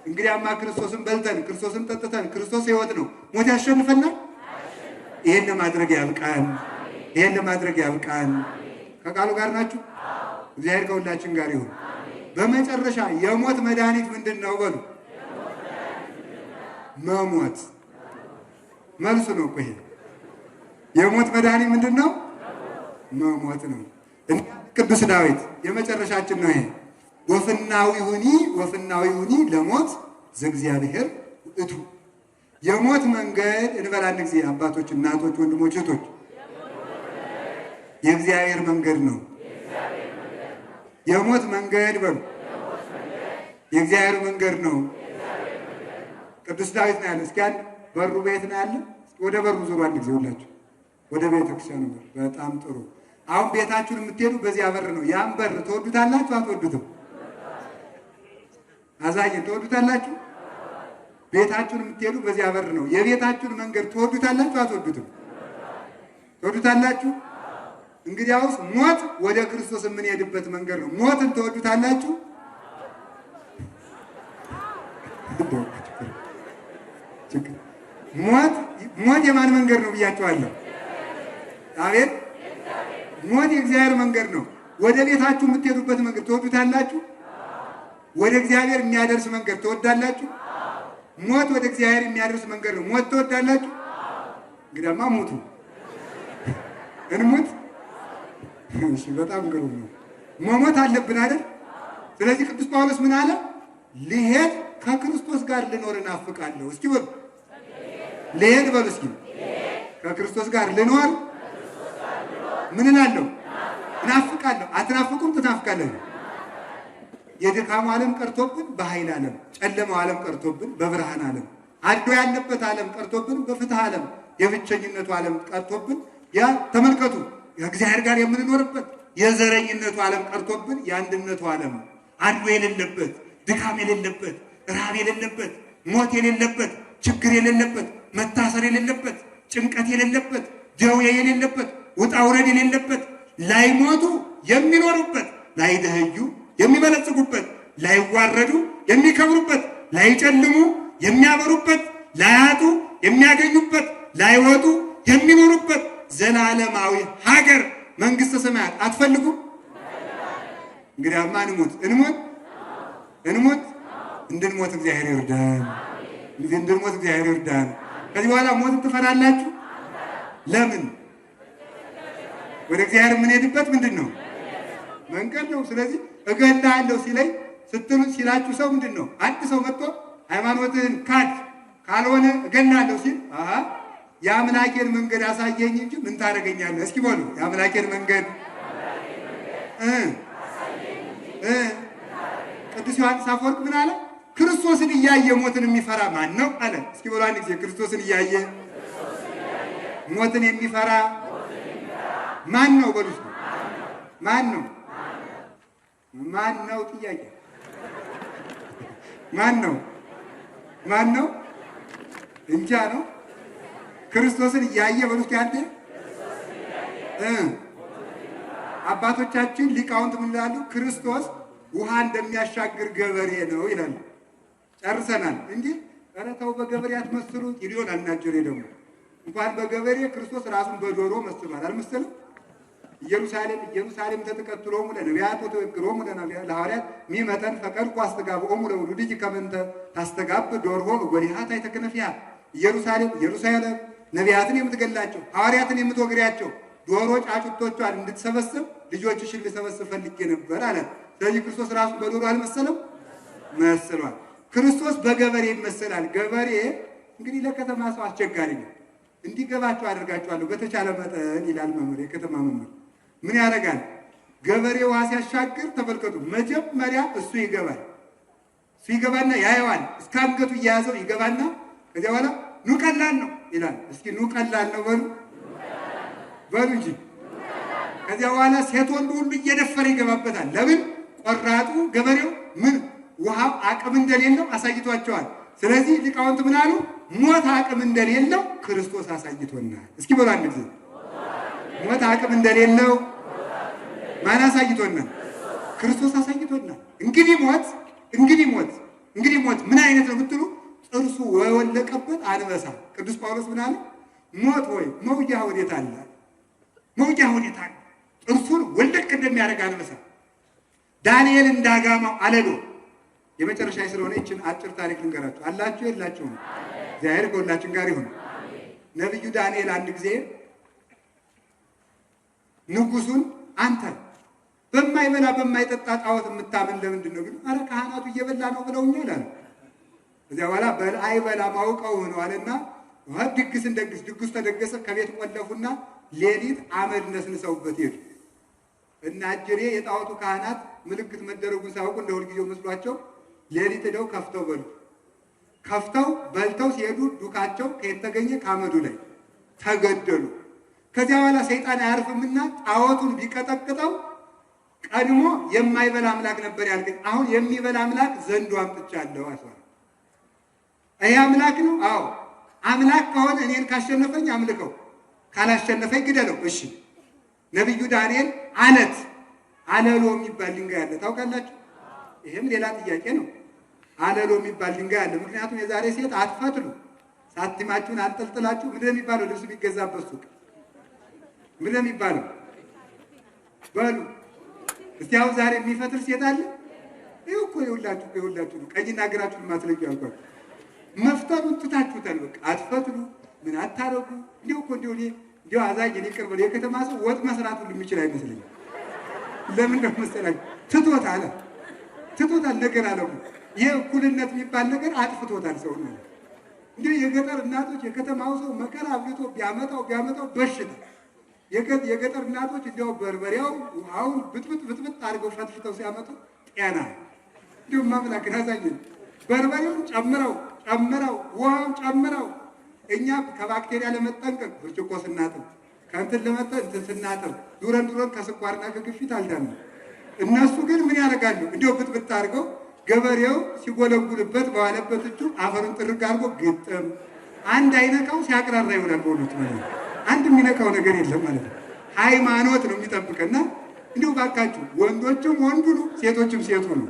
እንግዲያማ ክርስቶስን በልተን ክርስቶስን ጠጥተን ክርስቶስ ሕይወት ነው፣ ሞት ያሸንፈናል። ይሄን ለማድረግ ያብቃን። ይሄን ለማድረግ ያብቃን። ከቃሉ ጋር ናችሁ? እግዚአብሔር ከሁላችን ጋር ይሁን። በመጨረሻ የሞት መድኃኒት ምንድን ነው በሉ። መሞት መልሱ ነው እኮ ይሄ። የሞት መድኃኒት ምንድን ነው? መሞት ነው። ቅዱስ ዳዊት የመጨረሻችን ነው ይሄ። ወፍናዊሁኒ ለሞት ዘእግዚአብሔር ውእቱ። የሞት መንገድ እንበል አንድ ጊዜ አባቶች፣ እናቶች፣ ወንድሞች፣ እህቶች የእግዚአብሔር መንገድ ነው። የሞት መንገድ በሉ የእግዚአብሔር መንገድ ነው። ቅዱስ ዳዊት ነው ያለ። እስኪ አንድ በሩ ቤት ነው ያለ። ወደ በሩ ዙሩ አንድ ጊዜ ሁላችሁ ወደ ቤተ ክርስቲያኑ በር። በጣም ጥሩ። አሁን ቤታችሁን የምትሄዱ በዚያ በር ነው። ያን በር ትወዱታላችሁ አትወዱትም? አዛኝን ትወዱታላችሁ? ቤታችሁን የምትሄዱ በዚያ በር ነው። የቤታችሁን መንገድ ትወዱታላችሁ አትወዱትም? ትወዱታላችሁ። እንግዲያውስ ሞት ወደ ክርስቶስ የምንሄድበት መንገድ ነው። ሞትን ትወዱታላችሁ? ሞት የማን መንገድ ነው ብያችኋለሁ? አቤት! ሞት የእግዚአብሔር መንገድ ነው። ወደ ቤታችሁ የምትሄዱበት መንገድ ትወዱታላችሁ? ወደ እግዚአብሔር የሚያደርስ መንገድ ትወዳላችሁ? ሞት ወደ እግዚአብሔር የሚያደርስ መንገድ ነው። ሞት ትወዳላችሁ? እንግዲያማ ሞቱ እንሙት። እሺ፣ በጣም ግሩም ነው። መሞት አለብን አይደል? ስለዚህ ቅዱስ ጳውሎስ ምን አለ? ልሄድ ከክርስቶስ ጋር ልኖር እናፍቃለሁ። እስኪ በሉ ልሄድ በሉ እስኪ። ከክርስቶስ ጋር ልኖር ምን እላለሁ? እናፍቃለሁ። አትናፍቁም? ትናፍቃለህ። የድካሙ ዓለም ቀርቶብን በኃይል ዓለም፣ ጨለማው ዓለም ቀርቶብን በብርሃን ዓለም፣ አድሎ ያለበት ዓለም ቀርቶብን በፍትህ ዓለም፣ የብቸኝነቱ ዓለም ቀርቶብን ያ ተመልከቱ ከእግዚአብሔር ጋር የምንኖርበት የዘረኝነቱ ዓለም ቀርቶብን የአንድነቱ ዓለም፣ አድሎ የሌለበት፣ ድካም የሌለበት፣ ረሃብ የሌለበት፣ ሞት የሌለበት፣ ችግር የሌለበት፣ መታሰር የሌለበት፣ ጭንቀት የሌለበት፣ ደዌ የሌለበት፣ ውጣ ውረድ የሌለበት፣ ላይሞቱ የሚኖሩበት፣ ላይደኸዩ የሚበለጽጉበት፣ ላይዋረዱ የሚከብሩበት፣ ላይጨልሙ የሚያበሩበት፣ ላያጡ የሚያገኙበት፣ ላይወጡ የሚኖሩበት ዘላለማዊ ሀገር መንግስተ ሰማያት አትፈልጉም? እንግዲያማ እንሙት እንሙት። እንድንሞት እግዚአብሔር ይርዳን። እንድንሞት እግዚአብሔር ይርዳን። ከዚህ በኋላ ሞትን ትፈራላችሁ? ለምን? ወደ እግዚአብሔር የምንሄድበት ምንድን ነው? መንገድ ነው። ስለዚህ እገድልሃለሁ ሲለኝ ሲላችሁ ሰው ምንድን ነው? አንድ ሰው መጥቶ ሃይማኖትህን ካድ ካልሆነ እገድልሃለሁ ሲል የአምላኬን መንገድ አሳየኝ እንጂ ምን ታደርገኛለህ? እስኪ በሉ የአምላኬን መንገድ ቅዱስ ዮሐንስ አፈወርቅ ምን አለ? ክርስቶስን እያየ ሞትን የሚፈራ ማን ነው አለ። እስኪ በሉ አንድ ጊዜ ክርስቶስን እያየ ሞትን የሚፈራ ማን ነው? በሉ ማን ነው? ማን ነው? ጥያቄ ማን ነው? ማን ነው? እንጃ ነው። ክርስቶስን እያየ በሉ እስኪ አንዴ። አባቶቻችን ሊቃውንት ምን ይላሉ? ክርስቶስ ውሃ እንደሚያሻግር ገበሬ ነው ይላሉ። ጨርሰናል። እንዲህ ኧረ ተው በገበሬ አትመስሉት ይሆናል። ናጀሬ ደግሞ እንኳን በገበሬ ክርስቶስ ራሱን በዶሮ መስሏል። አልመሰለም? ኢየሩሳሌም ተተቀትሎሙ ለነቢያት ወተወግሮሙ ለሐዋርያት ሚመተን ፈቀድኩ አስተጋብኦሙ ለውሉድኪ ከመ እንተ ታስተጋብ ዶርሆ እጐሊሃ ታሕተ ክነፊሃ። ኢየሩሳሌም ነቢያትን የምትገላቸው ሐዋርያትን የምትወግሪያቸው ዶሮ ጫጩቶቿን እንድትሰበስብ ልጆችሽን ልሰበስብ ፈልጌ ነበር አለ። ስለዚህ ክርስቶስ ራሱ በዶሮ አልመሰለም? መስሏል። ክርስቶስ በገበሬ ይመሰላል። ገበሬ እንግዲህ ለከተማ ሰው አስቸጋሪ ነው። እንዲገባቸው አደርጋቸዋለሁ በተቻለ መጠን ይላል መምህር፣ የከተማ መምህር። ምን ያደርጋል? ገበሬ ውሃ ሲያሻግር ተመልከቱ። መጀመሪያ እሱ ይገባል። እሱ ይገባና ያየዋል። እስከ አንገቱ እየያዘው ይገባና ከዚያ በኋላ ኑ ቀላል ነው ይላል። እስኪ ኑ ቀላል ነው በሉ እንጂ። ከዚያ በኋላ ሴት ወንዱ ሁሉ እየደፈረ ይገባበታል። ለምን? ቆራጡ ገበሬው ምን ውሃው አቅም እንደሌለው አሳይቷቸዋል። ስለዚህ ሊቃውንት ምን አሉ? ሞት አቅም እንደሌለው ክርስቶስ አሳይቶናል። እስኪ በሉ አንድ ጊዜ ሞት አቅም እንደሌለው ማን አሳይቶናል? ክርስቶስ አሳይቶናል። እንግዲህ ሞት ምን አይነት ነው ብትሉ ጥርሱ የወለቀበት አንበሳ ቅዱስ ጳውሎስ ምን አለ? ሞት ሆይ መውጃ ወዴት አለ? መውጃ ወዴት አለ? ጥርሱን ወለቅ እንደሚያደርግ አንበሳ ዳንኤል እንዳጋማው አለሎ። የመጨረሻ ስለሆነ ይችን አጭር ታሪክ ልንገራችሁ። አላችሁ የላችሁም? እግዚአብሔር ከሁላችን ጋር ይሁን። ነቢዩ ዳንኤል አንድ ጊዜ ንጉሱን አንተ በማይበላ በማይጠጣ ጣዖት የምታምን ለምንድን ነው? ግን አረ ካህናቱ እየበላ ነው ብለውኛል አለ። ከዚያ በኋላ አይበላም አውቀው ሆነዋልና ድግስ እንደግስ። ድግስ ተደገሰ። ከቤት ቆለፉና ሌሊት አመድ ነስንሰውበት ሄዱ እና አጅሬ የጣዖቱ ካህናት ምልክት መደረጉን ሳያውቁ እንደ ሁልጊዜው መስሏቸው ሌሊት ሄደው ከፍተው በሉ። ከፍተው በልተው ሲሄዱ ዱካቸው ከየት ተገኘ? ከአመዱ ላይ ተገደሉ። ከዚያ በኋላ ሰይጣን አያርፍምና ጣዖቱን ቢቀጠቅጠው ቀድሞ የማይበላ አምላክ ነበር ያልከኝ፣ አሁን የሚበላ አምላክ ዘንዶ አምጥቻለሁ አስዋል። ይሄ አምላክ ነው? አዎ አምላክ ከሆነ እኔን ካሸነፈኝ አምልከው፣ ካላሸነፈኝ ግደለው። እሺ ነቢዩ ዳንኤል አለሎ የሚባል ድንጋይ አለ ታውቃላችሁ? ይሄም ሌላ ጥያቄ ነው። አለሎ የሚባል ድንጋይ አለ። ምክንያቱም የዛሬ ሴት አትፈትሉ፣ ሳቲማችሁን አንጠልጥላችሁ ምንድን ነው የሚባለው? ልብስ የሚገዛበት ሱቅ ምንድን ነው የሚባለው? በሉ እስቲ አሁን ዛሬ የሚፈትል ሴት አለ? ይኸው እኮ የሁላችሁ ነው። ቀኝና ግራችሁን ማትለዩ ያልኳችሁ። መፍተሉን ትታችሁታል። በቃ አትፈትሉ፣ ምን አታረጉ። እንዲሁ እኮ እንዲሁ አዛኝ ይቅር በሉ። የከተማ ሰው ወጥ መስራት ሁሉ የሚችል አይመስለኝም። ለምን ነው መሰላችሁ? ትቶታል ነገር አለው። ይሄ እኩልነት የሚባል ነገር አጥፍቶታል ሰው ነው። እንዲሁ የገጠር እናቶች የከተማው ሰው መከራ አብልቶ ቢያመጣው በሽታ የገጠር እናቶች እንዲያው በርበሬው ውሃውን ብጥብጥ አድርገው ፈትፍተው ሲያመጡ ጤና። እንዲሁም ማምላክን አሳየን። በርበሬውን ጨምረው ውሃውን ጨምረው እኛ ከባክቴሪያ ለመጠንቀቅ ብርጭቆ ስናጥብ ከእንትን ለመጠን ስናጥብ ዱረን ከስኳርና ከግፊት አልዳንም። እነሱ ግን ምን ያደርጋሉ? እንዲያው ብጥብጥ አድርገው ገበሬው ሲጎለጉልበት በዋለበት እጁ አፈሩን ጥርግ አድርጎ ግጥም አንድ አይነካው ሲያቅራራ ይሆናል። በእውነቱ ማለት ነው አንድ የሚነካው ነገር የለም ማለት ነው። ሃይማኖት ነው የሚጠብቅና እንዲሁ ባካችሁ ወንዶችም ወንዱ ነው፣ ሴቶችም ሴቱ ነው።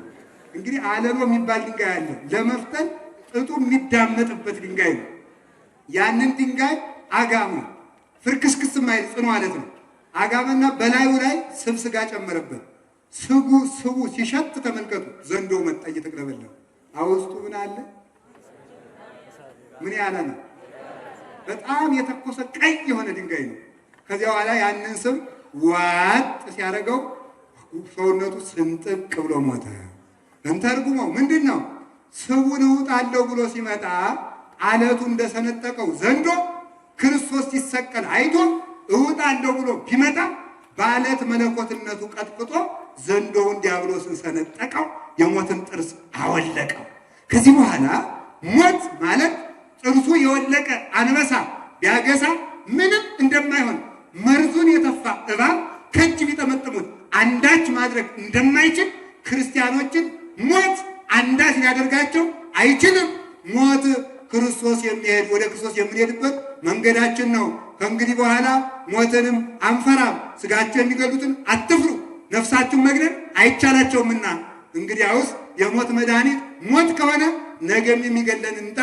እንግዲህ አለሎ የሚባል ድንጋይ አለ። ለመፍተን ጥጡ የሚዳመጥበት ድንጋይ ነው። ያንን ድንጋይ አጋመ ፍርክስክስ ማይል ጽኑ ማለት ነው። አጋመና በላዩ ላይ ስብ ስጋ ጨመረበት። ስቡ ሲሸት ተመልከቱ። ዘንዶ መጣ እየተቅለበለበ። አውስጡ ምን አለ? ምን ያለ ነው? በጣም የተኮሰ ቀይ የሆነ ድንጋይ ነው። ከዚያ በኋላ ያንን ስብ ዋጥ ሲያደርገው ሰውነቱ ስንጥቅ ብሎ ሞተ። እንተርጉመው ምንድን ነው? ስቡን እውጣለሁ ብሎ ሲመጣ አለቱ እንደሰነጠቀው ዘንዶ ክርስቶስ ሲሰቀል አይቶ እውጣለሁ ብሎ ቢመጣ በአለት መለኮትነቱ ቀጥቅጦ ዘንዶውን ዲያብሎስን ሰነጠቀው፣ የሞትን ጥርስ አወለቀው። ከዚህ በኋላ ሞት ማለት ጥርሱ የወለቀ አንበሳ ቢያገሳ ምንም እንደማይሆን፣ መርዙን የተፋ እባብ ከእጅ ቢጠመጥሙት አንዳች ማድረግ እንደማይችል ክርስቲያኖችን ሞት አንዳች ሊያደርጋቸው አይችልም። ሞት ክርስቶስ የሚሄድ ወደ ክርስቶስ የምንሄድበት መንገዳችን ነው። ከእንግዲህ በኋላ ሞትንም አንፈራም። ስጋቸው የሚገሉትን አትፍሩ፣ ነፍሳችሁን መግደል አይቻላቸውምና። እንግዲያውስ የሞት መድኃኒት ሞት ከሆነ ነገም የሚገለን እንጣ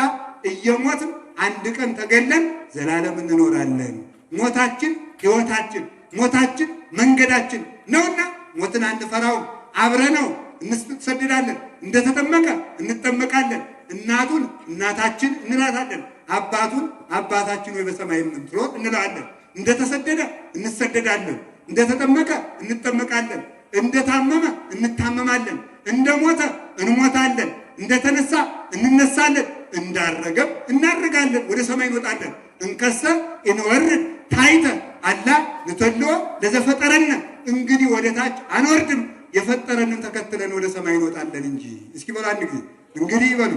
እየሞትን አንድ ቀን ተገለን ዘላለም እንኖራለን። ሞታችን ሕይወታችን፣ ሞታችን መንገዳችን ነውና ሞትን አንፈራውም። አብረነው እንሰደዳለን። እንደተጠመቀ እንጠመቃለን። እናቱን እናታችን እንላታለን። አባቱን አባታችን ወይ በሰማይ የምትኖር እንላለን። እንደተሰደደ እንሰደዳለን። እንደተጠመቀ እንጠመቃለን። እንደታመመ እንታመማለን። እንደሞተ እንሞታለን። እንደተነሳ እንነሳለን። እንዳረገም እናርጋለን። ወደ ሰማይ እንወጣለን። እንከሰ እንወርድ ታይተ አላ ንተልዎ ለዘፈጠረነ እንግዲህ ወደ ታች አንወርድም፣ የፈጠረንን ተከትለን ወደ ሰማይ እንወጣለን እንጂ። እስኪ በሉ አንድ ጊዜ እንግዲህ በሉ።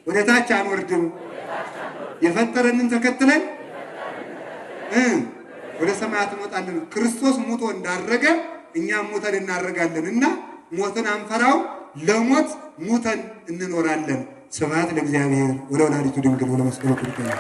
ወደ ታች አንወርድም፣ የፈጠረንን ተከትለን ወደ ሰማያት እንወጣለን። ክርስቶስ ሙቶ እንዳረገ እኛም ሙተን እናረጋለን እና ሞትን አንፈራው፣ ለሞት ሙተን እንኖራለን። ስብሐት ለእግዚአብሔር ወለወላዲቱ ድንግል ወለመስቀሉ ክቡር።